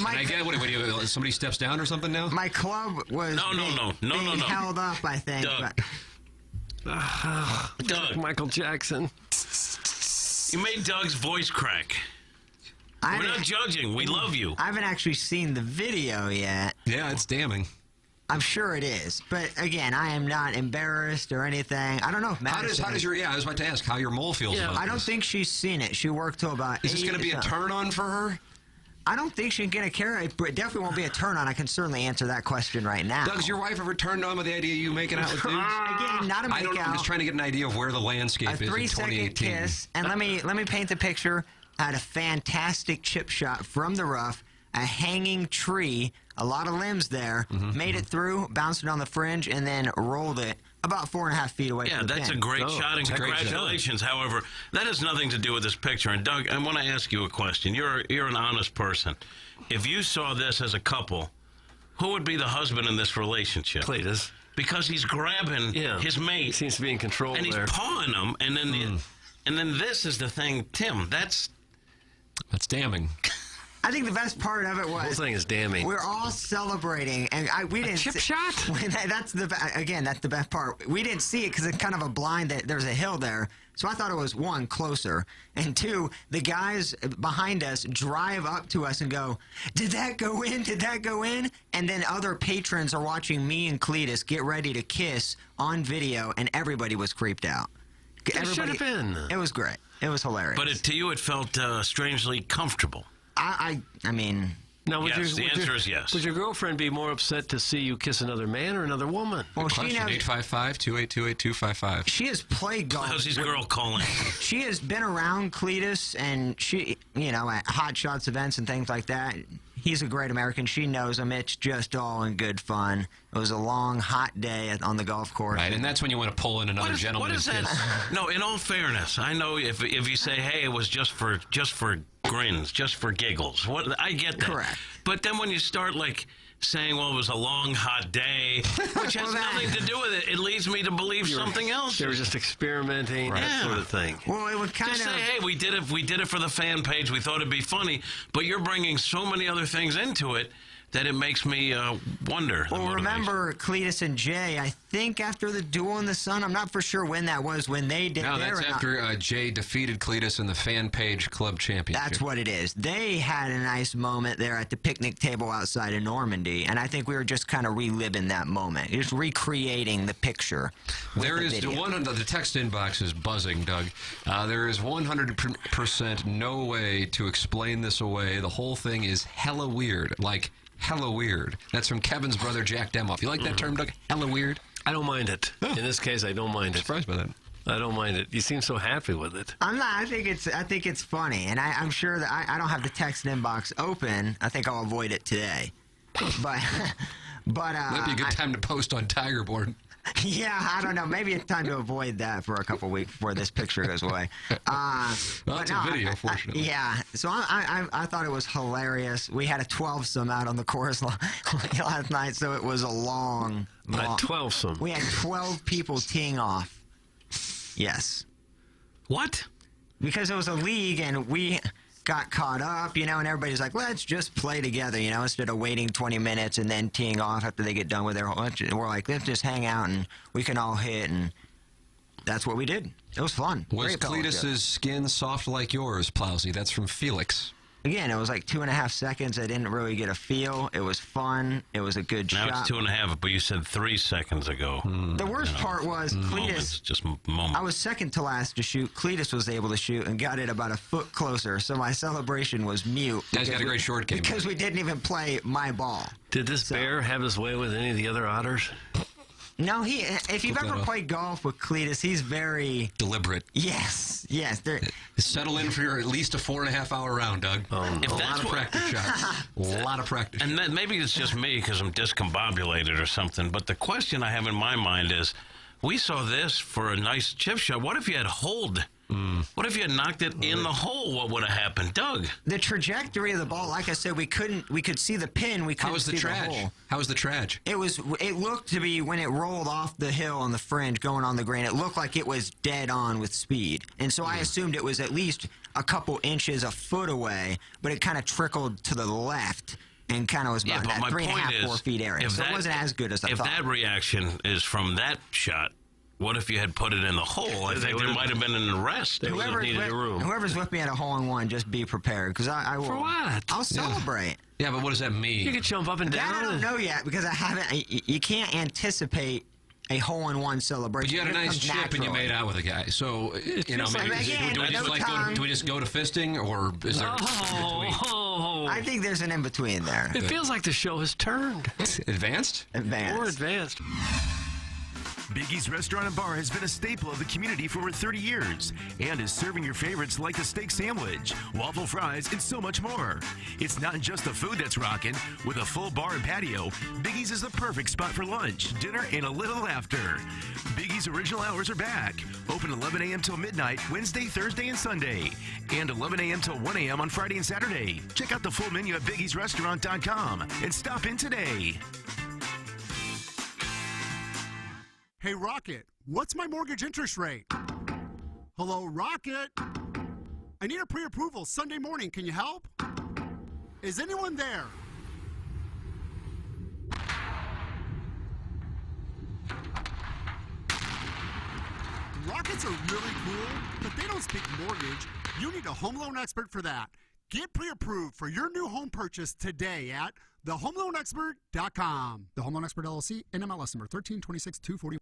I get what somebody steps down or something now? My club was being held up, I think. Doug. Michael Jackson. You made Doug's voice crack. We're not judging. We love you. I haven't actually seen the video yet. Yeah, it's damning. I'm sure it is. But again, I am not embarrassed or anything. I don't know if Madison... How does your... Yeah, I was about to ask how your mole feels about this. I don't think she's seen it. She worked till about... Is this going to be a turn-on for her? I don't think she's going to care. It definitely won't be a turn-on. I can certainly answer that question right now. Doug's your wife ever turned on with the idea of you making out with dudes? Again, not a make out. I'm just trying to get an idea of where the landscape is in 2018. 3-second kiss. And let me paint the picture. I had a fantastic chip shot from the rough, a hanging tree, a lot of limbs there, made it through, bounced it on the fringe, and then rolled it about 4.5 feet away from the pin. Yeah, that's a great shot, and congratulations. However, that has nothing to do with this picture. And Doug, I want to ask you a question. You're an honest person. If you saw this as a couple, who would be the husband in this relationship? Cletus. Because he's grabbing his mate. He seems to be in control and he's pawing him, and then this is the thing, Tim. That's damning. I think the best part of it was... The whole thing is damning. We're all celebrating, and we didn't... chip shot? That's the best part. We didn't see it because it's kind of a blind that there's a hill there. So I thought it was, one, closer, and two, the guys behind us drive up to us and go, "Did that go in? Did that go in?" And then other patrons are watching me and Cletus get ready to kiss on video, and everybody was creeped out. It should have been. It was great. It was hilarious. But to you, it felt strangely comfortable. I mean... Now, the answer is yes. Would your girlfriend be more upset to see you kiss another man or another woman? Well, she knows... 855-282-8255. She has played golf. How's girl calling? She has been around Cletus, and she, at Hot Shots events and things like that. He's a great American. She knows him. It's just all in good fun. It was a long, hot day on the golf course. Right, and that's when you want to pull in another gentleman. What is that? No, in all fairness, I know if you say, "Hey, it was just for grins, just for giggles," I get that. Correct. But then when you start saying, "Well, it was a long, hot day," which has nothing to do with it, it leads me to believe something else. They were just experimenting, that sort of thing. Well, it would kind of say, "Hey, we did it for the fan page. We thought it'd be funny," but you're bringing so many other things into it that it makes me wonder. Well, remember Cletus and Jay, I think after the Duel in the Sun, I'm not for sure when that was, when they did No, that's after Jay defeated Cletus in the Fan Page Club Championship. That's what it is. They had a nice moment there at the picnic table outside of Normandy, and I think we were just kind of reliving that moment, just recreating the picture. There is the text inbox is buzzing, Doug. There is 100% no way to explain this away. The whole thing is hella weird, hella weird. That's from Kevin's brother, Jack Demoff. You like that term, Doug? Hella weird? I don't mind it. In this case, I don't mind it. Surprised by that. I don't mind it. You seem so happy with it. I'm not. I think it's funny, and I'm sure that I don't have the text inbox open. I think I'll avoid it today. But might be a good time to post on Tigerboard. Yeah, I don't know. Maybe it's time to avoid that for a couple weeks before this picture goes away. Well, it's a video, fortunately. Yeah, so I thought it was hilarious. We had a 12-some out on the course last night, so it was a long. A 12-some. We had 12 people teeing off. Yes. What? Because it was a league, and we got caught up, and everybody's like, let's just play together, instead of waiting 20 minutes and then teeing off after they get done with their lunch. We're like, let's just hang out and we can all hit, and that's what we did. It was fun. Was Cletus's skin soft like yours, Plowsy? That's from Felix. Again, it was like 2.5 seconds. I didn't really get a feel. It was fun. It was a good shot. Now it's 2.5, but you said 3 seconds ago. The worst part was Cletus. Just moments. I was second to last to shoot. Cletus was able to shoot and got it about a foot closer, so my celebration was mute. Guy's got a great short game. Because we didn't even play my ball. Did this bear have his way with any of the other otters? No, if you've ever played golf with Cletus, he's very deliberate. Yes. Settle in for at least a 4.5-hour round, Doug. A lot of practice shots. A lot of practice. And maybe it's just me because I'm discombobulated or something, but the question I have in my mind is, we saw this for a nice chip shot. What if you had holed? What if you had knocked it in the hole? What would have happened, Doug? The trajectory of the ball, like I said, we could see the pin. We couldn't see the hole. How was the traj? It looked to be, when it rolled off the hill on the fringe going on the green, it looked like it was dead on with speed. And so I assumed it was at least a couple inches, a foot away, but it kind of trickled to the left and kind of was about that 3.5, 4 feet area. So it wasn't as good as I thought. If that reaction is from that shot, what if you had put it in the hole? I think there might have been an arrest. Whoever's with me at a hole-in-one, just be prepared, because I will. For what? I'll celebrate. Yeah, but what does that mean? You can jump up and down. That I don't know yet, because I haven't. You can't anticipate a hole-in-one celebration. But you had a nice chip and you made out with a guy. So, maybe do we just go to fisting, or is there I think there's an in-between there. It feels like the show has turned. Advanced? More advanced. Biggie's Restaurant and Bar has been a staple of the community for over 30 years and is serving your favorites like the steak sandwich, waffle fries, and so much more. It's not just the food that's rocking. With a full bar and patio, Biggie's is the perfect spot for lunch, dinner, and a little laughter. Biggie's original hours are back. Open 11 a.m. till midnight, Wednesday, Thursday, and Sunday. And 11 a.m. till 1 a.m. on Friday and Saturday. Check out the full menu at biggiesrestaurant.com and stop in today. Hey, Rocket, what's my mortgage interest rate? Hello, Rocket? I need a pre-approval Sunday morning. Can you help? Is anyone there? Rockets are really cool, but they don't speak mortgage. You need a home loan expert for that. Get pre-approved for your new home purchase today at thehomeloanexpert.com. The Home Loan Expert LLC, NMLS number 1326240.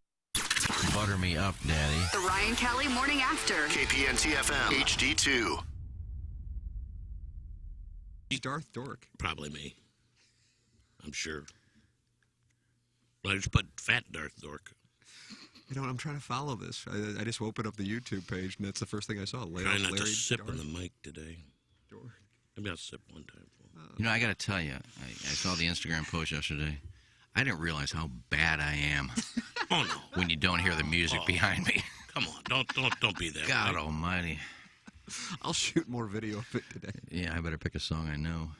Butter me up, Daddy. The Ryan Kelly Morning After. KPNT-FM HD2. Darth Dork. Probably me. I'm sure. I just put fat Darth Dork. I'm trying to follow this. I just opened up the YouTube page, and that's the first thing I saw. Try not to sip on the mic today. Maybe I'll sip one time. I got to tell you, I saw the Instagram post yesterday. I didn't realize how bad I am. Oh no! When you don't hear the music behind me. Come on, don't be that. God Almighty! I'll shoot more video of it today. Yeah, I better pick a song I know.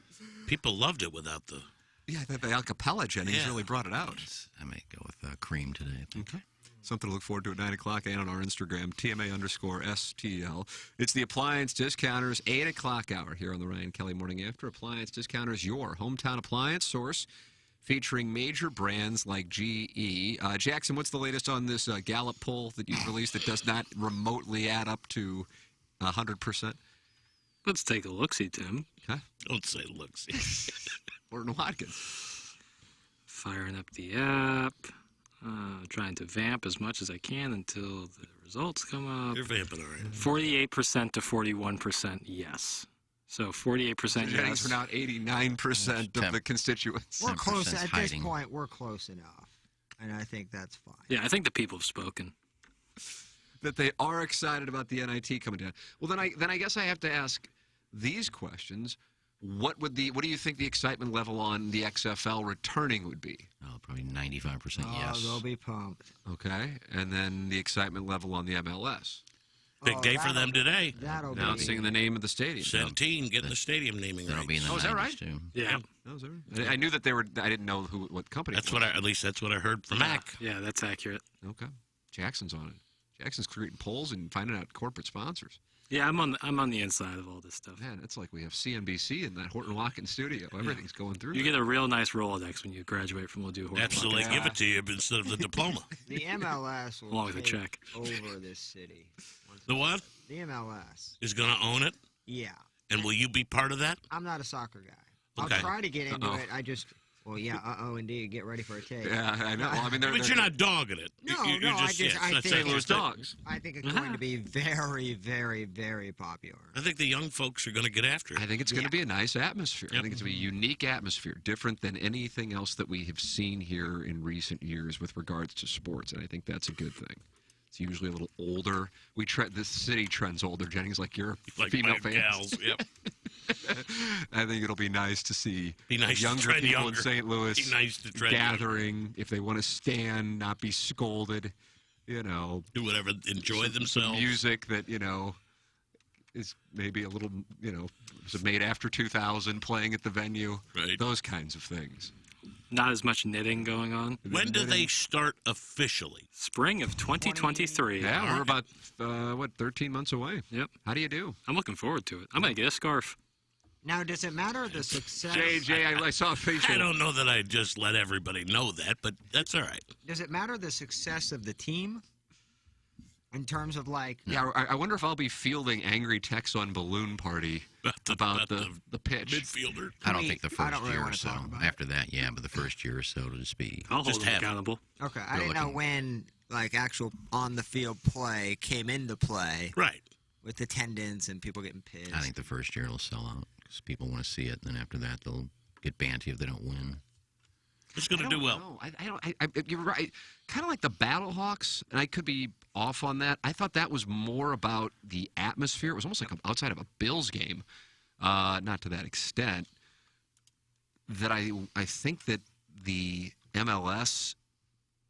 People loved it without the. Yeah, the acapella Jennings really brought it out. I may go with Cream today, I think. Okay. Something to look forward to at 9 o'clock and on our Instagram, TMA_STL. It's the Appliance Discounters 8 o'clock hour here on the Ryan Kelly Morning After. Appliance Discounters, your hometown appliance source, featuring major brands like GE. Jackson, what's the latest on this Gallup poll that you've released that does not remotely add up to 100%? Let's take a look-see, Tim. Huh? Don't say look-see. Orton Watkins. Firing up the app. Trying to vamp as much as I can until the results come up. You're vamping all right. 48% to 41% yes. So 48% yes. For now 89% of the constituents. We're close. At this point, we're close enough. And I think that's fine. Yeah, I think the people have spoken. That they are excited about the NIT coming down. Well, then I guess I have to ask these questions. What do you think the excitement level on the XFL returning would be? Oh, probably 95% yes. Oh, they'll be pumped. Okay, and then the excitement level on the MLS. Big day for them today. Announcing the name of the stadium. Centene getting the stadium naming rights. Be in the is that right? Too. Yeah. Oh, is that right? I knew that they were. I didn't know what company. That's what at least that's what I heard from Mac. Yeah, that's accurate. Okay, Jackson's on it. Jackson's creating polls and finding out corporate sponsors. Yeah, I'm on the inside of all this stuff. Man, it's like we have CNBC in that Horton Locken studio. Everything's going through. You get a real nice Rolodex when you graduate from Ladue Horton. Absolutely, give it to you instead of the diploma. The MLS will Along with a take check. over this city. The what? The MLS. Is going to own it? Yeah. And will you be part of that? I'm not a soccer guy. Okay. I'll try to get into it. I just, indeed. Get ready for a take. Yeah, I know. Well, I mean, but you're not dogging it. No, I think St. Louis Dogs. I think it's going to be very, very, very popular. I think the young folks are going to get after it. I think it's going to be a nice atmosphere. Yep. I think it's going to be a unique atmosphere, different than anything else that we have seen here in recent years with regards to sports, and I think that's a good thing. It's usually a little older. The city trends older, Jennings, like your female fans. Gals, yep. I think it'll be nice to see younger people in St. Louis be nice to trend gathering. If they want to stand, not be scolded, do whatever, enjoy themselves. Some music that is maybe a little was made after 2000, playing at the venue. Right. Those kinds of things. Not as much knitting going on. When do they start officially? Spring of 2023. Yeah, we're about 13 months away. Yep. How do you do? I'm looking forward to it. I'm gonna get a scarf. Now, does it matter the success? JJ, I saw a facial. I don't know that I just let everybody know that, but that's all right. Does it matter the success of the team? In terms of Yeah, I wonder if I'll be fielding angry texts on Balloon Party about the pitch. Midfielder. I don't think the I first don't really year or wanna so. talk about it. After that, yeah, but the first year or so to just be. I'll hold them accountable. Okay, I didn't know when actual on the field play came into play. Right. With attendance and people getting pissed. I think the first year it'll sell out because people want to see it, and then after that they'll get banty if they don't win. It's going to do well. You're right. Kind of like the Battlehawks, and I could be off on that. I thought that was more about the atmosphere. It was almost like outside of a Bills game. Not to that extent. That I think that the MLS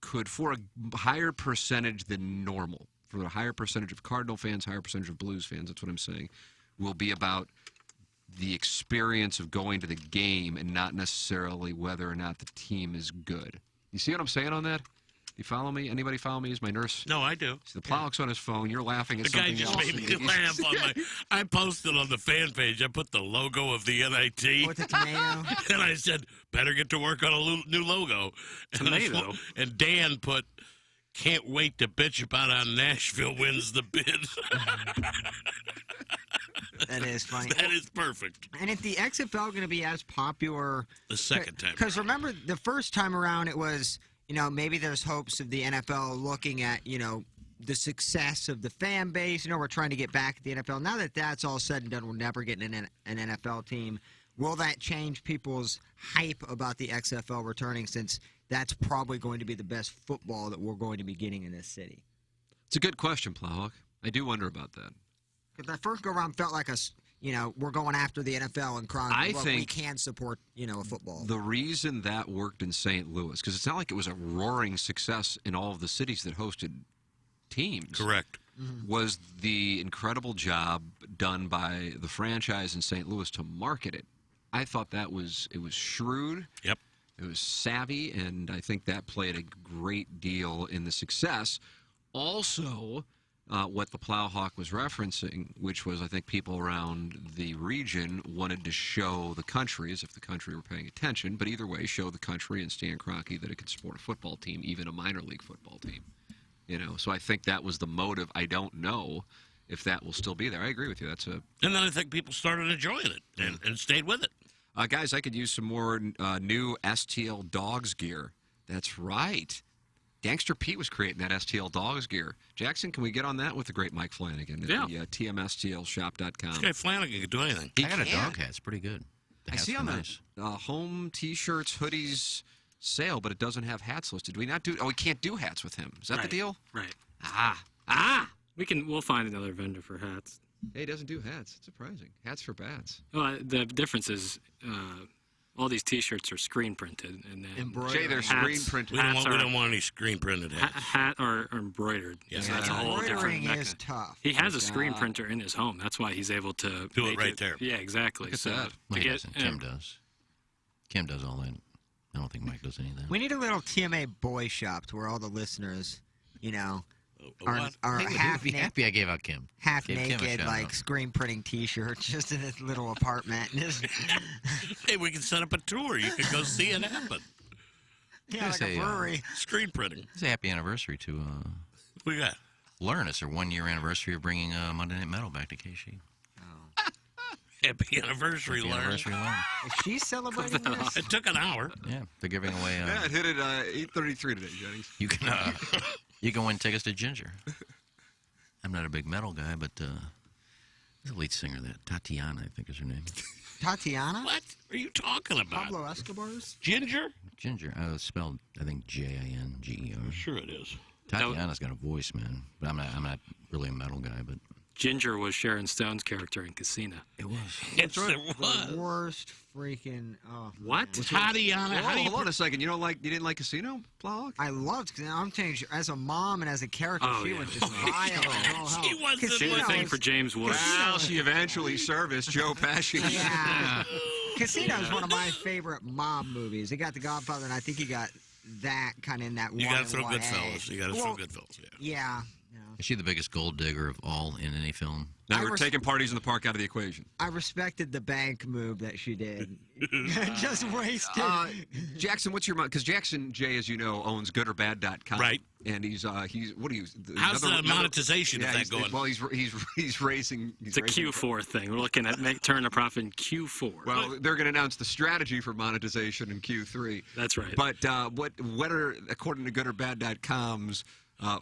could, for a higher percentage than normal, for a higher percentage of Cardinal fans, higher percentage of Blues fans, that's what I'm saying, will be about the experience of going to the game and not necessarily whether or not the team is good. You see what I'm saying on that? You follow me? Anybody follow me? Is my nurse? No, I do. See, the Plowhook's on his phone. You're laughing at The guy something just else. made me laugh on my. I posted on the fan page. I put the logo of the NIT. With the tomato. And I said, better get to work on a new logo. Tomato. And Dan put, can't wait to bitch about how Nashville wins the bid. That is funny. That is perfect. And if the XFL going to be as popular The second time. because remember the first time around it was maybe there's hopes of the NFL looking at the success of the fan base. We're trying to get back at the NFL. Now that that's all said and done, we're never getting an NFL team. Will that change people's hype about the XFL returning, since that's probably going to be the best football that we're going to be getting in this city? It's a good question, Plowhook. I do wonder about that. Because that first go-around felt like we're going after the NFL and crying, I look, think we can support, a football. The reason that worked in St. Louis, because it's not like it was a roaring success in all of the cities that hosted teams. Correct. Was the incredible job done by the franchise in St. Louis to market it. I thought it was shrewd. Yep. It was savvy, and I think that played a great deal in the success. Also, what the Plowhawk was referencing, which was I think people around the region wanted to show the country, as if the country were paying attention, but either way, show the country and Stan Kroenke that it could support a football team, even a minor league football team. So I think that was the motive. I don't know if that will still be there. I agree with you. And then I think people started enjoying it and stayed with it. Guys, I could use some more new STL Dogs gear. That's right. Gangster Pete was creating that STL Dogs gear. Jackson, can we get on that with the great Mike Flanagan at the TMSTLshop.com? This guy Flanagan can do anything. I got a dog hat. It's pretty good. I see on the home T-shirts, hoodies sale, but it doesn't have hats listed. Do we not do? Oh, we can't do hats with him. Is that the deal? Right. Ah. We'll find another vendor for hats. Hey, he doesn't do hats. It's surprising. Hats for bats. Well, the difference is all these T-shirts are screen printed, and then Jay, they're screen printed. We don't want any screen printed hats. Hat or embroidered. Yeah. So that's a whole different Embroidering mecca. is tough. He has a screen printer in his home. That's why he's able to Do it make right there. Yeah, exactly. Look at So that. to Well, he get- doesn't. Kim does. Kim does all that. I don't think Mike does any of that. We need a little TMA boy shop to where all the listeners, are Hey, half be happy I gave out Kim. half Gave Kim a naked, shout like out. screen printing T-shirts, just in this little apartment. Hey, we can set up a tour. You can go see it happen. Yeah, like a brewery. Screen printing. It's a happy anniversary to We got Learn. It's their 1-year anniversary of bringing Monday Night Metal back to KC. happy anniversary, Happy Learn. anniversary, Learn. Is she celebrating this? It took an hour. Yeah, they're giving away. Yeah, it hit at 8:33 today, Jennings. You can win tickets to Ginger. I'm not a big metal guy, but the lead singer, that Tatiana, I think is her name. Tatiana? What are you talking about? Pablo Escobar's? Ginger? Ginger. Spelled, I think, Jinger. Sure it is. Tatiana's got a voice, man. But I'm not really a metal guy, but Ginger was Sharon Stone's character in Casino. It was. Yes, it was. The worst freaking. Oh, What? Tatiana, how do you Hold on a second. You didn't like Casino, Plowhawk? I loved Casino. I'm telling you, as a mom and as a character, Oh, she yeah. was just vile. She wasn't She was thing for James Woods. Well, she eventually serviced Joe Pesci. Yeah. Casino is one of my favorite mob movies. It got The Godfather, and I think he got that kind of in that You one. got to throw and 1A. Goodfellas. You got to Well, throw Goodfellas. Yeah. Yeah. is she the biggest gold digger of all in any film? Now we're taking parties in the park out of the equation. I respected the bank move that she did. Just wasted. Jackson, what's your mind? Because Jackson J, as you know, owns goodorbad.com. Right. And he's what do you? How's the monetization of that going? Well, he's raising. It's a Q4 thing. We're looking at turn a profit in Q4. Well, they're going to announce the strategy for monetization in Q3. That's right. But what are, according to goodorbad.com's,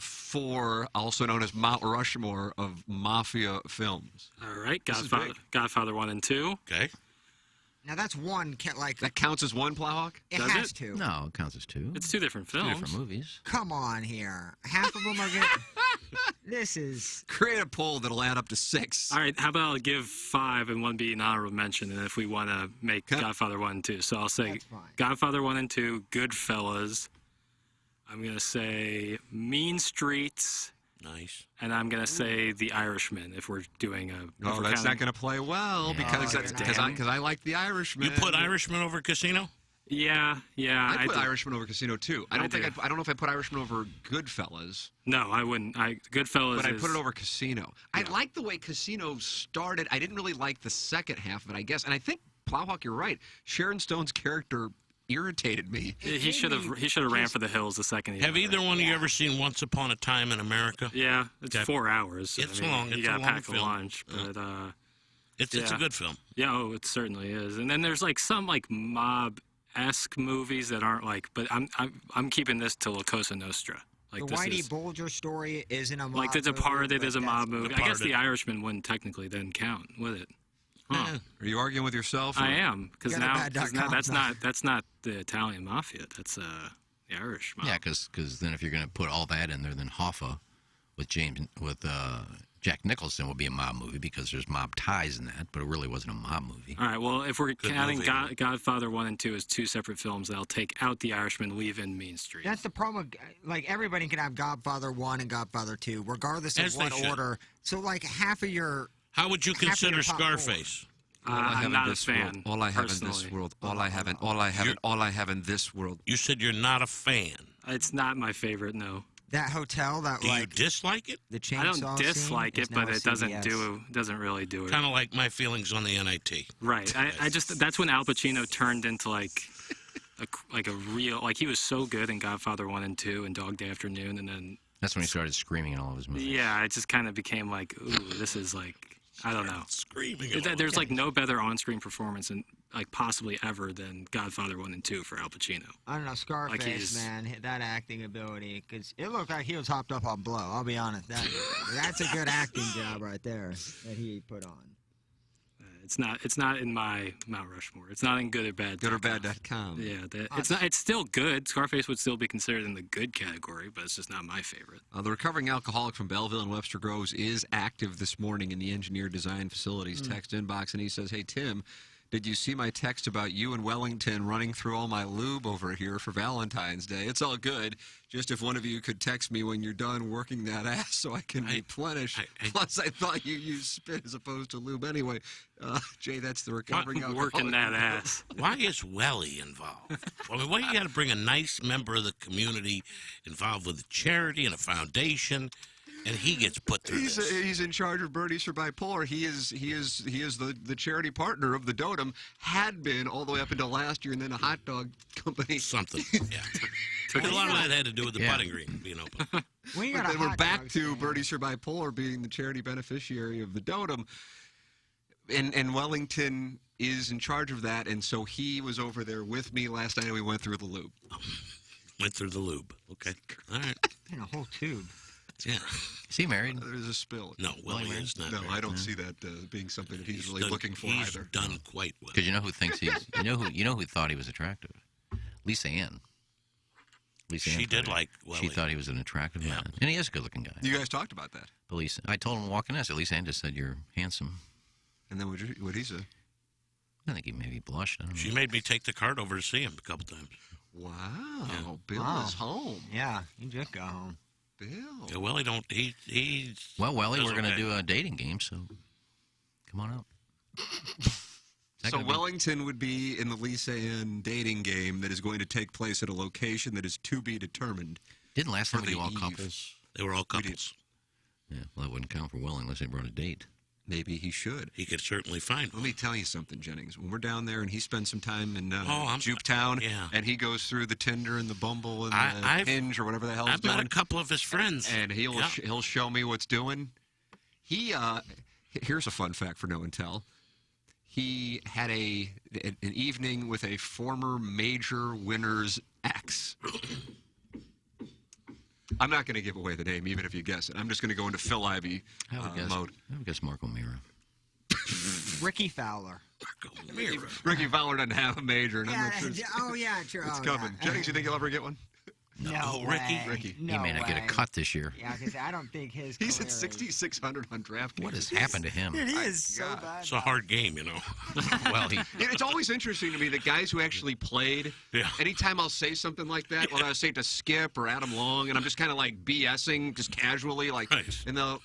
four, also known as Mount Rushmore of mafia films? All right, This is Godfather 1 and 2. Okay. Now that's one. That counts as one, Plowhawk? It Does has it? to. No, it counts as two. It's two different Two films. different movies. Come on here. Half of them are good. This is. Create a poll that'll add up to 6. All right, how about I'll give 5 and one be an honorable mention, and if we want to make Godfather 1 and 2. So I'll say That's fine. Godfather 1 and 2, Goodfellas. I'm going to say Mean Streets. Nice. And I'm going to say The Irishman if we're doing a... Oh, that's not going to play well because I like The Irishman. You put Irishman over Casino? Yeah. I put do. Irishman over Casino too. I don't know if I put Irishman over Goodfellas. No, I wouldn't. Goodfellas But I put it over Casino. Yeah. I like the way Casino started. I didn't really like the second half of it, I guess. And I think, Plowhawk, you're right. Sharon Stone's character irritated me. He should have ran for the hills the second. Have either one of you ever seen Once Upon a Time in America? Yeah, it's 4 hours. It's I mean, long. You It's got a to long pack a film. lunch, but it's a good film. Yeah, it certainly is. And then there's like some like mob-esque movies that aren't like. But I'm keeping this to La Cosa Nostra. Like The this Whitey is, Bulger story isn't a mob like The Departed movie, is a but mob that's- movie. I guess The Irishman wouldn't technically then count, would it? Huh. Are you arguing with yourself? I am because now Goodabad.com. that's not the Italian mafia. That's the Irish mafia. Yeah, because then if you're going to put all that in there, then Hoffa with Jack Nicholson would be a mob movie because there's mob ties in that, but it really wasn't a mob movie. All right. Well, if we're counting Godfather 1 and 2 as two separate films, then I'll take out The Irishman, leave in Mean Streets. That's the problem. Like everybody can have Godfather 1 and Godfather 2, regardless of As they what should. order. So like half of your. How would you half of consider your top Scarface? I'm not a fan. All I have in this world. All I have in this world. You said you're not a fan. It's not my favorite. No. That hotel, that Do you dislike it? The chainsaw I don't dislike scene it, is but now it doesn't really do it. Kind of like my feelings on the NIT. Right. I just that's when Al Pacino turned into like a real he was so good in Godfather 1 and 2 and Dog Day Afternoon, and then That's when he started screaming in all of his movies. yeah, it just kind of became like, ooh, this is like I don't know. Screaming. There's like no better on-screen performance and like possibly ever than Godfather 1 and 2 for Al Pacino. I don't know, Scarface, man, that acting ability, because it looked like he was hopped up on blow. I'll be honest, that's a good acting job right there that he put on. It's not in my Mount Rushmore. It's not in good or bad. Goodorbad.com. Yeah, it's not. It's still good. Scarface would still be considered in the good category, but it's just not my favorite. The recovering alcoholic from Belleville and Webster Groves is active this morning in the Engineer Design Facilities text inbox, and he says, "Hey Tim, did you see my text about you and Wellington running through all my lube over here for Valentine's Day? It's all good. Just if one of you could text me when you're done working that ass so I can replenish. Plus, I thought you used spit as opposed to lube anyway." Jay, that's the recovering alcoholic. Working that ass. Why is Welly involved? I mean, why you got to bring a nice member of the community involved with a charity and a foundation, and he gets put through this? He's in charge of Birdies for Bipolar. He is the charity partner of the Dotem. Had been all the way up until last year, and then a hot dog company. Something. Yeah. A lot of that had to do with the putting green being open. But then we're back to Birdies for Bipolar being the charity beneficiary of the Dotem. And Wellington is in charge of that, and so he was over there with me last night, and we went through the lube. Went through the lube. Okay. All right. In a whole tube. Yeah. Is he married? There's a spill. No, Welly is not No, married. I don't see that being something that he's really looking for he's either. Done quite well. Because you know who thinks he's you know who thought he was attractive? Lisa Ann. She did like Welly. She thought he was an attractive man, and he is a good-looking guy. You guys talked about that. But Lisa, I told him walking in, I said, Lisa Ann just said you're handsome. And then what'd he say? I think he maybe blushed. I don't know. She made me take the cart over to see him a couple times. Wow. Yeah. Bill is home. Yeah, he just got home. Bill. Yeah, Welly don't. He. Well, Welly, does we're going to okay. do a dating game, so come on out. So Wellington would be in the Lisa Ann dating game that is going to take place at a location that is to be determined. Didn't last time for we do the all eve. couples? They were all couples. Yeah, well, that wouldn't count for Welling unless they brought a date. Maybe he should. He could certainly find Let me tell you something, Jennings. When we're down there and he spends some time in I'm- Jupetown, yeah. and he goes through the Tinder and the Bumble and the Hinge or whatever the hell he's I've doing. met a couple of his friends. And he'll Yeah. he'll show me what's doing. He here's a fun fact for no and tell. He had an evening with a former major winner's ex. I'm not going to give away the name, even if you guess it. I'm just going to go into Phil Ivey mode. I would guess Marco Mira. Ricky Fowler. Ricky Fowler doesn't have a major, and I'm not sure. Oh, yeah, true. It's Oh, coming. yeah. Jennings, you think he'll ever get one? No Ricky. No he may not get a way. cut this year. Yeah, because I don't think his He's career at 6,600 on DraftKings. What has happened to him? Dude, he is so bad. It's a hard game, you know. Well, it's always interesting to me that guys who actually played. Yeah. Anytime I'll say something like that, when I say it to Skip or Adam Long, and I'm just kind of like BSing, just casually, like, and they'll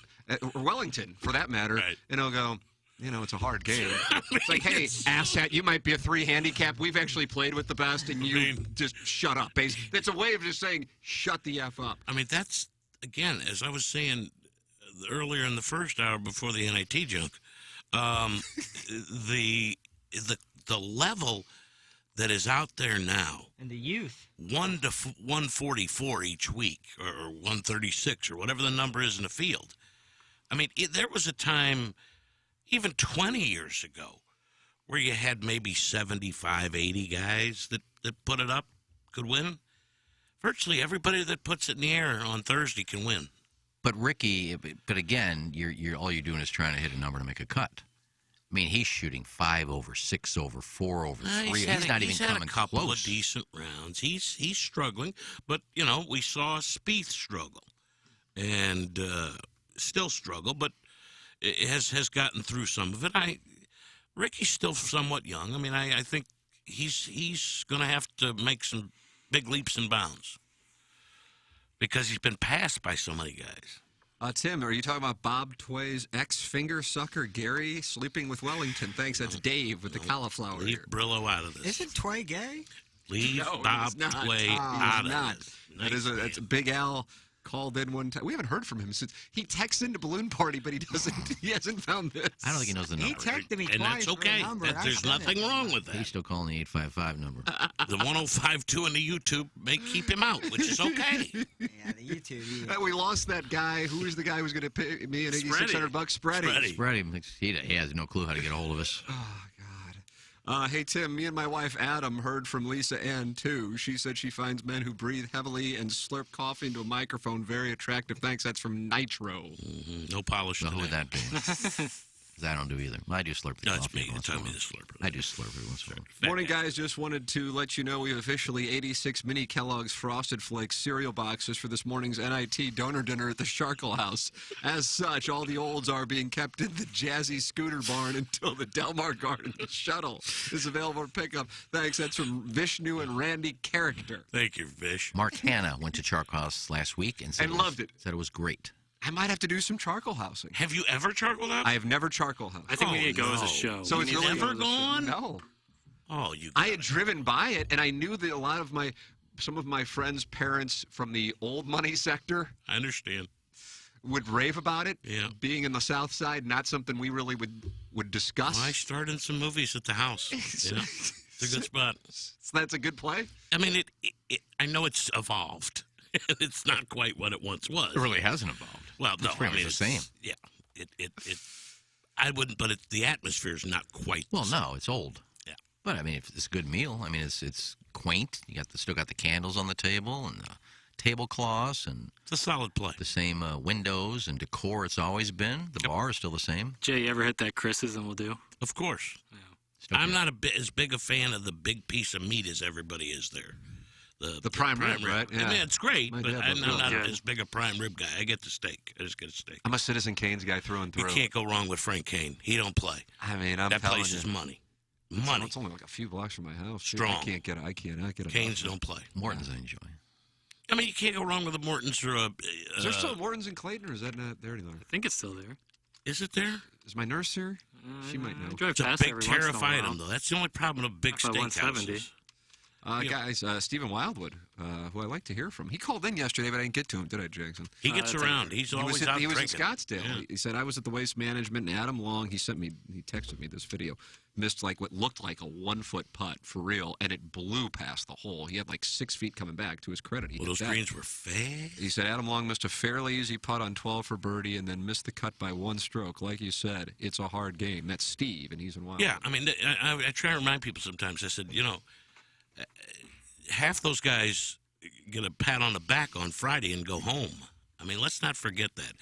or Wellington for that matter, and they'll go, you know, it's a hard game. It's like, hey, asshat, you might be a 3 handicap. We've actually played with the best, and you just shut up. It's a way of just saying, shut the F up. I mean, that's, again, as I was saying earlier in the first hour before the NIT junk, the level that is out there now. And the youth. 1 to 144 each week, or 136, or whatever the number is in the field. I mean, there was a time, even 20 years ago, where you had maybe 75, 80 guys that put it up, could win. Virtually everybody that puts it in the air on Thursday can win. But Ricky, but again, you're all you're doing is trying to hit a number to make a cut. I mean, he's shooting 5 over, 6 over, 4 over, 3. He's not even coming a couple close. of decent rounds. He's struggling, but you know we saw Spieth struggle, and still struggle, but it has gotten through some of it. Ricky's still somewhat young. I mean, I think he's going to have to make some big leaps and bounds because he's been passed by so many guys. Tim, are you talking about Bob Tway's ex-finger sucker, Gary, sleeping with Wellington? Thanks, that's Dave with the cauliflower Leave ear. Brillo out of this. Isn't Tway gay? Leave No, Bob he's not. Tway He's out of not. this. That's Big Al called in one time. We haven't heard from him since he texts into Balloon Party, but he hasn't found this. I don't think he knows the number. He texted me And twice that's okay. for a number, and I There's sent nothing it. wrong with that. He's still calling the 855 number. The 1052 in the YouTube may keep him out, which is okay. Yeah, the YouTube. We lost that guy. Who was the guy who was going to pay me an $8,600? Spready. Spready. He has no clue how to get a hold of us. Hey, Tim, me and my wife, Adam, heard from Lisa Ann, too. She said she finds men who breathe heavily and slurp coffee into a microphone very attractive. Thanks. That's from Nitro. No polish. So who would that be? 'Cause I don't do either. I do slurp the No, it's coffee. me. It's me to slurp it. I do slurp it once in a while. Morning, guys. Just wanted to let you know we have officially 86 mini Kellogg's Frosted Flakes cereal boxes for this morning's NIT donor dinner at the Sharkle House. As such, all the olds are being kept in the Jazzy Scooter Barn until the Delmar Garden shuttle is available for pickup. Thanks. That's from Vishnu and Randy Character. Thank you, Vish. Mark Hanna went to Sharkle House last week and said loved it. Said it was great. I might have to do some charcoal housing. Have you ever charcoal house? I have never charcoal house. I think we need to go as a show. So it's really never gone? No. Oh, you. I had driven by it, and I knew that some of my friends' parents from the old money sector. I understand. Would rave about it. Yeah. Being in the South Side, not something we really would discuss. Well, I starred in some movies at the house. It's a good spot. So that's a good play. I mean, I know it's evolved. It's not quite what it once was. It really hasn't evolved. Well, no, It's pretty much the same. Yeah, I wouldn't, but the atmosphere is not quite. Well, the same. no, it's old. Yeah, but I mean, if it's a good meal. I mean, it's quaint. You still got the candles on the table and the tablecloths and it's a solid play. The same windows and decor it's always been. The bar is still the same. Jay, you ever hit that Chris's and we'll do? Of course. Yeah. I'm not as big a fan of the big piece of meat as everybody is there. The prime rib, right? Yeah. I mean, it's great, My but dad I'm was not really as big a prime rib guy. I get the steak. I just get a steak. I'm a Citizen Kane's guy through and through. You can't go wrong with Frank Kane. He don't play. I mean, that telling place you. is money. Money. It's only like a few blocks from my house. Strong. I cannot get it. Canes don't play. Morton's I enjoy. I mean, you can't go wrong with the Mortons or a. Is there still Morton's in Clayton, or is that not there anymore? I think it's still there. Is it there? Is my nurse here? She might know. I drive It's a past big every once in a tariff while. item, though. That's the only problem with big Up by 170. steakhouses. Guys, Stephen Wildwood, who I like to hear from. He called in yesterday, but I didn't get to him, did I, Jackson? He gets around. He's always out He was in drinking. Scottsdale. Yeah. He said, I was at the Waste Management, and Adam Long, he texted me this video, missed like what looked like a 1-foot putt, for real, and it blew past the hole. He had like 6 feet coming back, to his credit. He Well, hit those that. greens were fast. He said Adam Long missed a fairly easy putt on 12 for birdie and then missed the cut by 1 stroke. Like you said, it's a hard game. That's Steve, and he's in Wildwood. Yeah, I mean, I try to remind people sometimes. I said, half those guys get a pat on the back on Friday and go home. I mean, let's not forget that.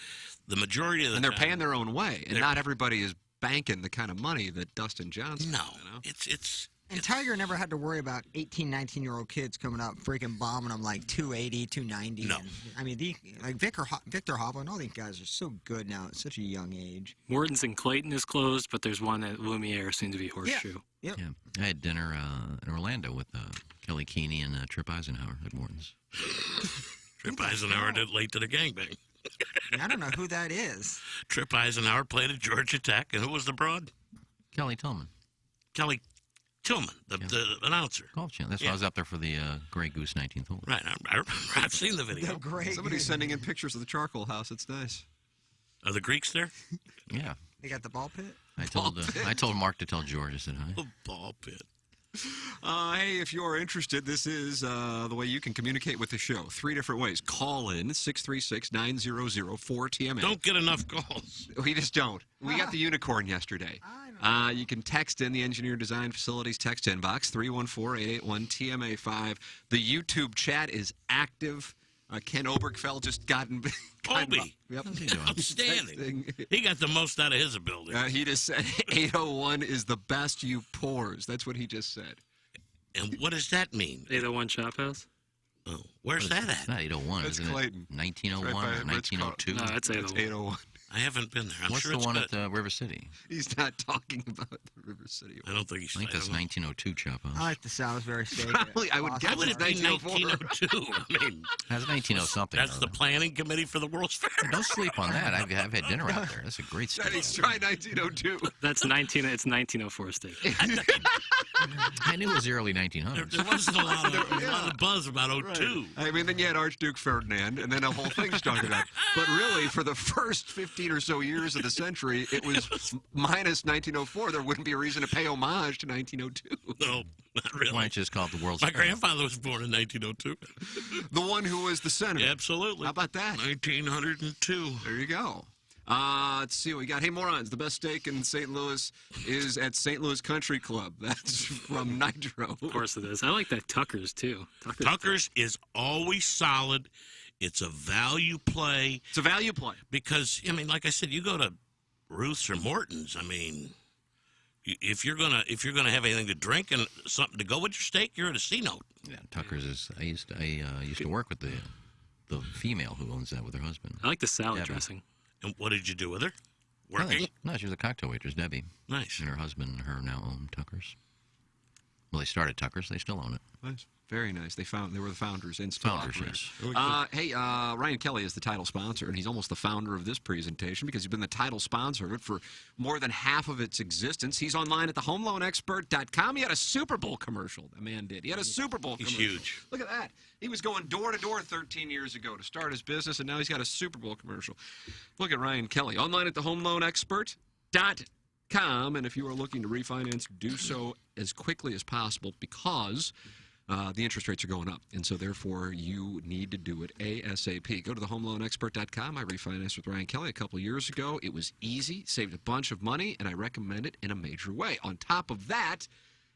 The majority of the And they're time, paying their own way, and not everybody is banking the kind of money that Dustin Johnson. No, it's And Tiger never had to worry about 18, 19-year-old kids coming up freaking bombing them like 280, 290. No. And, I mean, like Victor Hovland, all these guys are so good now at such a young age. Morton's in Clayton is closed, but there's one at Lumiere, soon to be Horseshoe. Yep. Yeah, I had dinner in Orlando with Kelly Keeney and Trip Eisenhower at Morton's. Trip Eisenhower did late to the gangbang. I don't know who that is. Trip Eisenhower played at Georgia Tech, and who was the broad? Kelly Tillman. Kelly Tillman, the announcer. Golf channel. That's why I was up there for the Grey Goose 19th hole. Right, I've seen the video. Somebody's sending in pictures of the charcoal house. It's nice. Are the Greeks there? Yeah. They got the ball pit? I told Mark to tell George. I said hi. The ball pit. Hey, if you're interested, this is the way you can communicate with the show. 3 different ways. Call in 636-900-4TMA. Don't get enough calls. We just don't. We got the unicorn yesterday. You can text in the Engineer Design Facilities text inbox, 314-881-TMA5. The YouTube chat is active. Ken Obergfell just gotten... Obi. Yep. Outstanding. He got the most out of his ability. He just said 801 is the best you pours. That's what he just said. And what does that mean? 801 Chop House? Oh, where's that at? It's not 801. That's isn't Clayton. It 1901 or 1902? No, that's 801. 801. I haven't been there. I'm What's sure the it's one good. at River City? He's not talking about the River City. I don't think he's. I think that's 1902 Chop House. I like the Salisbury steak. Probably, I would guess How would it be 1902? I mean, That's 1900-something. that's the planning committee for the World's Fair. Don't sleep on that. I've had dinner out there. That's a great steak. He's trying 1902. That's 1904 steak. I knew it was the early 1900s. There wasn't a lot of buzz about 02. I mean, then you had Archduke Ferdinand, and then a whole thing started up. But really, for the first 15 or so years of the century, it was minus 1904. There wouldn't be a reason to pay homage to 1902. No, not really. Why don't you just call it the World's My Fair? grandfather was born in 1902. The one who was the senator. Absolutely. How about that? 1902. There you go. Let's see what we got. Hey, morons, the best steak in St. Louis is at St. Louis Country Club. That's from Nitro. Of course it is. I like that Tucker's, too. Tucker's is always solid. It's a value play. It's a value play. Because, I mean, like I said, you go to Ruth's or Morton's. I mean, if you're gonna have anything to drink and something to go with your steak, you're at a C note. Yeah, Tucker's is. I used to work with the female who owns that with her husband. I like the salad Debbie. dressing. And what did you do with her? Working? No, she was a cocktail waitress, Debbie. Nice. And her husband and her now own Tucker's. Well, they started Tucker's. They still own it. Nice. Very nice. They were the founders and still Founders, operate. Hey, Ryan Kelly is the title sponsor, and he's almost the founder of this presentation because he's been the title sponsor of it for more than half of its existence. He's online at thehomeloanexpert.com. He had a Super Bowl commercial. The man did. He had a Super Bowl commercial. He's huge. Look at that. He was going door to door 13 years ago to start his business, and now he's got a Super Bowl commercial. Look at Ryan Kelly online at thehomeloanexpert.com, and if you are looking to refinance, do so as quickly as possible because the interest rates are going up, and so therefore you need to do it ASAP. Go to thehomeloanexpert.com. I refinanced with Ryan Kelly a couple years ago. It was easy, saved a bunch of money, and I recommend it in a major way. On top of that,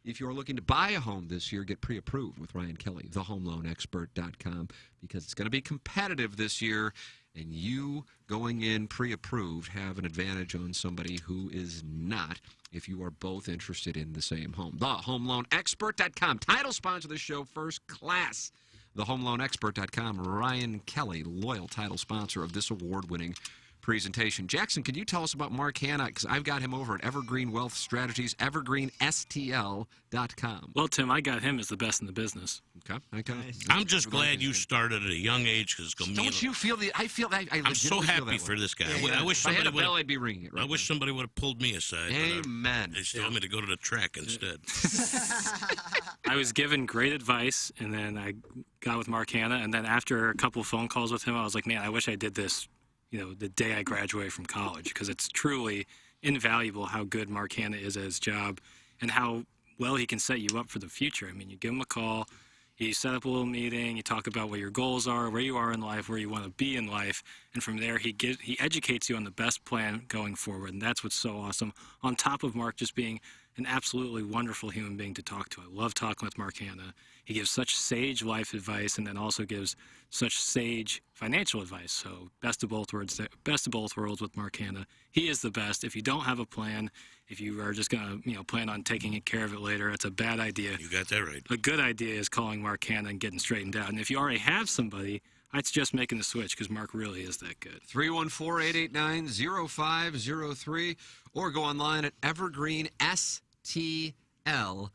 if you're looking to buy a home this year, get pre-approved with Ryan Kelly, thehomeloanexpert.com, because it's going to be competitive this year, and you going in pre-approved have an advantage on somebody who is not if you are both interested in the same home. TheHomeLoanExpert.com. Title sponsor of the show, first class. TheHomeLoanExpert.com. Ryan Kelly, loyal title sponsor of this award-winning presentation. Jackson, can you tell us about Mark Hanna? Because I've got him over at Evergreen Wealth Strategies, evergreenstl.com. Well, Tim, I got him as the best in the business. Okay. I'm just glad you started at a young age because don't you feel the? I feel. I'm so happy for this guy. I wish if I had somebody a bell, I'd be ringing it. Right I wish somebody would have pulled me aside. Amen. They told me to go to the track instead. I was given great advice, and then I got with Mark Hanna, and then after a couple of phone calls with him, I was like, man, I wish I did this, the day I graduated from college, because it's truly invaluable how good Mark Hanna is at his job and how well he can set you up for the future. I mean, you give him a call, you set up a little meeting, you talk about what your goals are, where you are in life, where you want to be in life, and from there he educates you on the best plan going forward, and that's what's so awesome. On top of Mark just being an absolutely wonderful human being to talk to. I love talking with Mark Hanna. He gives such sage life advice and then also gives such sage financial advice. So best of both worlds with Mark Hanna. He is the best. If you don't have a plan, if you are just going to plan on taking care of it later, that's a bad idea. You got that right. A good idea is calling Mark Hanna and getting straightened out. And if you already have somebody, I'd suggest making the switch because Mark really is that good. 314-889-0503 or go online at evergreenstl.com.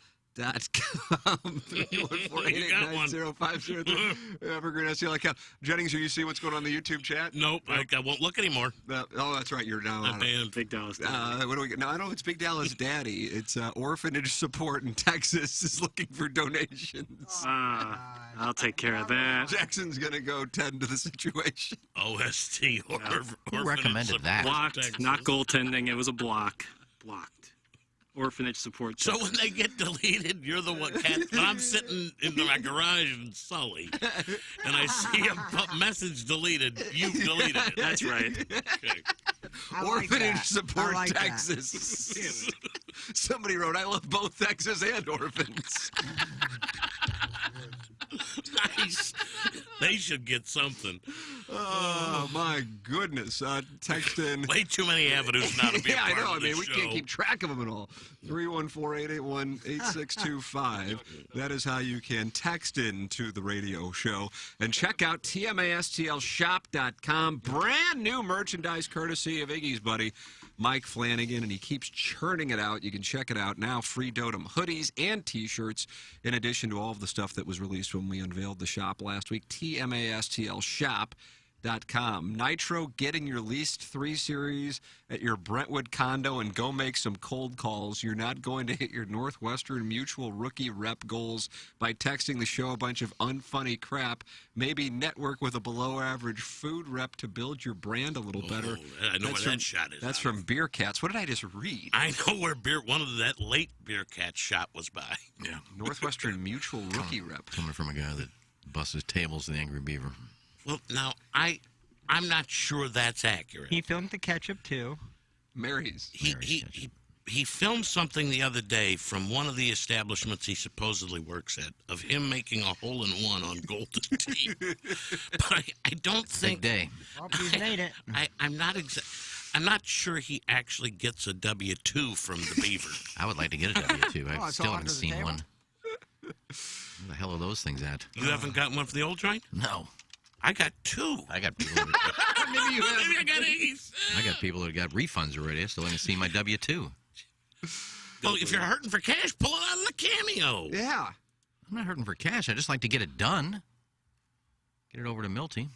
Evergreen STL. Jennings, are you see what's going on the YouTube chat? Nope, I won't look anymore. That's right. You're now on Big Dallas. what do we get? No, I know it's Big Dallas Daddy. It's orphanage support in Texas is looking for donations. I'll take care of that. Jackson's gonna go tend to the situation. OST Who recommended that? Blocked, not goaltending. It was a block. Blocked. Orphanage support. So when they get deleted, you're the one. When I'm sitting in my garage in Sully, and I see a message deleted, you've deleted it. That's right. Okay. Orphanage support Texas. Somebody wrote, "I love both Texas and orphans." Nice. They should get something. Oh, my goodness. Text in. Way too many avenues now to be a part I know. of this we show. can't keep track of them at all. 314-881-8625. That is how you can text in to the radio show. And check out TMASTLshop.com. Brand new merchandise courtesy of Iggy's buddy, Mike Flanagan, and he keeps churning it out. You can check it out now. Free Dotem hoodies and T-shirts, in addition to all of the stuff that was released when we unveiled the shop last week. TMASTLshop.com. Nitro, get in your leased 3 Series at your Brentwood condo and go make some cold calls. You're not going to hit your Northwestern Mutual rookie rep goals by texting the show a bunch of unfunny crap. Maybe network with a below-average food rep to build your brand a little better. I know where that shot is. That's from Beer Cats. What did I just read? I know where one of that late Beer Cat shot was by. Yeah. Northwestern Mutual rookie rep. Coming from a guy that busts his tables, the Angry Beaver. Well, now, I'm not sure that's accurate. He filmed the ketchup, too. Mary's. He filmed something the other day from one of the establishments he supposedly works at of him making a hole-in-one on Golden Tee. But I don't think... Big day. Well, he's made it. I'm not I'm not sure he actually gets a W-2 from the Beaver. I would like to get a W-2. I it's still all haven't under the seen table? one. Where the hell are those things at? You haven't got one for the old joint? No. I got 2. I got people. Maybe you have. Maybe I got Ace. I got people that got refunds already. I still haven't seen my W-2. Well, if you're hurting for cash, pull it out of the Cameo. Yeah. I'm not hurting for cash. I just like to get it done. Get it over to Milty.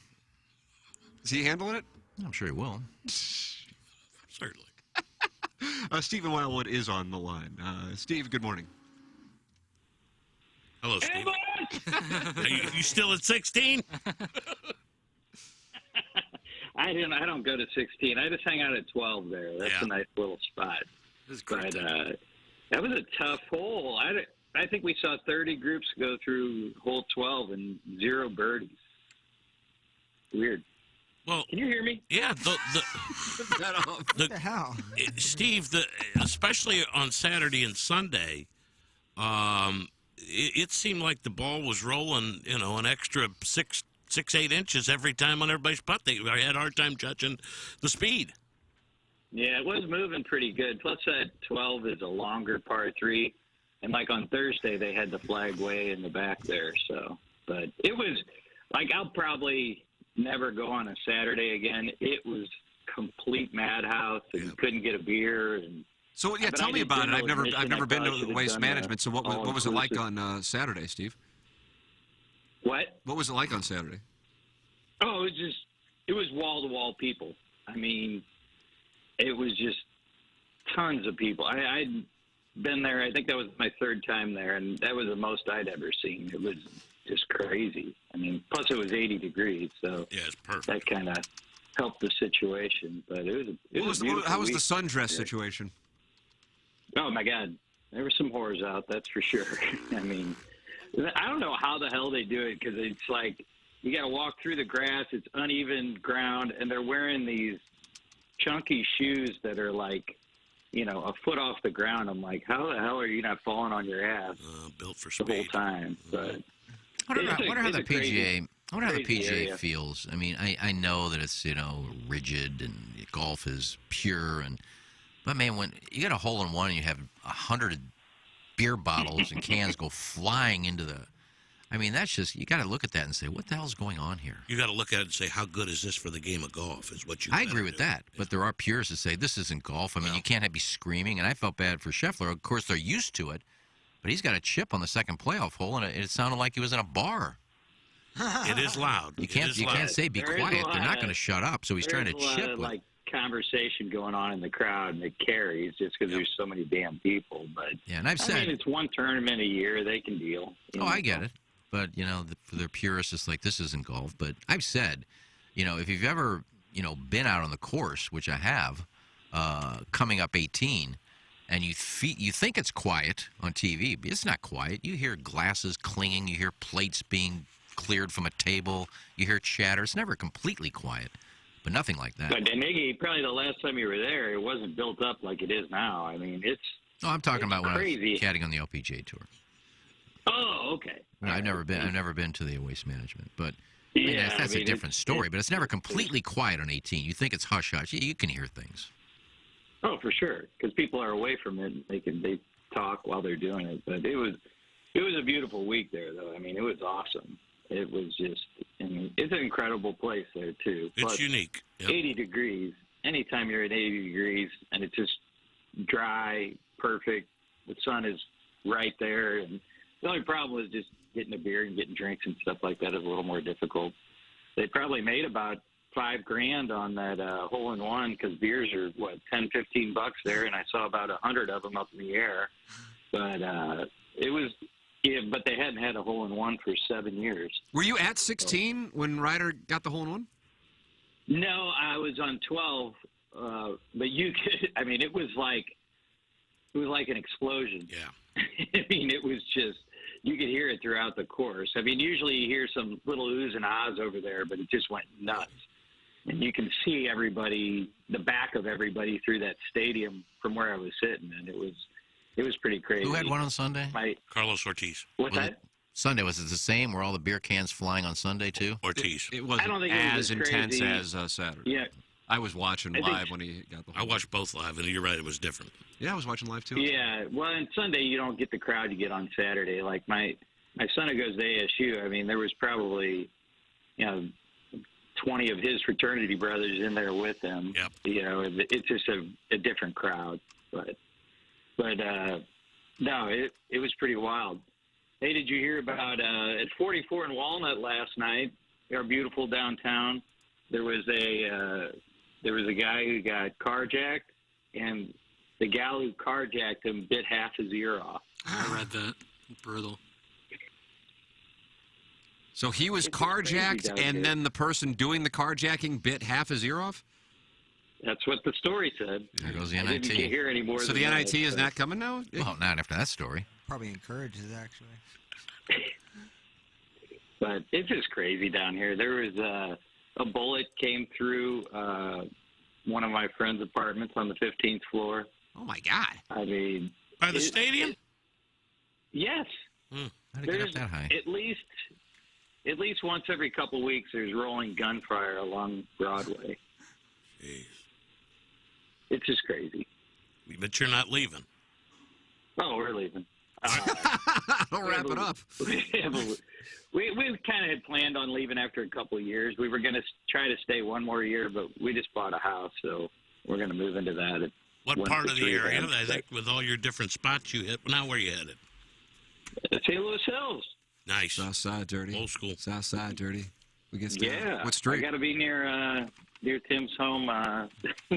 Is he handling it? I'm sure he will. Certainly. Stephen Wildwood is on the line. Steve, good morning. Hello, Steve. Are you still at 16? I don't go to 16. I just hang out at 12 there. That's a nice little spot. But that was a tough hole. I think we saw 30 groups go through hole 12 and 0 birdies. Weird. Well, can you hear me? Yeah. What the hell? Steve, especially on Saturday and Sunday, it seemed like the ball was rolling, an extra 6-8 inches every time on everybody's putt. I had a hard time judging the speed. Yeah, it was moving pretty good. Plus, that 12 is a longer par 3. And, like, on Thursday, they had the flag way in the back there. So, but it was, like, I'll probably never go on a Saturday again. It was complete madhouse, and you couldn't get a beer. And So, yeah, tell me about it. I've never been to Waste Management. So what was it like on Saturday, Steve? What? What was it like on Saturday? Oh, it was wall-to-wall people. I mean, it was just tons of people. I'd been there. I think that was my 3rd time there, and that was the most I'd ever seen. It was just crazy. I mean, plus it was 80 degrees, so yeah, it's perfect. That kind of helped the situation. But How was the sundress situation? Oh my God, there were some whores out. That's for sure. I mean, I don't know how the hell they do it, because it's like you got to walk through the grass. It's uneven ground, and they're wearing these chunky shoes that are like, a foot off the ground. I'm like, how the hell are you not falling on your ass built for speed the whole time? But I wonder how the PGA area. feels. I mean, I know that it's rigid and golf is pure, but man, when you got a hole in one and you have 100 beer bottles and cans go flying into the, I mean, that's just, you got to look at that and say, what the hell's going on here? You got to look at it and say, how good is this for the game of golf? Is what you. I agree with that, but there are purists that say this isn't golf. I mean, you can't be screaming, and I felt bad for Scheffler. Of course, they're used to it. But he's got a chip on the second playoff hole, and it sounded like he was in a bar. It is loud. You can't say be quiet. They're not going to shut up. So he's trying to chip of, with. like, conversation going on in the crowd, and it carries just because there's so many damn people. But yeah, and I've said, I mean, it's one tournament a year. They can deal. I get it. But for their purists, it's like this isn't golf. But I've said, if you've ever been out on the course, which I have, coming up 18. And you think it's quiet on TV, but it's not quiet. You hear glasses clinging. You hear plates being cleared from a table. You hear chatter. It's never completely quiet, but nothing like that. But Iggy, probably the last time you were there, it wasn't built up like it is now. I mean, it's. No, I'm talking about crazy. When I was caddying on the LPGA tour. Oh, okay. I've never been to the Waste Management, but that's a different story. But it's never completely quiet on 18. You think it's hush hush. You can hear things. Oh, for sure, because people are away from it. They talk while they're doing it. But it was a beautiful week there, though. I mean, it was awesome. It was just, it's an incredible place there too. It's Plus, unique. Yep. 80 degrees. Anytime you're at 80 degrees and it's just dry, perfect. The sun is right there, and the only problem is just getting a beer and getting drinks and stuff like that is a little more difficult. They probably made about $5,000 on that hole-in-one, because beers are $10-15 there, and I saw about 100 of them up in the air. But it was, but they hadn't had a hole-in-one for 7 years. Were you at 16 when Ryder got the hole-in-one? No, I was on 12. But you could, I mean, it was like an explosion. Yeah. I mean, it was just, you could hear it throughout the course. I mean, usually you hear some little oohs and ahs over there, but it just went nuts. And you can see everybody, the back of everybody through that stadium from where I was sitting, and it was pretty crazy. Who had one on Sunday? Carlos Ortiz. What's that? Sunday, was it the same? Were all the beer cans flying on Sunday too? Ortiz. It wasn't I don't think as it was intense crazy. as Saturday. Yeah, I was watching I think- live when he got the I watched both live, and you're right, it was different. Yeah, I was watching live, too. Yeah, well, on Sunday you don't get the crowd you get on Saturday. Like my son who goes to ASU, I mean, there was probably, 20 of his fraternity brothers in there with him. Yep. It's just a different crowd. But no, it was pretty wild. Hey, did you hear about at 44 in Walnut last night, our beautiful downtown? There was a guy who got carjacked, and the gal who carjacked him bit half his ear off. I read that. Brutal. So he was carjacked, and then the person doing the carjacking bit half his ear off? That's what the story said. There goes the I NIT. didn't hear any more So than the that, NIT is but- not coming now? Well, not after that story. Probably encourages it, actually. But it's just crazy down here. There was a bullet came through one of my friend's apartments on the 15th floor. Oh, my God. I mean... By the stadium? Yes. How'd it get up that high? At least once every couple weeks, there's rolling gunfire along Broadway. Jeez. It's just crazy. But you're not leaving. Oh, we're leaving. I'll wrap it up. We kind of had planned on leaving after a couple of years. We were going to try to stay one more year, but we just bought a house, so we're going to move into that. What part of the area? I think with all your different spots you hit. Now where you headed? St. Louis Hills. Nice. South side, dirty. Old school. South side, dirty. We get stuff. Yeah. What street? I got to be near Tim's home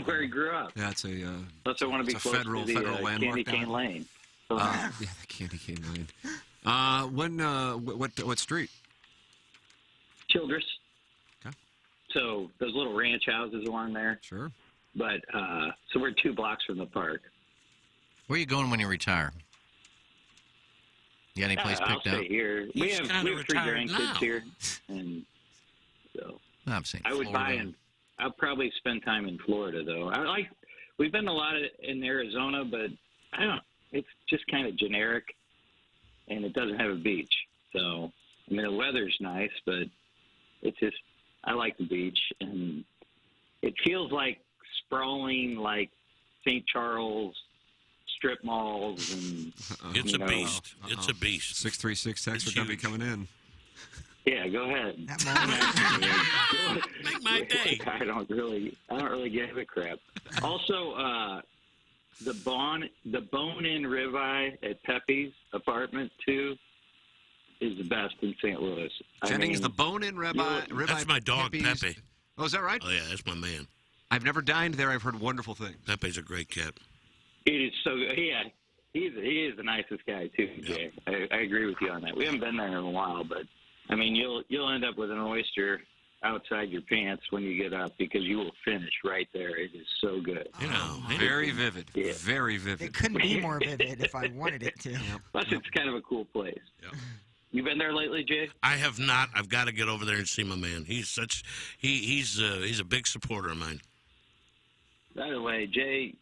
where he grew up. Yeah, it's a. Plus, I want to be it's a close federal to the landmark. Candy Cane Lane. Yeah, the Candy Cane Lane. What street? Childress. Okay. So those little ranch houses along there. Sure. But so we're 2 blocks from the park. Where are you going when you retire? You got any place I'll picked out? stay here. We have 3 grandkids here, and so No, I'm saying I would buy Florida. and I'll probably spend time in Florida though. We've been a lot in Arizona, but I don't. It's just kind of generic, and it doesn't have a beach. So I mean the weather's nice, but it's just I like the beach, and it feels like sprawling like St. Charles strip malls and It's a beast. It's a beast. 636 text are going to be coming in. Yeah, go ahead. Make my day. I don't really give a crap. Also, the bone-in ribeye at Pepe's apartment 2 is the best in St. Louis. Jennings, the bone-in ribeye. That's my dog, Pepe's. Pepe. Oh, is that right? Oh, yeah, that's my man. I've never dined there. I've heard wonderful things. Pepe's a great cat. It is so good. Yeah, he is the nicest guy too, Jay. I agree with you on that. We haven't been there in a while, but I mean, you'll end up with an oyster outside your pants when you get up because you will finish right there. It is so good. Very vivid. Yeah. Very vivid. It couldn't be more vivid if I wanted it to. Plus, it's kind of a cool place. You been there lately, Jay? I have not. I've got to get over there and see my man. He's a big supporter of mine. By the way, Jay,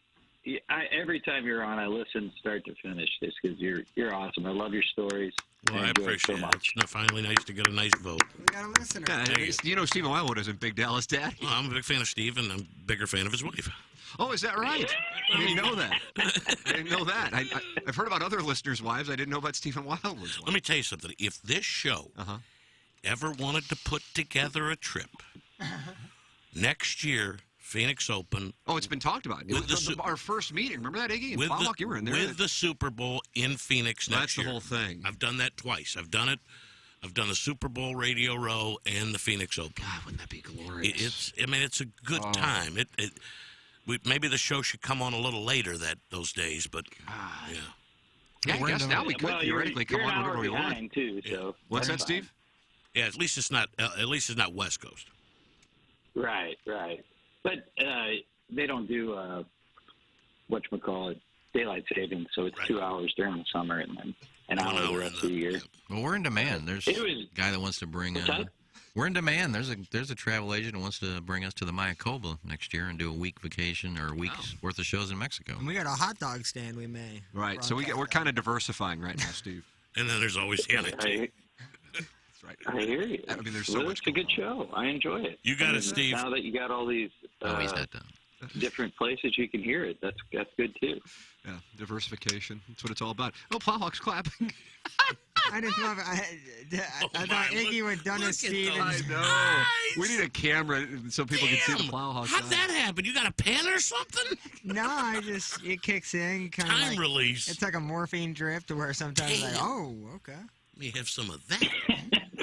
every time you're on, I listen start to finish just because you're awesome. I love your stories. Well, I enjoy it appreciate so it. much. It's finally nice to get a nice vote. We got a listener. Yeah, you know Stephen Wildwood isn't Big Dallas Daddy. Well, I'm a big fan of Steve, and I'm a bigger fan of his wife. Oh, is that right? I didn't know that. I didn't know that. I've heard about other listeners' wives. I didn't know about Stephen Wildwood's wife. Let me tell you something. If this show ever wanted to put together a trip next year, Phoenix Open. Oh, it's been talked about. Our first meeting. Remember that, Iggy? And Falk, you were in there. With the Super Bowl in Phoenix next year. That's the whole thing. I've done that twice. I've done the Super Bowl Radio Row and the Phoenix Open. God, wouldn't that be glorious? It's a good time. Maybe the show should come on a little later those days, but yeah. Yeah, I guess now we could theoretically come on whenever we want. Too, so What's that, Steve? Yeah, at least it's not West Coast. Right. But they don't do whatchamacallit, daylight savings, so it's 2 hours during the summer and then an hour the rest of the year. Well, we're in demand. There's a guy that wants to bring. We're in demand. There's a travel agent who wants to bring us to the Mayakoba next year and do a week vacation or a week's worth of shows in Mexico. And we got a hot dog stand we may. Right. So we're kind of diversifying right now, Steve. And then there's always anecdotes. Right. I hear you. I mean, there's so much. It's a good show. I enjoy it. You got it, Steve. Now that you got all these he's not done. different places you can hear it, that's good too. Yeah, diversification. That's what it's all about. Oh, Plowhawk's clapping. I just love it. I thought Iggy would done his Stevens. I know. We need a camera so people can see the Plowhawk. How'd that happen? You got a pen or something? No, it kicks in kind of Time release. It's like a morphine drip to where sometimes like, oh, okay. Let me have some of that.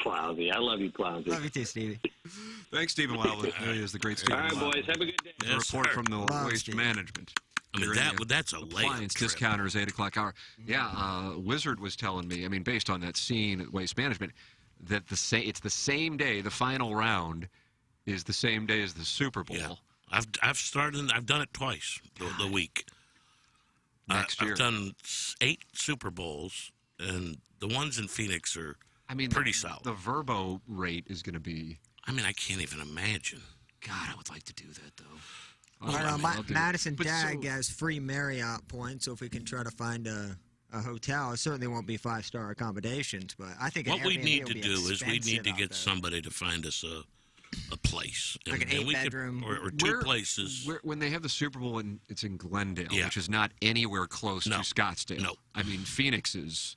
Plowsy. I love you, Plowsy. Love you too, Stevie. Thanks, Stephen Wildwood. He is the great Stephen All right, Wildwood. boys. Have a good day. A report from the Waste Management. I mean, that's a appliance trip. discounters 8 o'clock hour. Yeah, Wizard was telling me. I mean, based on that scene at Waste Management, that it's the same day. The final round is the same day as the Super Bowl. Yeah. I've done it twice the week. Next year, I've done 8 Super Bowls, and the ones in Phoenix are pretty solid. The Verbo rate is going to be. I mean, I can't even imagine. God, I would like to do that though. Madison Dag has free Marriott points, so if we can try to find a hotel, it certainly won't be 5-star accommodations, but I think what we need to do is we need to get somebody to find us a place. Like an 8-bedroom. Or 2 places. When they have the Super Bowl, it's in Glendale, Yeah. which is not anywhere close to Scottsdale. No. I mean, Phoenix is.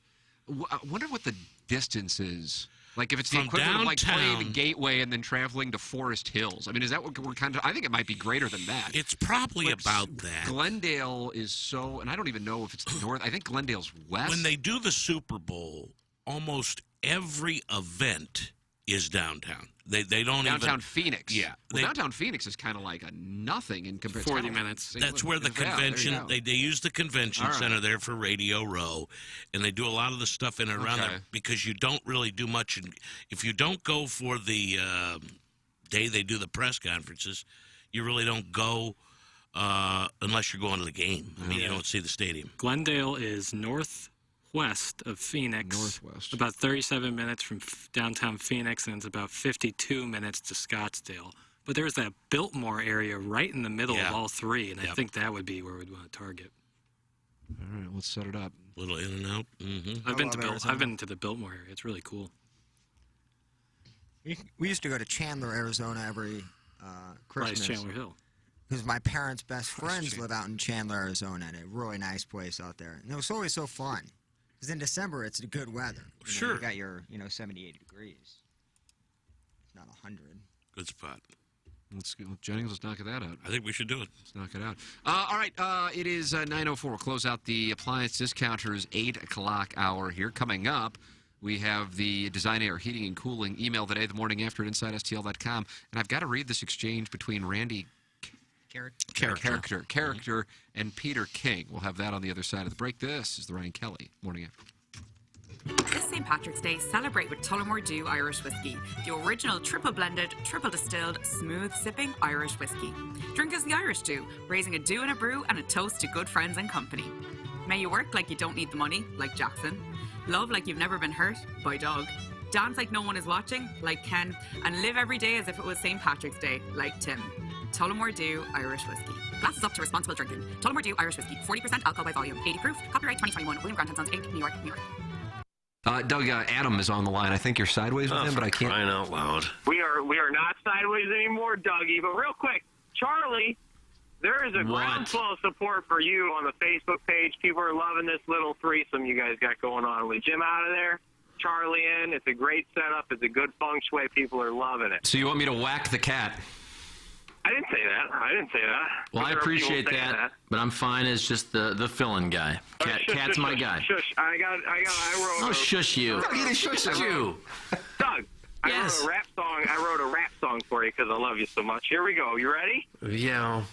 I wonder what the distance is. Like if it's the From equivalent of like playing downtown- Gateway and then traveling to Forest Hills. I mean, is that what we're kind of? I think it might be greater than that. It's probably But about that. Glendale is so, and I don't even know if it's the north. I think Glendale's west. When they do the Super Bowl, almost every event is downtown. They don't downtown even Phoenix. Yeah, well, downtown Phoenix is kind of like a nothing in comparison. 40 minutes. That's where the convention. They use the convention All right. center there for Radio Row, and they do a lot of the stuff in and around Okay. there because you don't really do much. If you don't go for the day they do the press conferences, you really don't go unless you're going to the game. I mean, you don't see the stadium. Glendale is northwest of Phoenix. Northwest. About 37 minutes from downtown Phoenix, and it's about 52 minutes to Scottsdale. But there's that Biltmore area right in the middle of all three, and I think that would be where we'd want to target. All right, let's set it up. A little in and out. Mm-hmm. I've been to the Biltmore area. It's really cool. We used to go to Chandler, Arizona every Christmas. Chandler Hill. Because my parents' best friends live out in Chandler, Arizona, and a really nice place out there. And it was always so fun. Because in December, it's good weather. You got your, 70, 80 degrees. It's not 100. Good spot. Let's go. Jennings, let's knock that out. I think we should do it. Let's knock it out. All right, it is 9:04. We'll close out the appliance discounters 8 o'clock hour here. Coming up, we have the Design Air Heating and Cooling email today, the morning after at InsideSTL.com. And I've got to read this exchange between Randy Character and Peter King. We'll have that on the other side of the break. This is the Ryan Kelly Morning After. This St. Patrick's Day, celebrate with Tullamore Dew Irish Whiskey, the original triple blended, triple distilled, smooth sipping Irish whiskey. Drink as the Irish do, raising a dew and a brew and a toast to good friends and company. May you work like you don't need the money, like Jackson. Love like you've never been hurt, by Doug. Dance like no one is watching, like Ken. And live every day as if it was St. Patrick's Day, like Tim. Tullamore Dew Irish Whiskey. Glasses up to responsible drinking. Tullamore Dew Irish Whiskey, 40% alcohol by volume, 80 proof. Copyright 2021, William Grant & Sons, Inc., New York, New York. Doug, Adam is on the line. I think you're sideways with him, but I can't. Crying out loud. We are not sideways anymore, Dougie. But real quick, Charlie, there is a groundswell of support for you on the Facebook page. People are loving this little threesome you guys got going on with Jim out of there, Charlie in. It's a great setup. It's a good feng shui. People are loving it. So you want me to whack the cat? I didn't say that. Well, I There are appreciate people saying that, but I'm fine as just the fill-in guy. Cat's my guy. Shush. I wrote. Oh, shush you. Doug, You shush you. Doug, Yes. I wrote a rap song for you because I love you so much. Here we go. You ready? Yeah.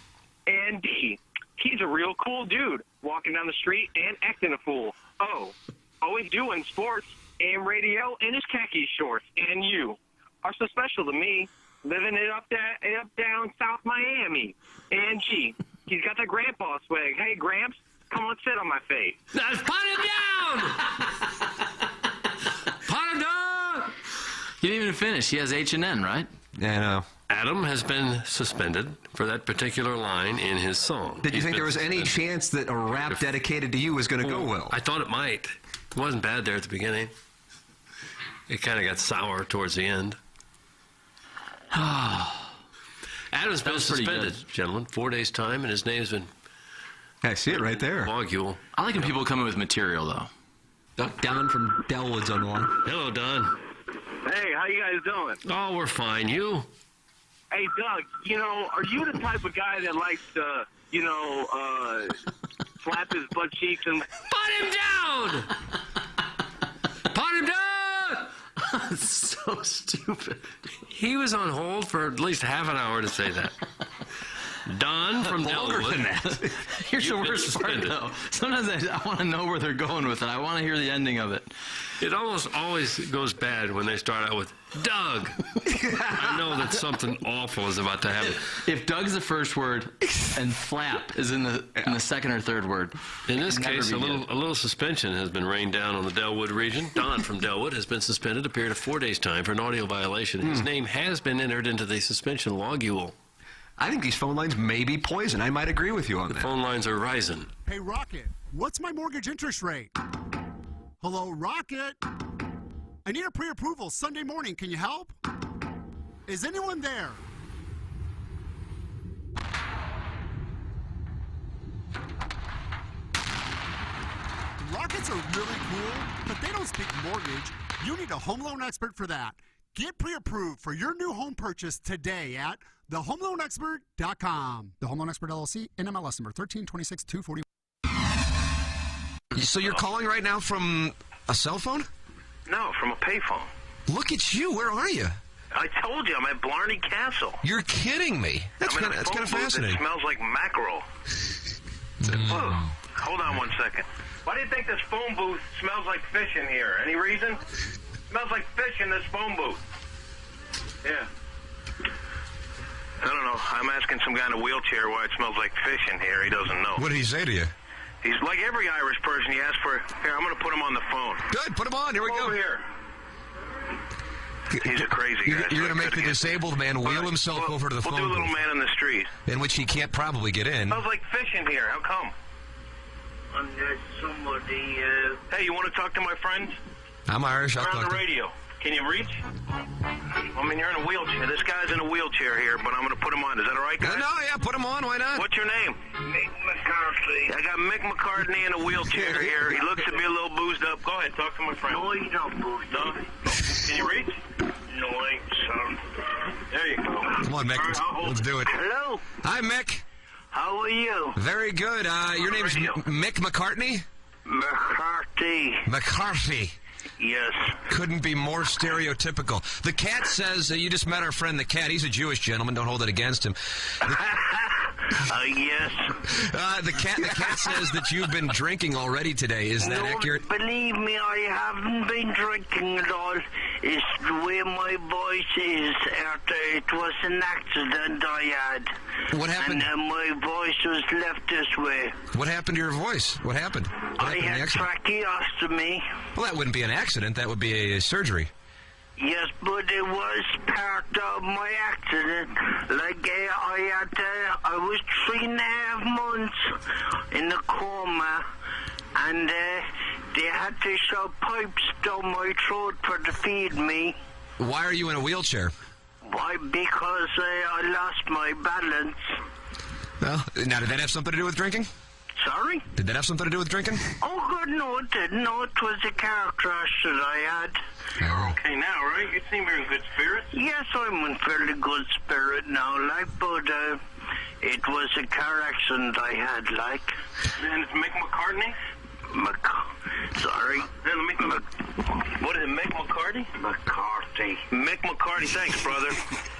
Andy, he's a real cool dude, walking down the street and acting a fool. Oh, always doing sports and radio in his khaki shorts. And you are so special to me, living it up down South Miami. And gee, he's got the grandpa swag. Hey, Gramps, come on, sit on my face. Pot him down! Pot him down! You didn't even finish. He has H&N, right? Yeah, I know. Adam has been suspended for that particular line in his song. Did you think there was any chance that a rap dedicated to you was going to go well? I thought it might. It wasn't bad there at the beginning. It kind of got sour towards the end. Adam's been suspended, gentlemen. 4 days' time, and his name's been... I see it right there. Logule. I like when people come in with material, though. Don from Delwood's on the line. Hello, Don. Hey, how you guys doing? Oh, we're fine. You? Hey, Doug, are you the type of guy that likes to, slap his butt cheeks and... Put him down! Put him down! That's so stupid. He was on hold for at least half an hour to say that. Don from Longer Delwood. than that. Here's the worst part, though. Sometimes I want to know where they're going with it. I want to hear the ending of it. It almost always goes bad when they start out with Doug. I know that something awful is about to happen. If Doug's the first word and flap is in the second or third word. In this case, a little suspension has been rained down on the Delwood region. Don from Delwood has been suspended a period of 4 days' time for an audio violation. His name has been entered into the suspension logule. I think these phone lines may be poison. I might agree with you on that. The phone lines are rising. Hey, Rocket, what's my mortgage interest rate? Hello, Rocket? I need a pre-approval Sunday morning. Can you help? Is anyone there? Rockets are really cool, but they don't speak mortgage. You need a home loan expert for that. Get pre-approved for your new home purchase today at thehomeloanexpert.com. The Home Loan Expert LLC, NMLS number 1326240. So you're calling right now from a cell phone? No, from a payphone. Look at you. Where are you? I told you, I'm at Blarney Castle. You're kidding me. That's kind of fascinating. It smells like mackerel. Oh, hold on 1 second. Why do you think this phone booth smells like fish in here? Any reason? It smells like fish in this phone booth. Yeah. I don't know. I'm asking some guy in a wheelchair why it smells like fish in here. He doesn't know. What did he say to you? He's like every Irish person. He asks for... Here, I'm going to put him on the phone. Good. Put him on. Here we go. Over here. He's a crazy guy. You're going to make the disabled man wheel himself over to the phone We'll do little booth, man in the street. in which he can't probably get in. Smells like fish in here. How come? There's somebody... Hey, you want to talk to my friends? I'm Irish. I'll You're on talk the to radio. Can you reach? I mean, you're in a wheelchair. This guy's in a wheelchair here, but I'm going to put him on. Is that all right, guys? No, yeah, put him on. Why not? What's your name? Mick McCarthy. I got Mick McCartney in a wheelchair here. He looks to be a little boozed up. Go ahead, talk to my friend. No, he's not boozed up. Can you reach? No, I ain't, sir. There you go. Come on, Mick. Let's do it. Hello. Hi, Mick. How are you? Very good. Your name's Mick McCartney? McCarthy. McCarthy. Yes. Couldn't be more stereotypical. The cat says you just met our friend the cat. He's a Jewish gentleman. Don't hold it against him. Yes. The cat says that you've been drinking already today. Is that accurate? Believe me, I haven't been drinking at all. It's the way my voice is. It was an accident I had. What happened? And my voice was left this way. What happened to your voice? What happened? I had tracheostomy. Well, that wouldn't be an accident. That would be a surgery. Yes, but it was part of my accident. Like, I was 3.5 months in a coma, and they had to shove pipes down my throat to feed me. Why are you in a wheelchair? Why? Because I lost my balance. Well, now, did that have something to do with drinking? Sorry? Did that have something to do with drinking? Oh, God, no, it didn't. No, it was a car crash that I had. You're okay now, right? You seem you're in good spirits? Yes, I'm in fairly good spirit now, like, but it was a car accident I had, like. And it's Mick McCartney? Sorry. Hey, what is it, Mick McCarthy? McCarthy. Mick McCarthy, thanks, brother.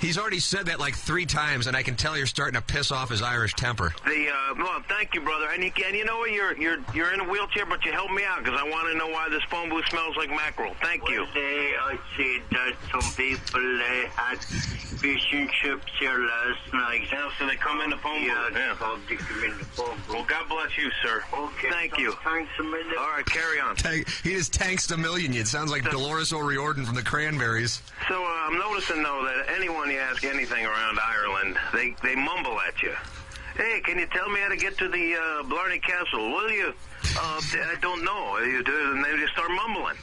He's already said that like 3 times, and I can tell you're starting to piss off his Irish temper. Well, thank you, brother. And you know what? You're in a wheelchair, but you helped me out because I want to know why this phone booth smells like mackerel. Thank you. I see that some people had fish and chips here last night. Yeah, so they come in the phone booth. Yeah, they come in the phone booth. Well, God bless you, sir. Okay. Thank you. Thanks a minute. All right, carry on. He just tanks a million. It sounds like Dolores O'Riordan from the Cranberries. So I'm noticing, though, that anyone you ask anything around Ireland, they mumble at you. Hey, can you tell me how to get to the Blarney Castle, will you? I don't know. And they just start mumbling.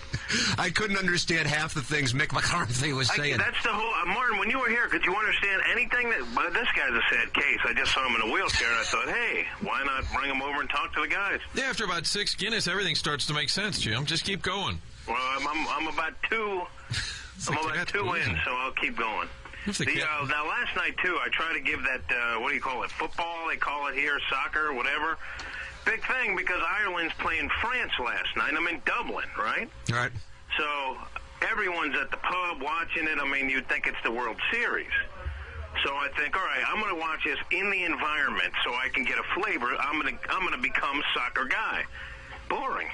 I couldn't understand half the things Mick McCarthy was saying. That's the whole... Martin, when you were here, could you understand anything that... Well, this guy's a sad case. I just saw him in a wheelchair, and I thought, hey, why not bring him over and talk to the guys? Yeah, after about 6 Guinness, everything starts to make sense, Jim. Just keep going. Well, I'm about two... I'm about two in, so I'll keep going. Now, last night, too, I tried to give that, what do you call it, football, they call it here, soccer, whatever. Big thing, because Ireland's playing France last night. I'm in Dublin, right? Right. So everyone's at the pub watching it. I mean, you'd think it's the World Series. So I think, all right, I'm going to watch this in the environment so I can get a flavor. I'm going to become a soccer guy. Boring.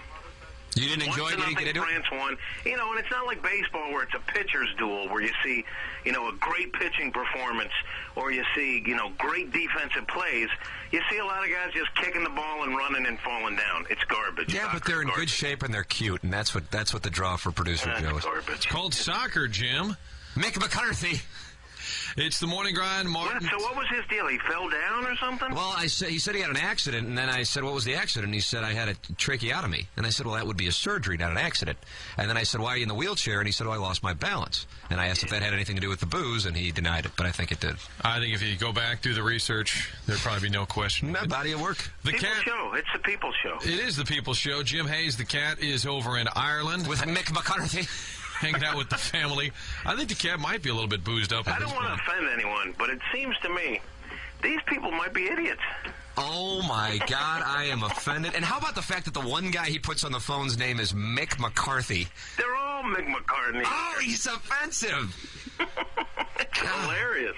You didn't enjoy it? You didn't get into it? France won. You know, and it's not like baseball where it's a pitcher's duel where you see, you know, a great pitching performance or you see, you know, great defensive plays. You see a lot of guys just kicking the ball and running and falling down. It's garbage. Yeah, but they're in good shape and they're cute, and that's what the draw for producer Joe is. It's called soccer, Jim. Mick McCarthy. It's the morning grind, Martin. So what was his deal? He fell down or something? Well, he said he had an accident, and then I said, what was the accident? And he said, I had a tracheotomy. And I said, well, that would be a surgery, not an accident. And then I said, why are you in the wheelchair? And he said, oh, I lost my balance. And I asked if that had anything to do with the booze, and he denied it, but I think it did. I think if you go back through the research, there'd probably be no question. That body of work. The People's cat. Show. It's the People's Show. It is the People's Show. Jim Hayes, the cat, is over in Ireland. With Mick McCarthy. Hanging out with the family. I think the cat might be a little bit boozed up. I don't want to offend anyone, but it seems to me these people might be idiots. Oh, my God, I am offended. And how about the fact that the one guy he puts on the phone's name is Mick McCarthy? They're all Mick McCarthy. Oh, he's offensive. It's hilarious.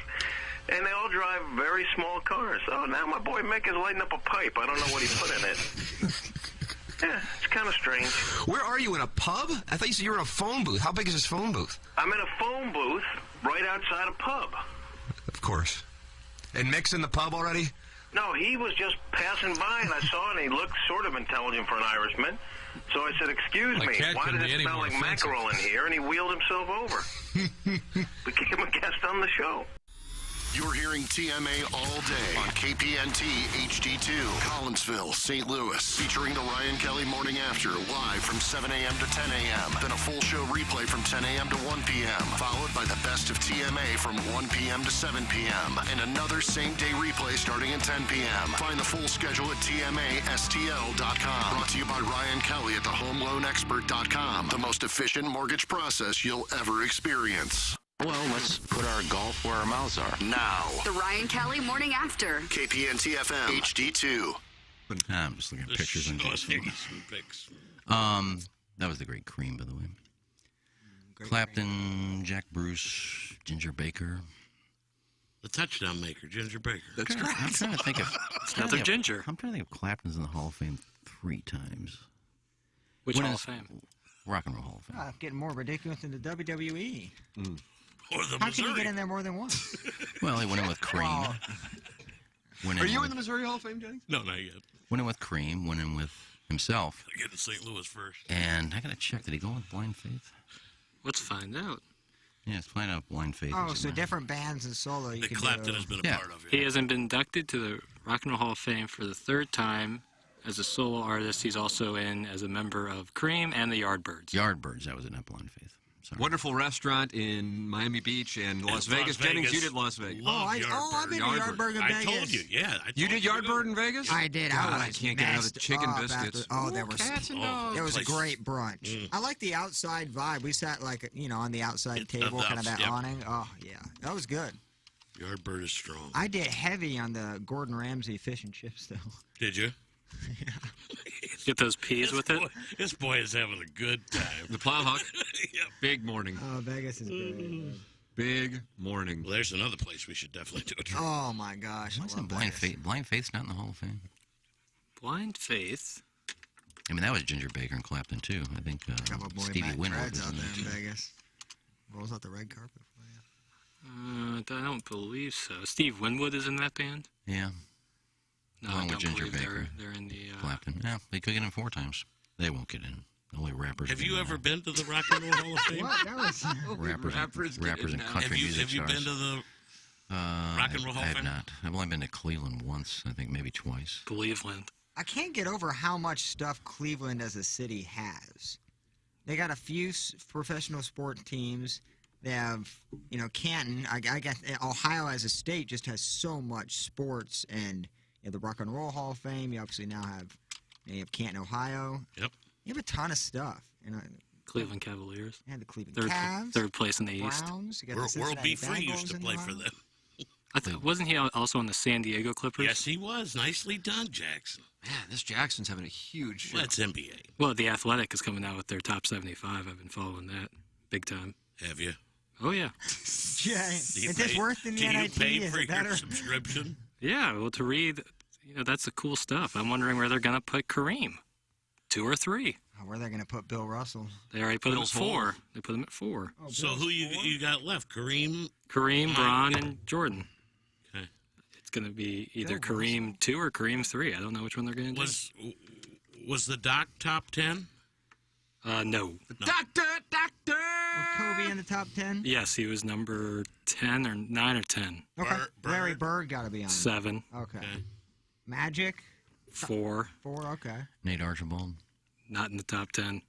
And they all drive very small cars. Oh, now my boy Mick is lighting up a pipe. I don't know what he put in it. Yeah, it's kind of strange. Where are you, in a pub? I thought you said you were in a phone booth. How big is this phone booth? I'm in a phone booth right outside a pub. Of course. And Mick's in the pub already? No, he was just passing by, and I saw it, and he looked sort of intelligent for an Irishman. So I said, excuse me, why did it smell like mackerel in here? And he wheeled himself over. Became a guest on the show. You're hearing TMA all day on KPNT HD2, Collinsville, St. Louis, featuring the Ryan Kelly Morning After, live from 7 a.m. to 10 a.m. Then a full show replay from 10 a.m. to 1 p.m., followed by the best of TMA from 1 p.m. to 7 p.m., and another same-day replay starting at 10 p.m. Find the full schedule at TMASTL.com. Brought to you by Ryan Kelly at thehomeloanexpert.com, the most efficient mortgage process you'll ever experience. Well, let's put our golf where our mouths are. Now, The Ryan Kelly Morning After. KPNT FM HD2. I'm just looking at pictures and just that was the great Cream, by the way. Clapton, Jack Bruce, Ginger Baker. The touchdown maker, Ginger Baker. That's correct. I'm trying to think of... It's another Ginger. I'm trying to think of Clapton's in the Hall of Fame 3 times. Which Hall of Fame? Rock and Roll Hall of Fame. Oh, getting more ridiculous than the WWE. Or the How Missouri. can you get in there more than once? Well, he went in with Cream. Are you in the Missouri Hall of Fame, Jennings? No, not yet. Went in with Cream, went in with himself. Gotta get to St. Louis first. And I got to check, did he go with Blind Faith? Let's find out. Yeah, let's find out Blind Faith. Oh, so different bands and solo you That can Clapton do. has been a part of. He hasn't been inducted to the Rock and Roll Hall of Fame for the 3rd time. As a solo artist, he's also in as a member of Cream and the Yardbirds. Yardbirds, that was in Blind Faith. Sorry. Wonderful restaurant in Miami Beach and Las Vegas. Jennings, you did Las Vegas. I've been to Yardbird in Vegas. I told you, yeah. You did Yardbird in Vegas? I did. God, I I can't get another chicken biscuits. There was cats and dogs. It was a great brunch. I like the outside vibe. We sat on the outside table, kind of that awning. Oh yeah, that was good. Yardbird is strong. I did heavy on the Gordon Ramsay fish and chips though. Did you? Yeah. Get those peas with it. This boy is having a good time. The Plowhawk. Big morning. Oh, Vegas is great. Big morning. Well, there's another place we should definitely do a trip. Oh my gosh! Why isn't Blind Faith? Blind Faith's not in the Hall of Fame. Blind Faith. I mean, that was Ginger Baker and Clapton too. I think Stevie Winwood was out in there there in too. Vegas. Rolls out the red carpet for you. I don't believe so. Steve Winwood is in that band? Yeah. No, Along I with don't Ginger believe Baker. they're in the... Clapton. Yeah, they could get in 4 times. They won't get in. Only rappers. Have you ever been to the Rock and Roll Hall of Fame? What? That was... rappers and country music Have you stars. been to the Rock and Roll Hall I of have Fame? not. I've only been to Cleveland once, I think maybe twice. Cleveland. I can't get over how much stuff Cleveland as a city has. They got a few professional sport teams. They have, Canton. I guess Ohio as a state just has so much sports, and the Rock and Roll Hall of Fame. You obviously now have, you have Canton, Ohio. Yep. You have a ton of stuff. Cleveland Cavaliers. Yeah, the Cleveland third, Cavs. Third place in the East. Browns. You got the World B. Cincinnati Free used to Bengals in play Ohio. for them. Wasn't he also on the San Diego Clippers? Yes, he was. Nicely done, Jackson. Man, this Jackson's having a huge. Well, that's NBA. Well, the Athletic is coming out with their top 75. I've been following that big time. Have you? Oh yeah. Yeah. Is this worse than the NIT? Do you pay Is for it your better? subscription? Yeah. Well, to read, that's the cool stuff. I'm wondering where they're gonna put Kareem. 2 or 3. Where they're going to put Bill Russell? They already put Bill's him at 4. hole. They put him at 4. Oh, So who you got left? Kareem, Braun, and Jordan. Okay. It's going to be either Kareem 2 or Kareem 3. I don't know which one they're going to do. Was the Doc top 10? No. Doctor! Was Kobe in the top 10? Yes, he was number 10 or 9 or 10. Okay. Larry Bird got to be on. 7. Okay. Magic? 4. 4, okay. Nate Archibald. Not in the top 10.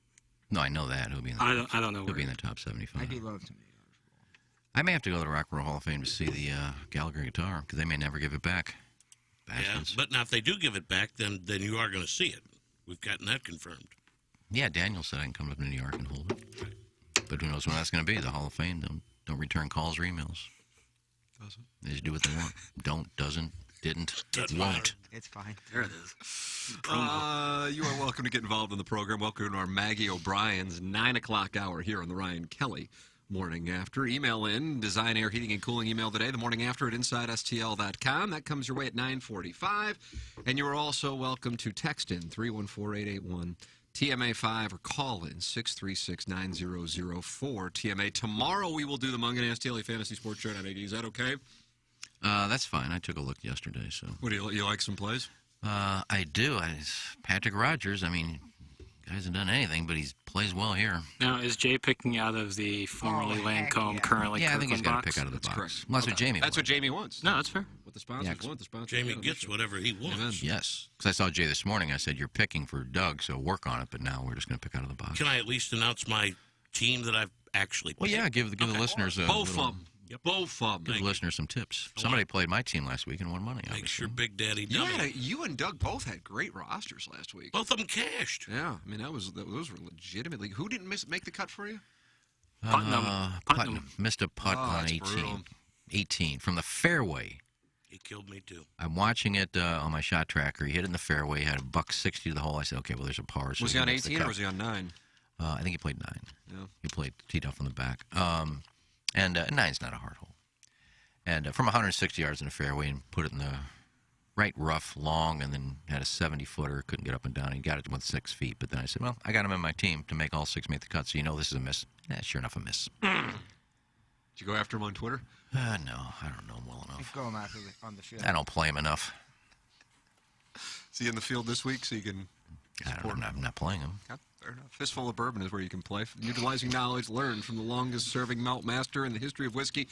No, I know that. He'll be in the I don't know He'll where. be in the top 75. I do love him. I may have to go to the Rock and Roll Hall of Fame to see the Gallagher guitar, because they may never give it back. Bastards. Yeah, but now if they do give it back, then you are going to see it. We've gotten that confirmed. Yeah, Daniel said I can come up to New York and hold it. But who knows when that's going to be? The Hall of Fame don't return calls or emails. Doesn't. They just do what they want. Don't, doesn't, didn't, Doesn't won't. matter. It's fine. There it is. You are welcome to get involved in the program. Welcome to our Maggie O'Brien's 9 o'clock hour here on the Ryan Kelly Morning After. Email in, Design Air Heating and Cooling email today, the morning after at InsideSTL.com. That comes your way at 9:45. And you are also welcome to text in 314-881 TMA5 or call in 636-9004 TMA. Tomorrow we will do the Mungan Ass Daily Fantasy Sports Show at 80. Is that okay? That's fine. I took a look yesterday. So. What do you like some plays? I do. Patrick Rogers, he hasn't done anything, but he plays well here. Now, is Jay picking out of the formerly Lancome, currently Yeah, I think he's Kirkland got to box? pick out of the That's box. correct. Well, that's what Jamie That's wants. what Jamie wants. No, that's fair. What the sponsors want, the sponsors Jamie want. gets whatever he wants. Yes. Because I saw Jay this morning. I said, you're picking for Doug, so work on it. But now we're just going to pick out of the box. Can I at least announce my team that I've actually Well, picked? yeah, give the listeners a Both little, of them. Both of give them. the listeners some tips. Somebody played my team last week and won money. Make sure Big Daddy You, Dummy. you and Doug both had great rosters last week. Both of them cashed. Yeah, those were legitimately. Who didn't make the cut for you? Putnam missed a putt on that's 18. brutal. 18 from the fairway. He killed me too. I'm watching it on my shot tracker. He hit it in the fairway. He had a $160 to the hole. I said, okay, well, there's a par. So Was he on missed the 18 or cut. was he on 9? I think he played 9. Yeah. He played teed off on the back. And 9's not a hard hole. And from 160 yards in the fairway and put it in the right rough long and then had a 70-footer, couldn't get up and down. He got it with 6 feet. But then I said, well, I got him in my team to make all 6 make the cut, so this is a miss. Yeah, sure enough, a miss. Did you go after him on Twitter? No, I don't know him well enough. Go him after on the field. I don't play him enough. Is he in the field this week so you can support him? I'm not playing him. Yeah, fair enough. Fistful of Bourbon is where you can play. Utilizing knowledge learned from the longest-serving malt master in the history of whiskey.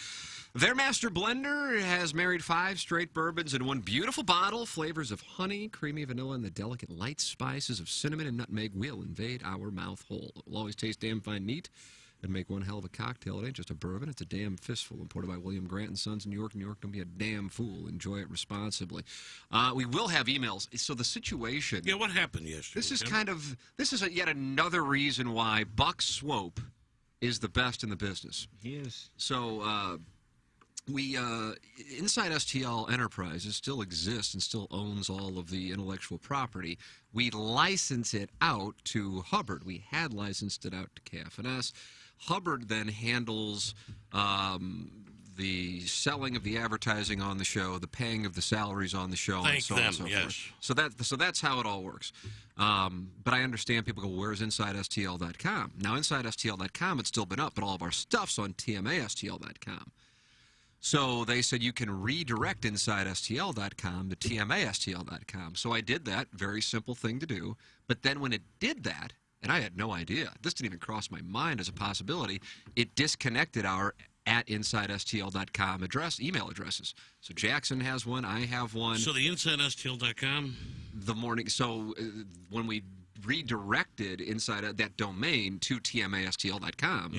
Their master blender has married 5 straight bourbons in one beautiful bottle. Flavors of honey, creamy vanilla, and the delicate light spices of cinnamon and nutmeg will invade our mouth hole. It will always taste damn fine neat and make one hell of a cocktail. It ain't just a bourbon. It's a damn fistful. Imported by William Grant & Sons in New York. New York, don't be a damn fool. Enjoy it responsibly. We will have emails. So the situation... Yeah, what happened yesterday? This is yet another reason why Buck Swope is the best in the business. He is. So... Inside STL Enterprises still exists and still owns all of the intellectual property. We license it out to Hubbard. We had licensed it out to KFNS. Hubbard then handles the selling of the advertising on the show, the paying of the salaries on the show, and so on and so forth. So that's how it all works. But I understand people go, where's InsideSTL.com? Now, InsideSTL.com, it's still been up, but all of our stuff's on TMASTL.com. So they said you can redirect InsideSTL.com to TMASTL.com. So I did that. Very simple thing to do. But then when it did that, and I had no idea, this didn't even cross my mind as a possibility, it disconnected our at InsideSTL.com email addresses. So Jackson has one. I have one. So the InsideSTL.com? The morning. So when we redirected inside that domain to TMASTL.com,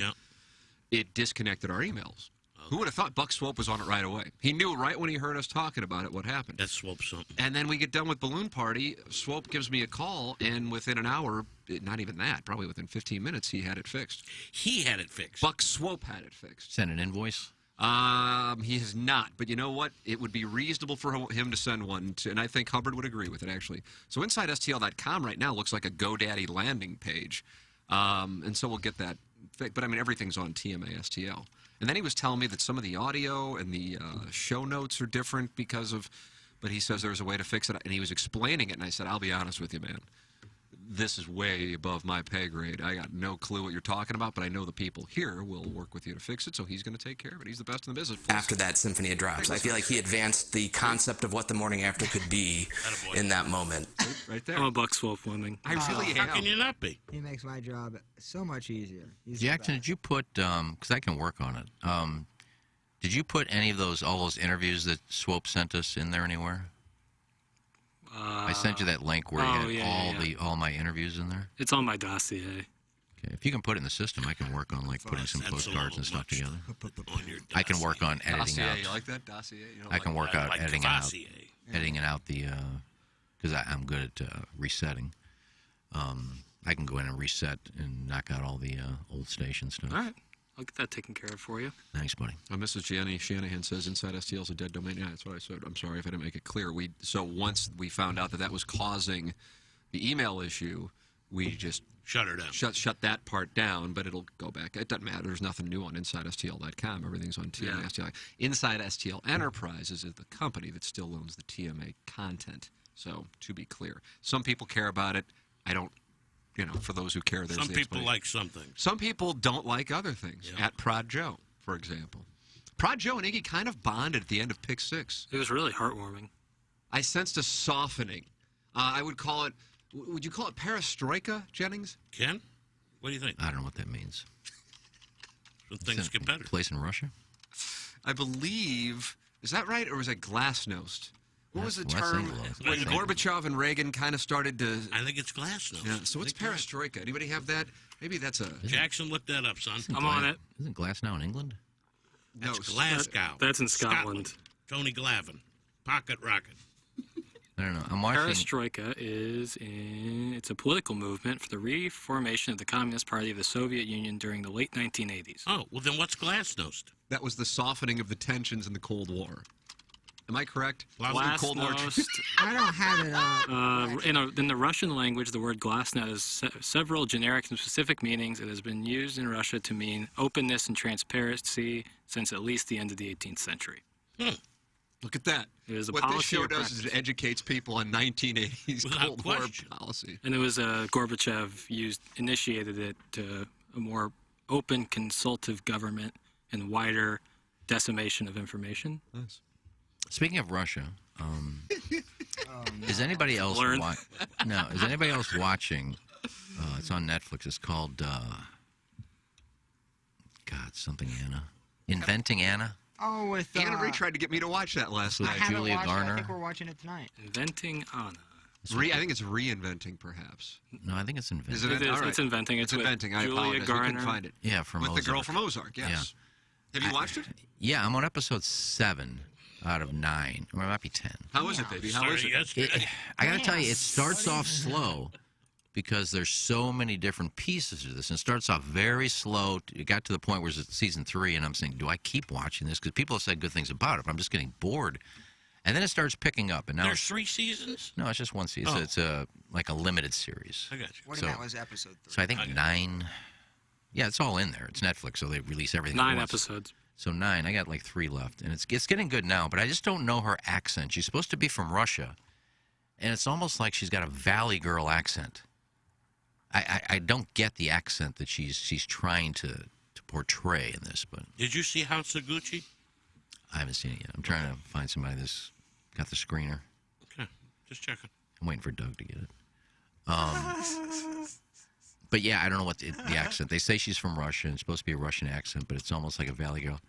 it disconnected our emails. Who would have thought Buck Swope was on it right away? He knew right when he heard us talking about it what happened. That's Swope something. And then we get done with Balloon Party. Swope gives me a call, and within an hour, not even that, probably within 15 minutes, he had it fixed. He had it fixed. Buck Swope had it fixed. Send an invoice? He has not. But you know what? It would be reasonable for him to send one, and I think Hubbard would agree with it, actually. So InsideSTL.com right now looks like a GoDaddy landing page. And so we'll get that fixed. But, I mean, everything's on TMASTL. And then he was telling me that some of the audio and the show notes are different because of, but he says there's a way to fix it. And he was explaining it, and I said, I'll be honest with you, man. This is way above my pay grade. I got no clue what you're talking about, but I know the people here will work with you to fix it, so he's going to take care of it. He's the best in the business. After that symphony of drops, I feel like he advanced the concept of what the morning after could be in that moment. Right there. I'm a Buck Swope woman. I really am. How can you not be? He makes my job so much easier. Jackson, did you put, because I can work on it, did you put any of all those interviews that Swope sent us in there anywhere? I sent you that link where you had all my interviews in there. It's on my dossier. Okay, if you can put it in the system, I can work on putting some postcards and stuff together. I can work on editing dossier, out. You like that dossier? You I can work out editing out the because I'm good at resetting. I can go in and reset and knock out all the old station stuff. All right. I'll get that taken care of for you. Thanks, buddy. Mrs. Jenny Shanahan says Inside STL is a dead domain. Yeah, that's what I said. I'm sorry if I didn't make it clear. So once we found out that was causing the email issue, we just shut her down. Shut that part down, but it'll go back. It doesn't matter. There's nothing new on InsideSTL.com. Everything's on TMA STL. Inside STL Enterprises is the company that still owns the TMA content. So to be clear, some people care about it. I don't. For those who care, there's some people like some things. Some people don't like other things. At Prod Joe, for example. Prod Joe and Iggy kind of bonded at the end of Pick 6. It was really heartwarming. I sensed a softening. I would call it, would you call it perestroika, Jennings? Ken? What do you think? I don't know what that means. When things get better. Place in Russia? I believe, is that right, or was it glasnost? What was the term when Gorbachev and Reagan kind of started to... I think it's glasnost. Yeah, so what's perestroika? Anybody have that? Maybe that's a... Jackson, look that up, son. I'm on it. Isn't Glass now in England? That's Glasgow. That's in Scotland. Tony Glavin. Pocket rocket. I don't know. I'm watching... Perestroika it's a political movement for the reformation of the Communist Party of the Soviet Union during the late 1980s. Oh, well then what's glasnost? That was the softening of the tensions in the Cold War. Am I correct? Glasnost. I don't have it. In the Russian language, the word glasnost has several generic and specific meanings. It has been used in Russia to mean openness and transparency since at least the end of the 18th century. Look at that. It is a what policy this show or does practice. is it educates people on 1980s Cold War policy. And it was Gorbachev initiated it to a more open, consultative government and wider decimation of information. Nice. Speaking of Russia, is anybody else is anybody else watching? It's on Netflix. It's called something Anna. Inventing Anna. Oh, with Anna Marie tried to get me to watch that last night. Julia Garner. I think we're watching it tonight. Inventing Anna. I think it's reinventing, perhaps. No, I think it's inventing. Is it? It's inventing. It's inventing. I Julia apologize. Garner. We couldn't find it. Yeah, from with Ozark. the girl from Ozark. Yes. Yeah. Have you watched it? Yeah, I'm on episode 7 out of 9, or it might be 10. How is it, baby? How is it? I got to tell you, it starts off slow because there's so many different pieces to this. And it starts off very slow. It got to the point where it's season 3, and I'm saying, do I keep watching this? Because people have said good things about it, but I'm just getting bored. And then it starts picking up. And now There's 3 seasons? No, it's just 1 season. Oh. It's like a limited series. I got you. That was episode 3. So I think 9. Yeah, it's all in there. It's Netflix, so they release everything. 9 episodes. So 9. I got like 3 left, and it's getting good now. But I just don't know her accent. She's supposed to be from Russia, and it's almost like she's got a Valley Girl accent. I don't get the accent that she's trying to portray in this. But did you see House of Gucci? I haven't seen it yet. I'm trying to find somebody that's got the screener. Okay, just checking. I'm waiting for Doug to get it. But yeah, I don't know what the accent. They say she's from Russia, and it's supposed to be a Russian accent, but it's almost like a Valley Girl.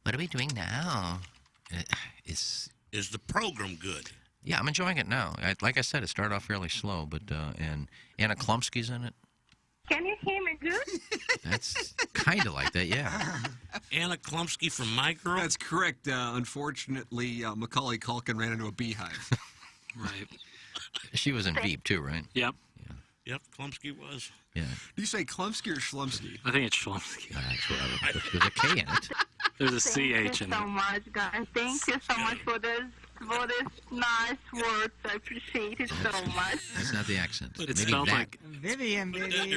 What are we doing now? Is the program good? Yeah, I'm enjoying it now. Like I said, it started off fairly slow, but and Anna Klumsky's in it. Can you hear me good? That's kind of like that, yeah. Anna Klumsky from My Girl? That's correct. Unfortunately, Macaulay Culkin ran into a beehive. Right. She was in Veep, too, right? Yep. Yep, Klumsky was. Yeah. Do you say Klumsky or Schlumsky? I think it's Schlumsky. That's whatever. There's a K in it. There's a CH in it. Thank you so much, guys. Thank you so much for this nice words. I appreciate it so much. That's not the accent. It's spelled like Vivian, baby.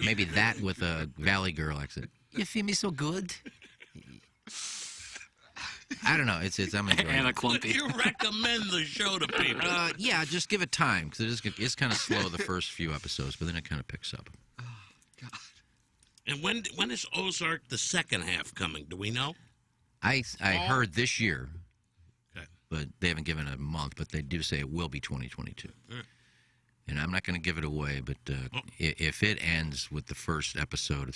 Maybe that with a Valley Girl accent. You feel me so good? I don't know. I'm enjoying Anna it. Klumpy. You recommend the show to people? Yeah, just give it time because it's kind of slow the first few episodes, but then it kind of picks up. And when is Ozark the second half coming? Do we know? I heard this year, okay, but they haven't given a month. But they do say it will be 2022. Right. And I'm not going to give it away, but if it ends with the first episode of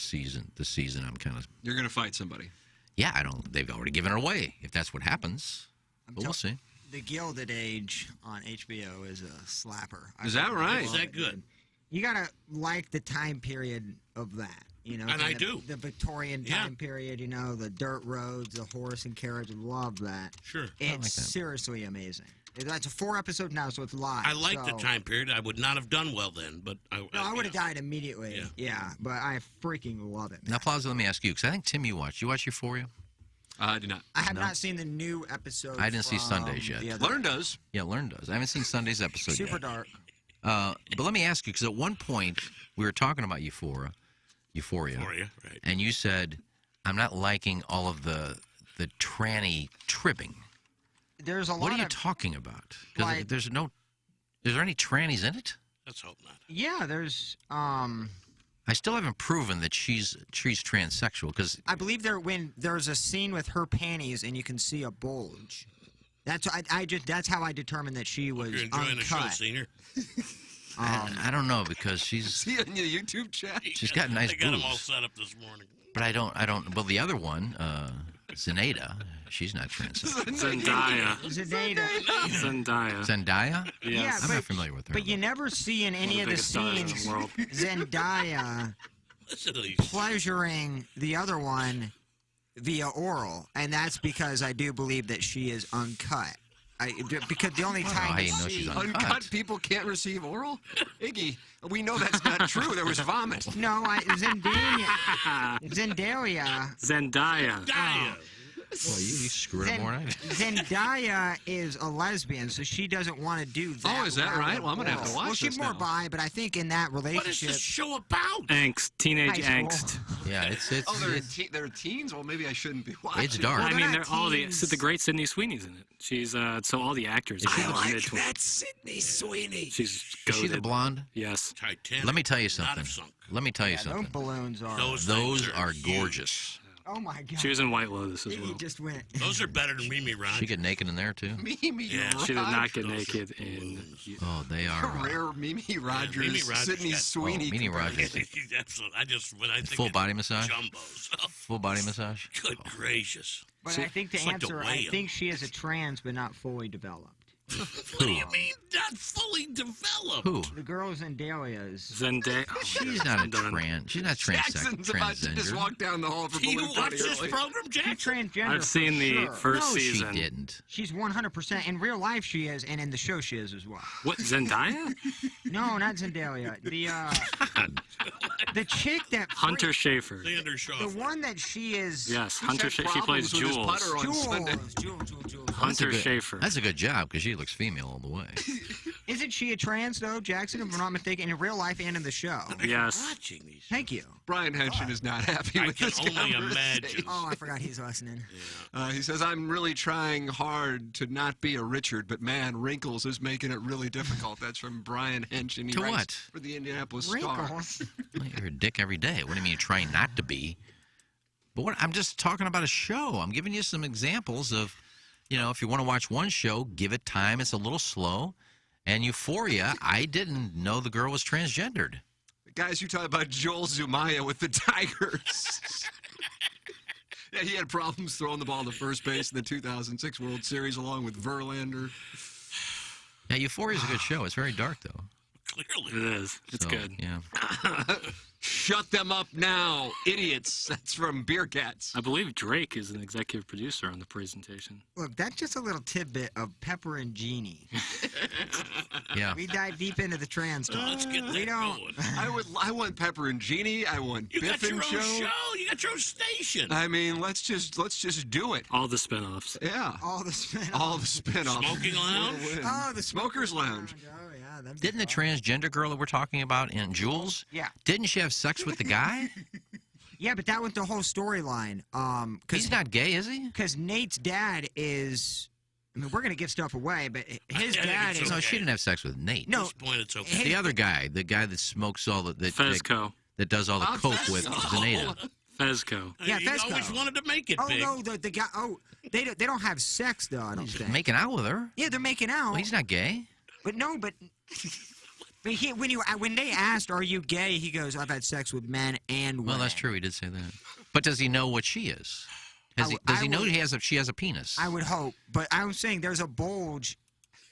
the season, I'm kind of. You're going to fight somebody. Yeah, I don't. They've already given it away. If that's what happens, but we'll see. The Gilded Age on HBO is a slapper. Is that right? Is that good? You gotta like the time period of that, you know. And I do. The Victorian time period, you know, the dirt roads, the horse and carriage. Love that. Sure. It's seriously amazing. It's a 4-episode now, so it's live. I like the time period. I would not have done well then, but I would have died immediately. Yeah, but I freaking love it. Now, Plaza, let me ask you, because I think, Tim, you watch Euphoria? I do not. I have not seen the new episode. I didn't see Sunday's yet. Learn does. Yeah, Learn does. I haven't seen Sunday's episode Super yet. dark. But let me ask you, because at one point we were talking about Euphoria, right. And you said, I'm not liking all of the tranny tripping. There's a lot. What are you talking about? Because like- is there any trannies in it? Let's hope not. Yeah, there's. I still haven't proven that she's transsexual because I believe when there's a scene with her panties and you can see a bulge. That's that's how I determined that she was You're enjoying the show, uncut. Senior. I don't know because she's See on your YouTube chat. she's got nice I got boobs. them all set up this morning. But I don't. Well, the other one, Zenaida, she's not transsexual. Zendaya? Yeah, I'm not familiar with her. But you never see in any of the scenes Zendaya pleasuring the other one via oral, and that's because I do believe that she is uncut. Because the only time you see uncut people can't receive oral? Iggy, we know that's not true. There was vomit. No, Zendaya. Well, you screwed up more than I did. Zendaya is a lesbian, so she doesn't want to do that. Oh, is that right? Well, I'm going to have to watch Well, she's this more now. bi, but I think in that relationship... What is this show about? Angst, teenage High angst. school. Yeah, it's they're teens? Well, maybe I shouldn't be watching. It's dark. I mean, they're all the great Sydney Sweeney's in it. She's so all the actors. I like that Sydney Sweeney. She's Is she the goated. blonde? Yes. Titanic. Let me tell you something. Not have sunk. Let me tell you Those something. balloons are... Those are gorgeous. Oh, my God. She was in White Lotus as well. He just went... Those are better than Mimi Rogers. She get naked in there too. Mimi Yeah, she did not get naked in. Oh, they are. Rare Mimi Rogers, Mimi Rogers Sydney got- Sweeney. Mimi comparison. Rogers. Absolutely. When I think Full of body massage? Jumbos. Full body massage? Good gracious. But I think to It's like the answer, I whale. think she is a trans, but not fully developed. What do you mean not fully developed? Who? The girl Zendaya is... Zendaya. She's not a trans. She's not Jackson's about to just transgender. walk down the hall for Do you balloon watch party this early. program, She's Jackson? transgender. I've seen the sure. first No, season. she didn't. She's 100%. In real life, she is, and in the show, she is as well. What, Zendaya? No, not Zendaya. The chick that... Hunter Schafer. Xander Shaw. The one that she is... Yes, Who's Hunter had Schafer. She plays problems with his Jules. putter on Sunday? Jules. Hunter That's a good- Schafer. That's a good job because she looks female all the way. Isn't she a trans, though, Jackson, if I'm not mistaken, in real life and in the show? Yes. Watching these. Thank you. Brian Henshin is not happy I with can this only conversation. imagine. Oh, I forgot he's listening. He says, I'm really trying hard to not be a Richard, but man, wrinkles is making it really difficult. That's from Brian Henshin. He To writes what? For the Indianapolis Star. Wrinkles? Well, you're a dick every day. What do you mean you're trying not to be? But I'm just talking about a show. I'm giving you some examples of, if you want to watch one show, give it time. It's a little slow. And Euphoria, I didn't know the girl was transgendered. Guys, you talk about Joel Zumaya with the Tigers. Yeah, he had problems throwing the ball to first base in the 2006 World Series along with Verlander. Yeah, Euphoria is a good show. It's very dark, though. Clearly. It is. It's good. Yeah. Shut them up now, idiots. That's from Beer Cats. I believe Drake is an executive producer on the presentation. Look, that's just a little tidbit of Pepper and Genie. Yeah. We dive deep into the trans talk. Let's get that going. I want Pepper and Genie. I want You got Biff your and own show. You got your own station. I mean, let's just do it. All the spinoffs. Yeah. All the spin-offs. All the spin-offs. Smoking Lounge? Oh, the Smokers Lounge. Oh, yeah. Didn't the transgender girl that we're talking about in Jules? Yeah. Didn't she have sex with the guy? Yeah, but that was the whole storyline. He's not gay, is he? Because Nate's dad is... I mean, we're going to give stuff away, but his dad is... No, she didn't have sex with Nate. No. At this point, it's okay. The other guy, the guy that smokes all the... Fezco. That does all the coke with Zaneta. Fezco. Yeah, You Fezco. always wanted to make it Oh, big. no, the guy... Oh, they don't have sex, though, I don't think. Making out with her? Yeah, they're making out. Well, he's not gay. But no, but... But when they asked, "Are you gay?" he goes, "I've had sex with men and women." Well, that's true. He did say that. But does he know what she is? Does he know she has a penis? I would hope, but I'm saying there's a bulge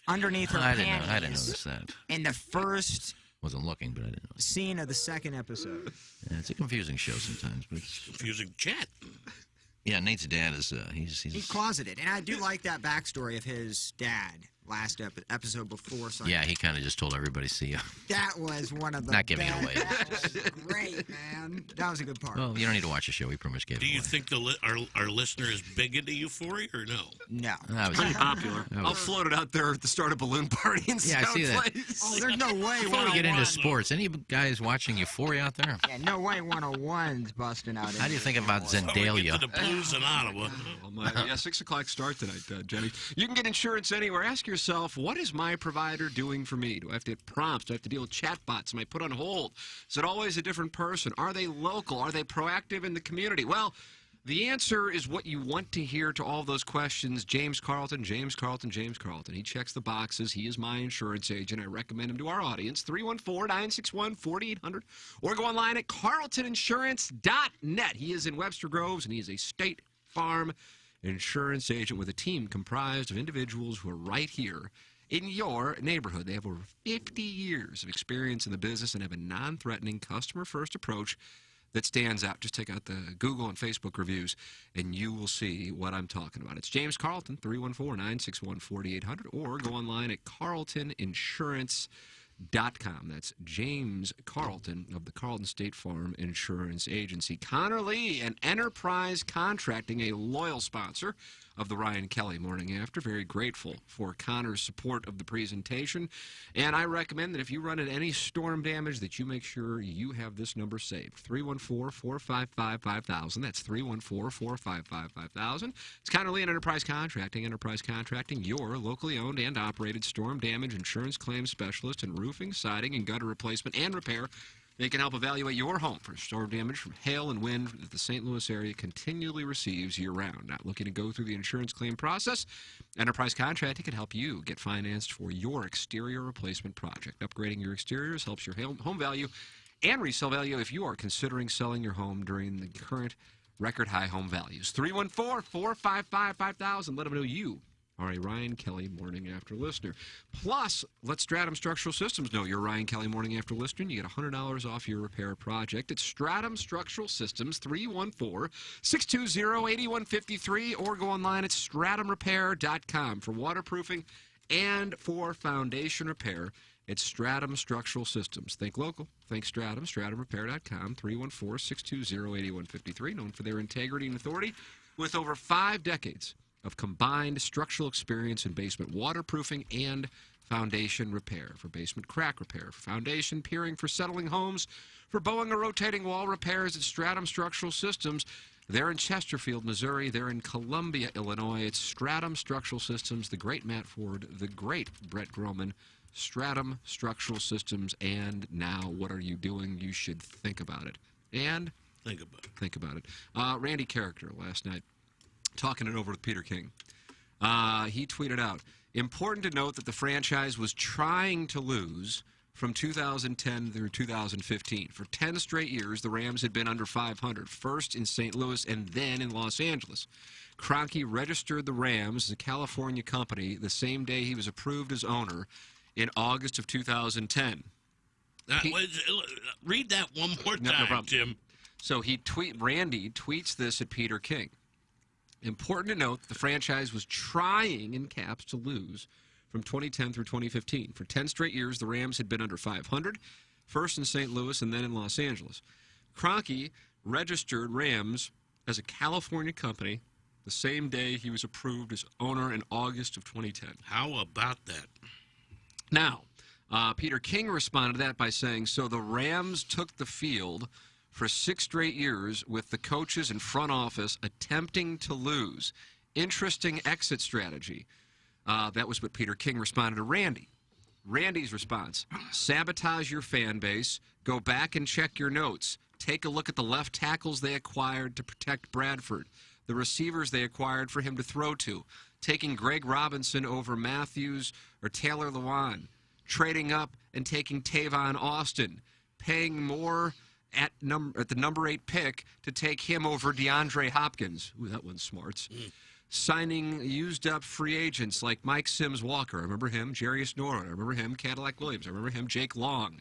underneath her panties. I didn't notice that. In the first Wasn't looking, but I didn't know. scene of the second episode. Yeah, it's a confusing show sometimes, but it's confusing chat. Yeah, Nate's dad is He's closeted, and I do like that backstory of his dad. Last episode before Sunday. Yeah, he kind of just told everybody, see ya. That was one of the Not giving it best. away. That was great, man. That was a good part. Well, you don't need to watch the show. We pretty much gave it Do away. you think our listener is big into Euphoria or no? No. That was pretty popular. I'll float it out there at the start of Balloon Party in Yeah, I see that. Place. Oh, there's no way. Before we get into sports, any guys watching Euphoria out there? Yeah, no way 101's busting out. How do you think about Before we Zendalia? get to the Blues in Ottawa. Yeah, 6 o'clock start tonight, Jenny. You can get insurance anywhere. Ask yourself, what is my provider doing for me? Do I have to get prompts? Do I have to deal with chatbots? Am I put on hold? Is it always a different person? Are they local? Are they proactive in the community? Well, the answer is what you want to hear to all those questions. James Carlton. He checks the boxes. He is my insurance agent. I recommend him to our audience. 314-961-4800. Or go online at carltoninsurance.net. He is in Webster Groves, and he is a State Farm insurance agent with a team comprised of individuals who are right here in your neighborhood. They have over 50 years of experience in the business and have a non-threatening customer-first approach that stands out. Just take out the Google and Facebook reviews, and you will see what I'm talking about. It's James Carlton, 314-961-4800, or go online at carltoninsurance.com. That's James Carlton of the Carlton State Farm Insurance Agency. Connor Lee and Enterprise Contracting, a loyal sponsor of the Ryan Kelly Morning After. Very grateful for Connor's support of the presentation. And I recommend that if you run into any storm damage, that you make sure you have this number saved. 314-455-5000. That's 314-455-5000. It's Connor Lee and Enterprise Contracting. Enterprise Contracting, your locally owned and operated storm damage insurance claims specialist in roofing, siding, and gutter replacement and repair. They can help evaluate your home for storm damage from hail and wind that the St. Louis area continually receives year-round. Not looking to go through the insurance claim process? Enterprise Contracting can help you get financed for your exterior replacement project. Upgrading your exteriors helps your home value and resale value if you are considering selling your home during the current record-high home values. 314-455-5000. Let them know you are a Ryan Kelly Morning After listener. Plus, let Stratum Structural Systems know you're a Ryan Kelly Morning After listener, and you get $100 off your repair project. It's Stratum Structural Systems, 314-620-8153, or go online at stratumrepair.com for waterproofing and for foundation repair. It's Stratum Structural Systems. Think local. Think Stratum. StratumRepair.com, 314-620-8153, known for their integrity and authority with over 5 decades of combined structural experience in basement waterproofing and foundation repair. For basement crack repair, for foundation peering, for settling homes, for bowing or rotating wall repairs at Stratum Structural Systems. They're in Chesterfield, Missouri. They're in Columbia, Illinois. It's Stratum Structural Systems, the great Matt Ford, the great Brett Groman. Stratum Structural Systems, and now what are you doing? You should think about it. And think about it. Think about it. Randy Character last night, talking it over with Peter King. He tweeted out, important to note that the franchise was trying to lose from 2010 through 2015. For 10 straight years, the Rams had been under 500, first in St. Louis and then in Los Angeles. Kroenke registered the Rams as a California company the same day he was approved as owner in August of 2010. Read that one more time, no problem. Jim. So Randy tweets this at Peter King. Important to note, the franchise was trying, in caps, to lose from 2010 through 2015. For 10 straight years, the Rams had been under 500, first in St. Louis and then in Los Angeles. Kroenke registered Rams as a California company the same day he was approved as owner in August of 2010. How about that? Now, Peter King responded to that by saying, so the Rams took the field for 6 straight years with the coaches and front office attempting to lose. Interesting exit strategy. That was what Peter King responded to Randy. Randy's response, sabotage your fan base, go back and check your notes, take a look at the left tackles they acquired to protect Bradford, the receivers they acquired for him to throw to, taking Greg Robinson over Matthews or Taylor Lewan, trading up and taking Tavon Austin, paying more at the number 8 pick to take him over DeAndre Hopkins. Ooh, that one's smarts. Signing used-up free agents like Mike Sims-Walker. I remember him. Jarius Norwood. I remember him. Cadillac Williams. I remember him. Jake Long.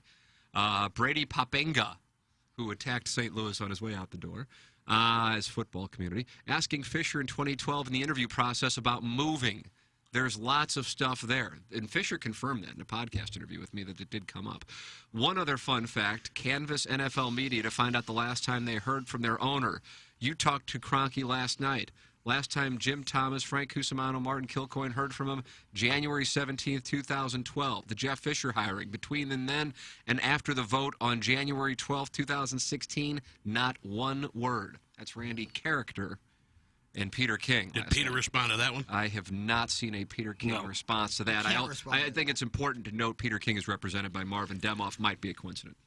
Brady Papenga, who attacked St. Louis on his way out the door as football community. Asking Fisher in 2012 in the interview process about moving. There's lots of stuff there. And Fisher confirmed that in a podcast interview with me that it did come up. One other fun fact, canvass NFL media to find out the last time they heard from their owner. You talked to Kroenke last night. Last time Jim Thomas, Frank Cusimano, Martin Kilcoyne heard from him, January 17th, 2012. The Jeff Fisher hiring. Between then and after the vote on January 12th, 2016, not one word. That's Randy Character and Peter King. Did Peter respond to that one? I have not seen a Peter King response to that. I think it's important to note Peter King is represented by Marvin Demoff. Might be a coincidence.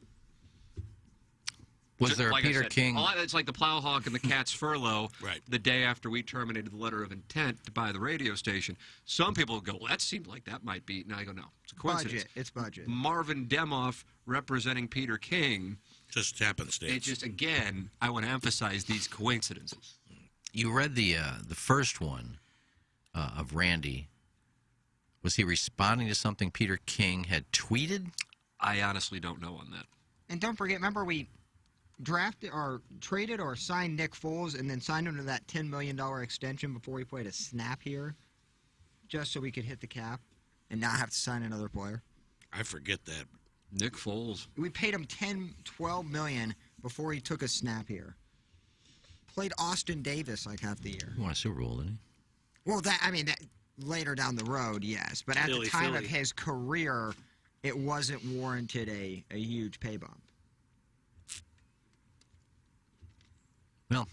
Was there a Peter King? It's like the Plowhawk and the Cat's furlough the day after we terminated the letter of intent to buy the radio station. Some people go, well, that seemed like that might be. No, I go, no. It's a coincidence. It's budget. Marvin Demoff representing Peter King. Just happenstance. It just, again, I want to emphasize these coincidences. You read the first one of Randy. Was he responding to something Peter King had tweeted? I honestly don't know on that. And don't forget, remember we drafted or traded or signed Nick Foles and then signed him to that $10 million extension before he played a snap here, just so we could hit the cap and not have to sign another player. I forget that. Nick Foles. We paid him $12 million before he took a snap here. Played Austin Davis like half the year. He won a Super Bowl, didn't he? Well, that later down the road, yes. But at the time of his career, it wasn't warranted a huge pay bump. Well,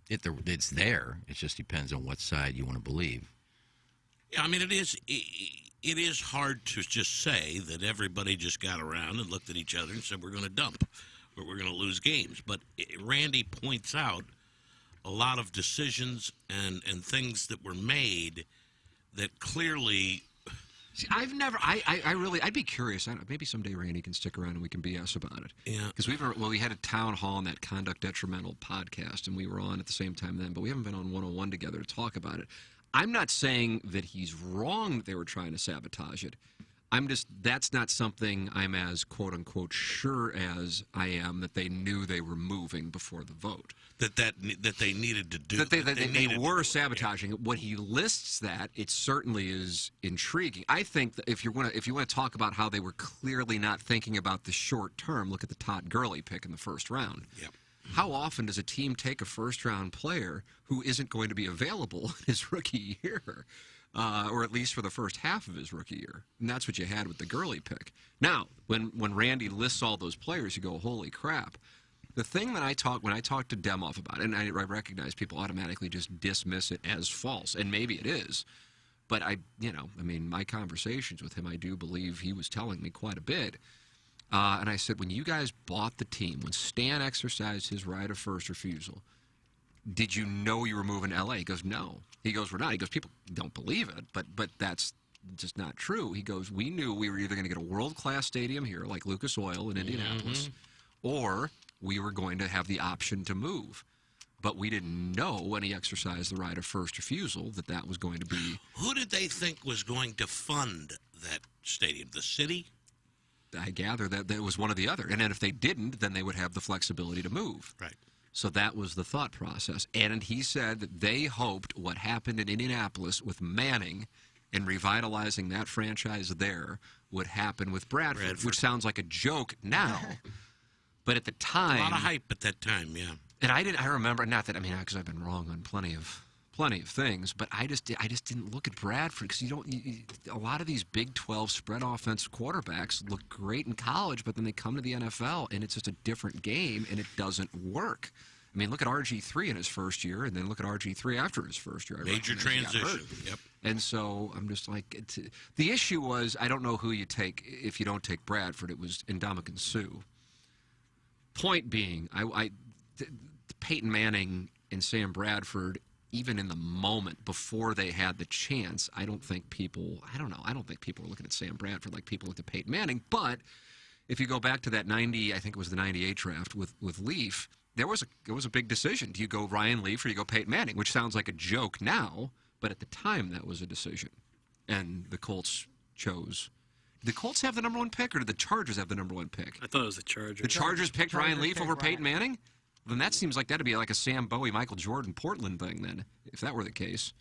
it's there. It just depends on what side you want to believe. Yeah, I mean, it is hard to just say that everybody just got around and looked at each other and said, we're going to dump, or we're going to lose games. But Randy points out a lot of decisions and things that were made that clearly... See, I'd be curious. Maybe someday Randy can stick around and we can BS about it. Yeah. Because we had a town hall on that Conduct Detrimental podcast, and we were on at the same time then, but we haven't been on 101 together to talk about it. I'm not saying that he's wrong that they were trying to sabotage it. That's not something I'm as quote-unquote sure as I am that they knew they were moving before the vote. That they needed to do. That they were sabotaging it. When he lists that, it certainly is intriguing. I think that if you want to talk about how they were clearly not thinking about the short term, look at the Todd Gurley pick in the first round. Yep. How often does a team take a first-round player who isn't going to be available in his rookie year? Or at least for the first half of his rookie year. And that's what you had with the Gurley pick. Now, when Randy lists all those players, you go, holy crap. The thing that when I talk to Demoff about it, and I recognize people automatically just dismiss it as false, and maybe it is, but my conversations with him, I do believe he was telling me quite a bit. And I said, when you guys bought the team, when Stan exercised his right of first refusal, did you know you were moving to L.A.? He goes, no. He goes, we're not. He goes, people don't believe it, but that's just not true. He goes, we knew we were either going to get a world-class stadium here, like Lucas Oil in Indianapolis, or we were going to have the option to move. But we didn't know when he exercised the right of first refusal that was going to be... Who did they think was going to fund that stadium? The city? I gather that it was one or the other. And then if they didn't, then they would have the flexibility to move. Right. So that was the thought process. And he said that they hoped what happened in Indianapolis with Manning and revitalizing that franchise there would happen with Bradford. Which sounds like a joke now. But at the time... A lot of hype at that time, yeah. And I remember, not that, because I've been wrong on plenty of things, but I just didn't look at Bradford because a lot of these Big 12 spread offensive quarterbacks look great in college, but then they come to the NFL and it's just a different game and it doesn't work. Look at RG3 in his first year, and then look at RG3 after his first year. Major transition. Yep. And so I'm just like, the issue was, I don't know who you take if you don't take Bradford. It was Ndamukong Suh. Point being, Peyton Manning and Sam Bradford, even in the moment before they had the chance, I don't think people were looking at Sam Bradford like people looked at Peyton Manning. But if you go back to that 90, I think it was the 98 draft with Leaf, there was a big decision. Do you go Ryan Leaf or you go Peyton Manning? Which sounds like a joke now, but at the time that was a decision. And the Colts chose. Did the Colts have the number 1 pick or did the Chargers have the number 1 pick? I thought it was the Chargers. The Chargers picked Ryan Leaf over Peyton Manning? Then that seems like that'd be like a Sam Bowie, Michael Jordan, Portland thing then, if that were the case.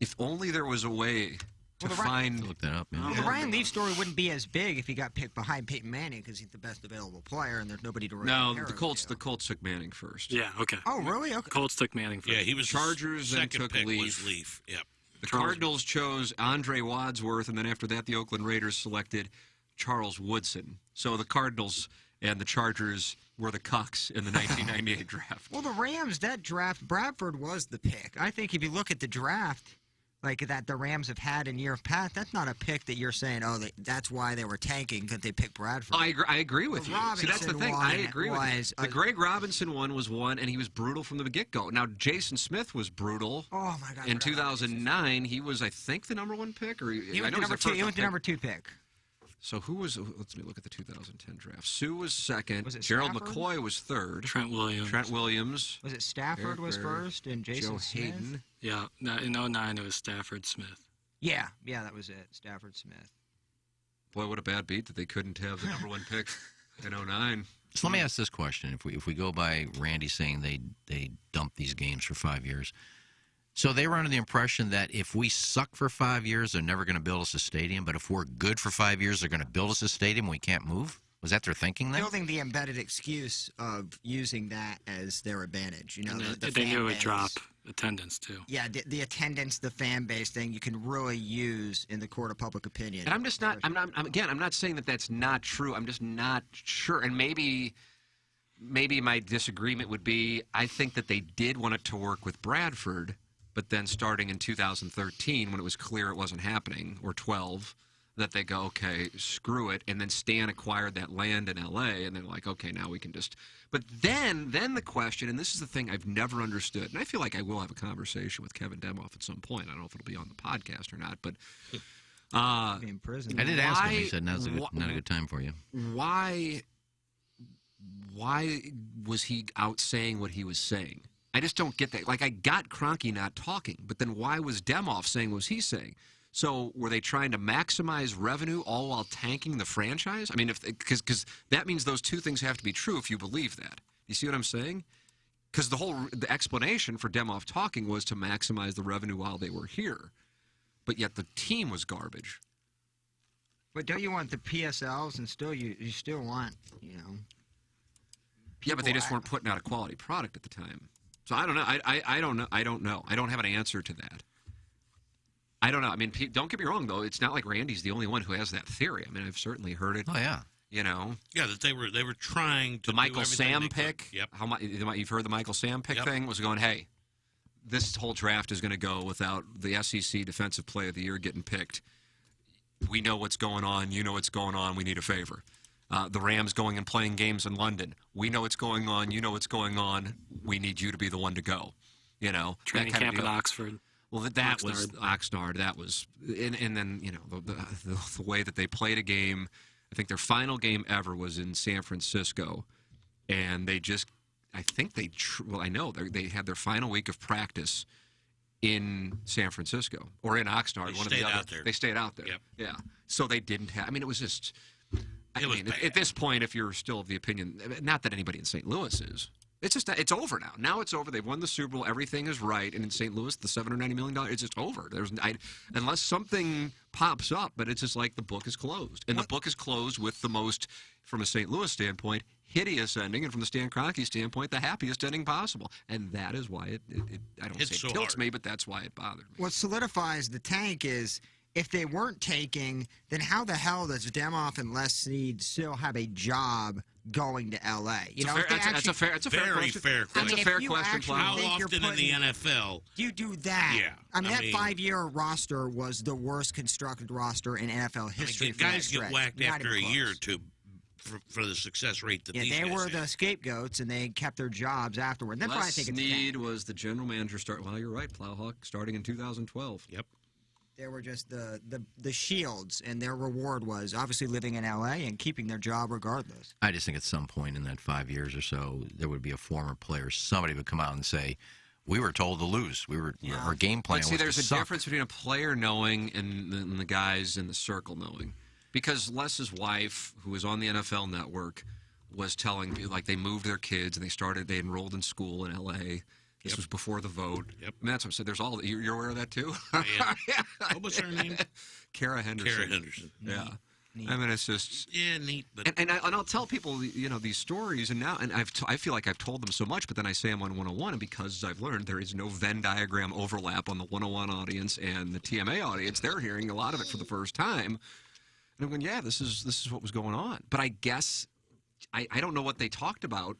If only there was a way to find... Look that up, man. Well, the Ryan Leaf story wouldn't be as big if he got picked behind Peyton Manning because he's the best available player and there's nobody to really compare the Colts took Manning first. Yeah, okay. Oh, really? Okay. Colts took Manning first. Yeah, he was Chargers and second took pick Leaf. was Leaf. Yep. The Cardinals chose Andre Wadsworth, and then after that the Oakland Raiders selected Charles Woodson. So the Cardinals and the Chargers were the cucks in the 1998 draft. Well, the Rams, that draft, Bradford was the pick. I think if you look at the draft, like that the Rams have had in years past, that's not a pick that you're saying, that's why they were tanking because they picked Bradford. I agree with you. See, that's the thing. I agree with you. The Greg Robinson one was one, and he was brutal from the get-go. Now, Jason Smith was brutal. Oh, my God. In 2009, he was, I think, the number 1 pick. He was the number 2 pick. So who was? Let me look at the 2010 draft. Sue was second. Was it Gerald Stafford? McCoy was third. Trent Williams. Was it Stafford was first and Jason Joe Smith? Hayden. Yeah, in 09 it was Stafford Smith. Yeah, that was it. Stafford Smith. Boy, what a bad beat that they couldn't have the number 1 pick in 09. So let me ask this question: If we go by Randy saying they dumped these games for 5 years. So they were under the impression that if we suck for 5 years, they're never going to build us a stadium. But if we're good for 5 years, they're going to build us a stadium. We can't move. Was that their thinking then? Building the embedded excuse of using that as their advantage. They knew it would drop attendance too. Yeah, the attendance, the fan base thing, you can really use in the court of public opinion. And I'm just not. I'm not saying that that's not true. I'm just not sure. And maybe my disagreement would be I think that they did want it to work with Bradford. But then starting in 2013, when it was clear it wasn't happening, or 12, that they go, okay, screw it. And then Stan acquired that land in L.A., and they're like, okay, now we can just... But then the question, and this is the thing I've never understood, and I feel like I will have a conversation with Kevin Demoff at some point. I don't know if it'll be on the podcast or not, but... in prison. I did ask him. He said, now's not a good time for you. Why was he out saying what he was saying? I just don't get that. Like, I got Kroenke not talking, but then why was Demoff saying what was he saying? So were they trying to maximize revenue all while tanking the franchise? I mean, because that means those two things have to be true if you believe that. You see what I'm saying? Because the explanation for Demoff talking was to maximize the revenue while they were here, but yet the team was garbage. But don't you want the PSLs and still you still want Yeah, but they just weren't putting out a quality product at the time. So I don't know. I don't know. I don't know. I don't have an answer to that. I don't know. I mean, don't get me wrong, though. It's not like Randy's the only one who has that theory. I mean, I've certainly heard it. Oh, yeah. Yeah, that they were trying to the Michael do Sam pick. Yep. You've heard the Michael Sam pick thing was going, hey, this whole draft is going to go without the SEC Defensive Player of the Year getting picked. We know what's going on. You know what's going on. We need a favor. The Rams going and playing games in London. We know what's going on. You know what's going on. We need you to be the one to go. Training camp at Oxford. Well, that was Oxnard. That was, and then the way that they played a game. I think their final game ever was in San Francisco, and they just, I think they had their final week of practice in San Francisco or in Oxnard. One of the other. They stayed out there. Yep. Yeah. So they didn't have. I mean, it was just. At this point, if you're still of the opinion, not that anybody in St. Louis is. It's just it's over now. Now it's over. They've won the Super Bowl. Everything is right. And in St. Louis, the $790 million, it's just over. Unless something pops up, but it's just like the book is closed. And the book is closed with the most, from a St. Louis standpoint, hideous ending, and from the Stan Kroenke standpoint, the happiest ending possible. And that is why I don't say it tilts me, but that's why it bothered me. What solidifies the tank is, if they weren't taking, then how the hell does Demoff and Les Snead still have a job going to L.A.? That's a fair question. Very fair question. That's a fair question. How often in the NFL do you do that? Yeah. I mean, that 5-year roster was the worst constructed roster in NFL history. Guys get whacked after a year or two for the success rate that these guys they were had. the scapegoats, and they kept their jobs afterward. That's why I think Snead was the general manager. Well, you're right, Plowhawk, starting in 2012. Yep. They were just the shields, and their reward was obviously living in L.A. and keeping their job regardless. I just think at some point in that 5 years or so, there would be a former player. Somebody would come out and say, "We were told to lose. Our game plan was to suck." There's a difference between a player knowing and the guys in the circle knowing. Because Les's wife, who was on the NFL Network, was telling me, like, they moved their kids and they enrolled in school in L.A. This was before the vote. Yep. I mean, that's what I said. There's all. You're aware of that too? Yeah. What was her name? Kara Henderson. Kara Henderson. Yeah. Neat. I mean, it's just neat. But and I'll tell people these stories, and now I feel like I've told them so much, but then I say them on 101, and because I've learned there is no Venn diagram overlap on the 101 audience and the TMA audience. They're hearing a lot of it for the first time, and I'm going, yeah, this is what was going on. But I guess I don't know what they talked about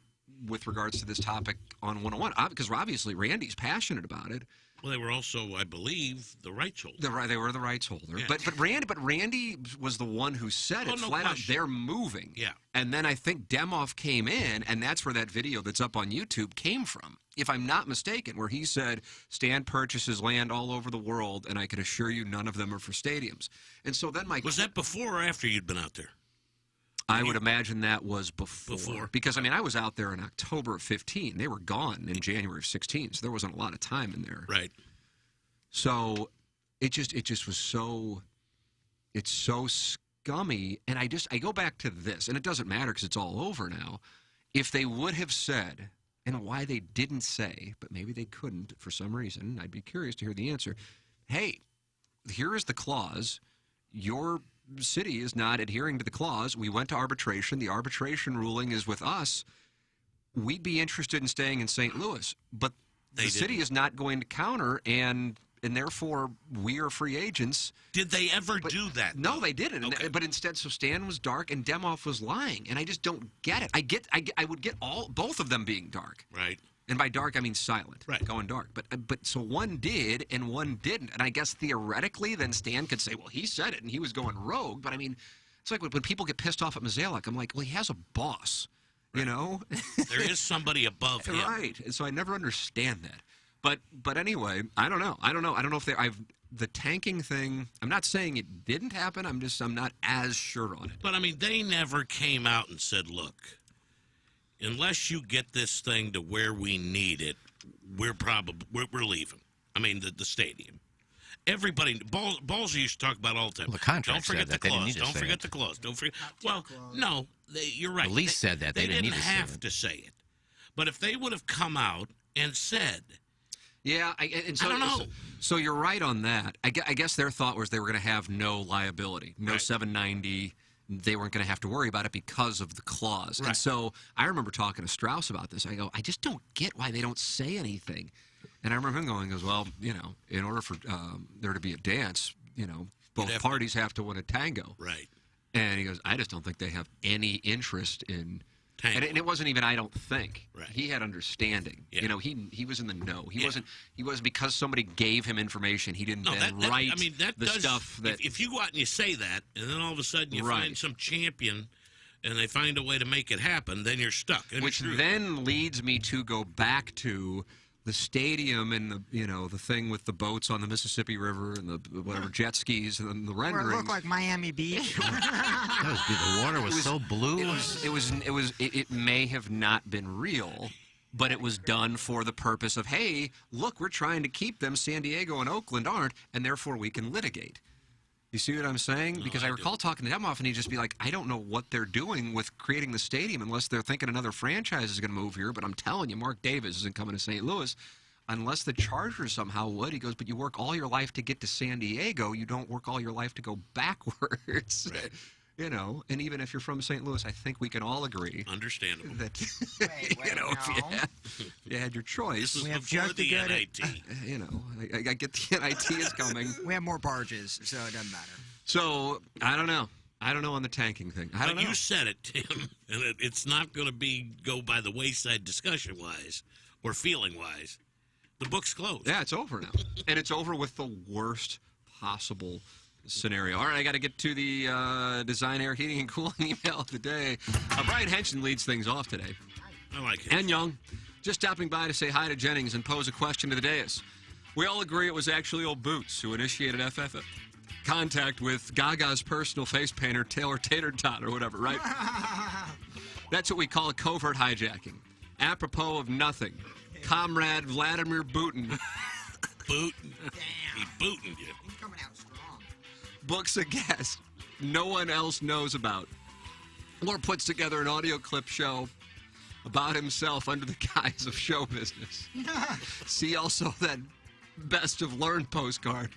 with regards to this topic on 101, because obviously Randy's passionate about it. Well, they were also, I believe, the rights holder. They were the rights holder. Yeah. But Randy was the one who said it flat out. They're moving. Yeah. And then I think Demoff came in, and that's where that video that's up on YouTube came from, if I'm not mistaken, where he said, Stan purchases land all over the world, and I can assure you none of them are for stadiums. And so then Was that before or after you'd been out there? I would imagine that was before. Because, I mean, I was out there in October of 15. They were gone in January of 16, so there wasn't a lot of time in there. Right. So it just was so, it's so scummy. And I go back to this, and it doesn't matter because it's all over now. If they would have said, and why they didn't say, but maybe they couldn't for some reason, I'd be curious to hear the answer. Hey, here is the clause. Your city is not adhering to the clause. We went to arbitration. The arbitration ruling is with us. We'd be interested in staying in St. Louis, but the city is not going to counter, and therefore we are free agents. Did they ever do that? No, they didn't. Okay. But instead, so Stan was dark and Demoff was lying, and I just don't get it. I would get both of them being dark. Right. And by dark, I mean silent, going dark. But so one did and one didn't. And I guess theoretically, then Stan could say, well, he said it and he was going rogue. But I mean, it's like when people get pissed off at Mazalek, I'm like, well, he has a boss, you know? There is somebody above him. Right. And so I never understand that. But anyway, I don't know. I don't know if the tanking thing, I'm not saying it didn't happen. I'm not as sure on it. But I mean, they never came out and said, look, unless you get this thing to where we need it, we're leaving. I mean, the stadium. Everybody, Ballsy used to talk about all the time. Well, the contract Don't forget said the that. clause. Don't forget the clause. Don't forget. Well, no, you're right. The lease said that. They didn't need to say have it. to say it. But if they would have come out and said, yeah, I don't know. So you're right on that. I guess their thought was they were going to have no liability, no 790. They weren't going to have to worry about it because of the clause. Right. And so I remember talking to Strauss about this. I go, I just don't get why they don't say anything. And I remember him going, well, in order for there to be a dance, both parties have to win a tango. Right. And he goes, I just don't think they have any interest in tango. And it wasn't even, I don't think. Right. He had understanding. Yeah. He was in the know. He wasn't because somebody gave him information. He didn't write the stuff that. If you go out and you say that, and then all of a sudden you find some champion, and they find a way to make it happen, then you're stuck. Which then leads me to go back to the stadium and the thing with the boats on the Mississippi River and the whatever jet skis and the Where renderings. it looked like Miami Beach. The water was so blue. It may have not been real, but it was done for the purpose of, hey, look, we're trying to keep them. San Diego and Oakland aren't, and therefore we can litigate. You see what I'm saying? Because I recall talking to Demoff, and he'd just be like, I don't know what they're doing with creating the stadium unless they're thinking another franchise is going to move here. But I'm telling you, Mark Davis isn't coming to St. Louis unless the Chargers somehow would. He goes, but you work all your life to get to San Diego. You don't work all your life to go backwards. Right. And even if you're from St. Louis, I think we can all agree. Understandable. That, if you had your choice. We have just the NIT. I get the NIT is coming. We have more barges, so it doesn't matter. So, I don't know. I don't know on the tanking thing. I don't know. You said it, Tim, and it's not going to go by the wayside discussion-wise or feeling-wise. The book's closed. Yeah, it's over now. And it's over with the worst possible scenario. All right, I got to get to the Design Air Heating and Cooling email of the day. Brian Henson leads things off today. I like it. And Young, just stopping by to say hi to Jennings and pose a question to the dais. We all agree it was actually old Boots who initiated FF contact with Gaga's personal face painter, Taylor Tater Tot, or whatever, right? That's what we call a covert hijacking. Apropos of nothing. Comrade Vladimir Putin. Putin. He booting you. He's coming out strong. Books a guest no one else knows about, or puts together an audio clip show about himself under the guise of show business. See also that best of learned postcard.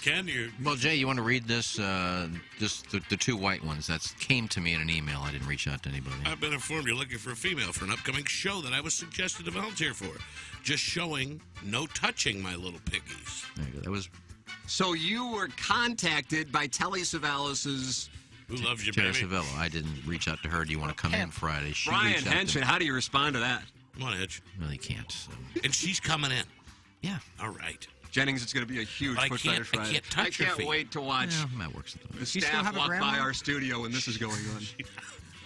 Ken, you... Well, Jay, you want to read this? Just the two white ones. That came to me in an email. I didn't reach out to anybody. I've been informed you're looking for a female for an upcoming show that I was suggested to volunteer for. Just showing, no touching, my little piggies. There you go. That was... So you were contacted by Telly Savalas's... Who loves you, Terry baby? Savello. I didn't reach out to her. Do you want to come in Friday? She Brian reached out to Henson, me. how do you respond to that? Come on, Edge. Well, you can't. So. And she's coming in. Yeah. All right. Jennings, it's going to be a huge But push Fetish Friday. I can't touch her feet. Wait to watch that works. The staff walk by our studio when this is going on. I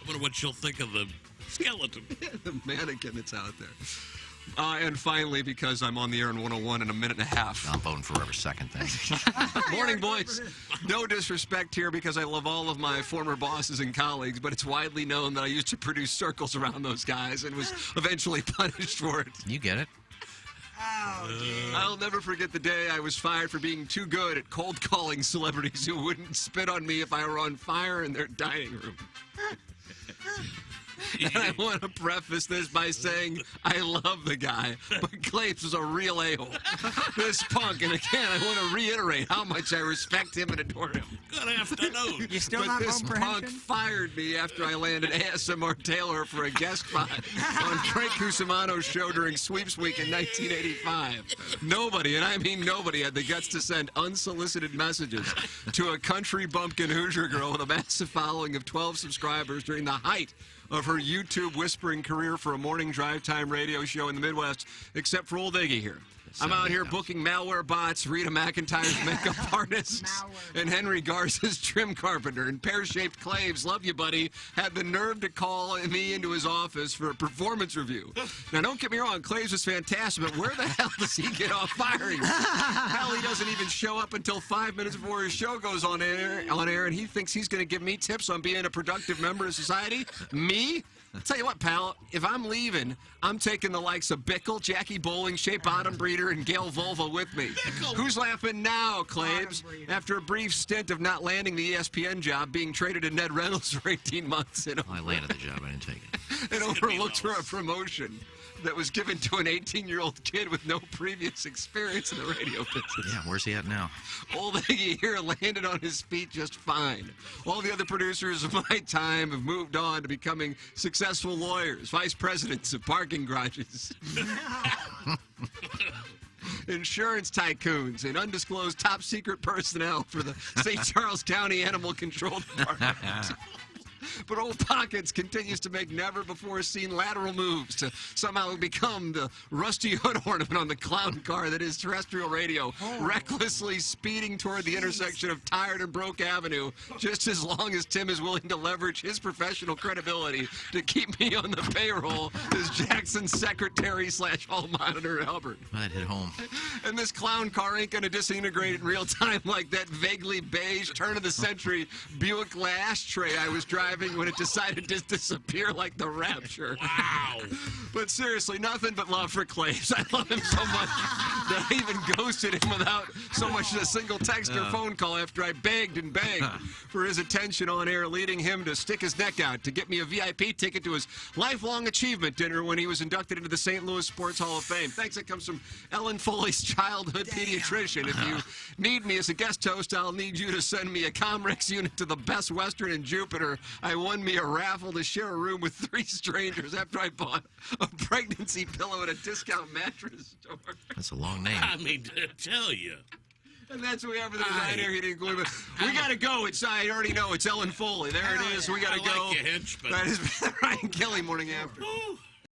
wonder what she'll think of the skeleton. The mannequin that's out there. And finally, because I'm on the air in 101 in a minute and a half. I'm voting for whoever second thing. Morning, boys. No disrespect here because I love all of my former bosses and colleagues, but it's widely known that I used to produce circles around those guys and was eventually punished for it. You get it. I'll never forget the day I was fired for being too good at cold calling celebrities who wouldn't spit on me if I were on fire in their dining room. And I want to preface this by saying I love the guy, but Clapes is a real a-hole. This punk, and again, I want to reiterate how much I respect him and adore him. Good afternoon. You still But not this home for punk Henson? fired me after I landed ASMR Taylor for a guest spot on Frank Cusimano's show during Sweeps Week in 1985. Nobody, and I mean nobody, had the guts to send unsolicited messages to a country bumpkin Hoosier girl with a massive following of 12 subscribers during the height of her YouTube whispering career for a morning drive time radio show in the Midwest, except for old Iggy here. I'm out here booking malware bots, Rita McIntyre's makeup artist, and Henry Garza's trim carpenter. And pear-shaped Claves, love you, buddy, had the nerve to call me into his office for a performance review. Now, don't get me wrong, Claves was fantastic, but where the hell does he get off firing? Hell, he doesn't even show up until 5 minutes before his show goes on air, and he thinks he's going to give me tips on being a productive member of society? Me? I'll tell you what, pal, if I'm leaving, I'm taking the likes of Bickle, Jackie Bowling, Shea Bottom Breeder, and Gail Volva with me. Who's laughing now, Claves? After a brief stint of not landing the ESPN job, being traded to Ned Reynolds for 18 months. I landed the job. I didn't take it. And overlooked for a promotion that was given to an 18-year-old kid with no previous experience in the radio business. Yeah, where's he at now? Old Iggy here landed on his feet just fine. All the other producers of my time have moved on to becoming successful lawyers, vice presidents of parking garages, insurance tycoons, and undisclosed top secret personnel for the St. Charles County Animal Control Department. But Old Pockets continues to make never-before-seen lateral moves to somehow become the rusty hood ornament on the clown car that is terrestrial radio, recklessly speeding toward the intersection of Tired and Broke Avenue, just as long as Tim is willing to leverage his professional credibility to keep me on the payroll as Jackson's secretary/hall monitor, Albert. That hit home. And this clown car ain't going to disintegrate in real time like that vaguely beige turn-of-the-century Buick ashtray I was driving when it decided to disappear like the Rapture. Wow. But seriously, nothing but love for Claves. I love him so much that I even ghosted him without so much as a single text or phone call after I begged and begged for his attention on air, leading him to stick his neck out to get me a VIP ticket to his lifelong achievement dinner when he was inducted into the St. Louis Sports Hall of Fame. Thanks, it comes from Ellen Foley's childhood pediatrician. If you need me as a guest host, I'll need you to send me a Comrex unit to the Best Western in Jupiter. I won me a raffle to share a room with 3 strangers after I bought a pregnancy pillow at a discount mattress store. That's a long name. I mean, to tell you. And that's what we have for the design here. He didn't go with it. We got to go. I already know. It's Ellen Foley. There it is. We got to go. Like you, henchman. That is Ryan Kelly, Morning After.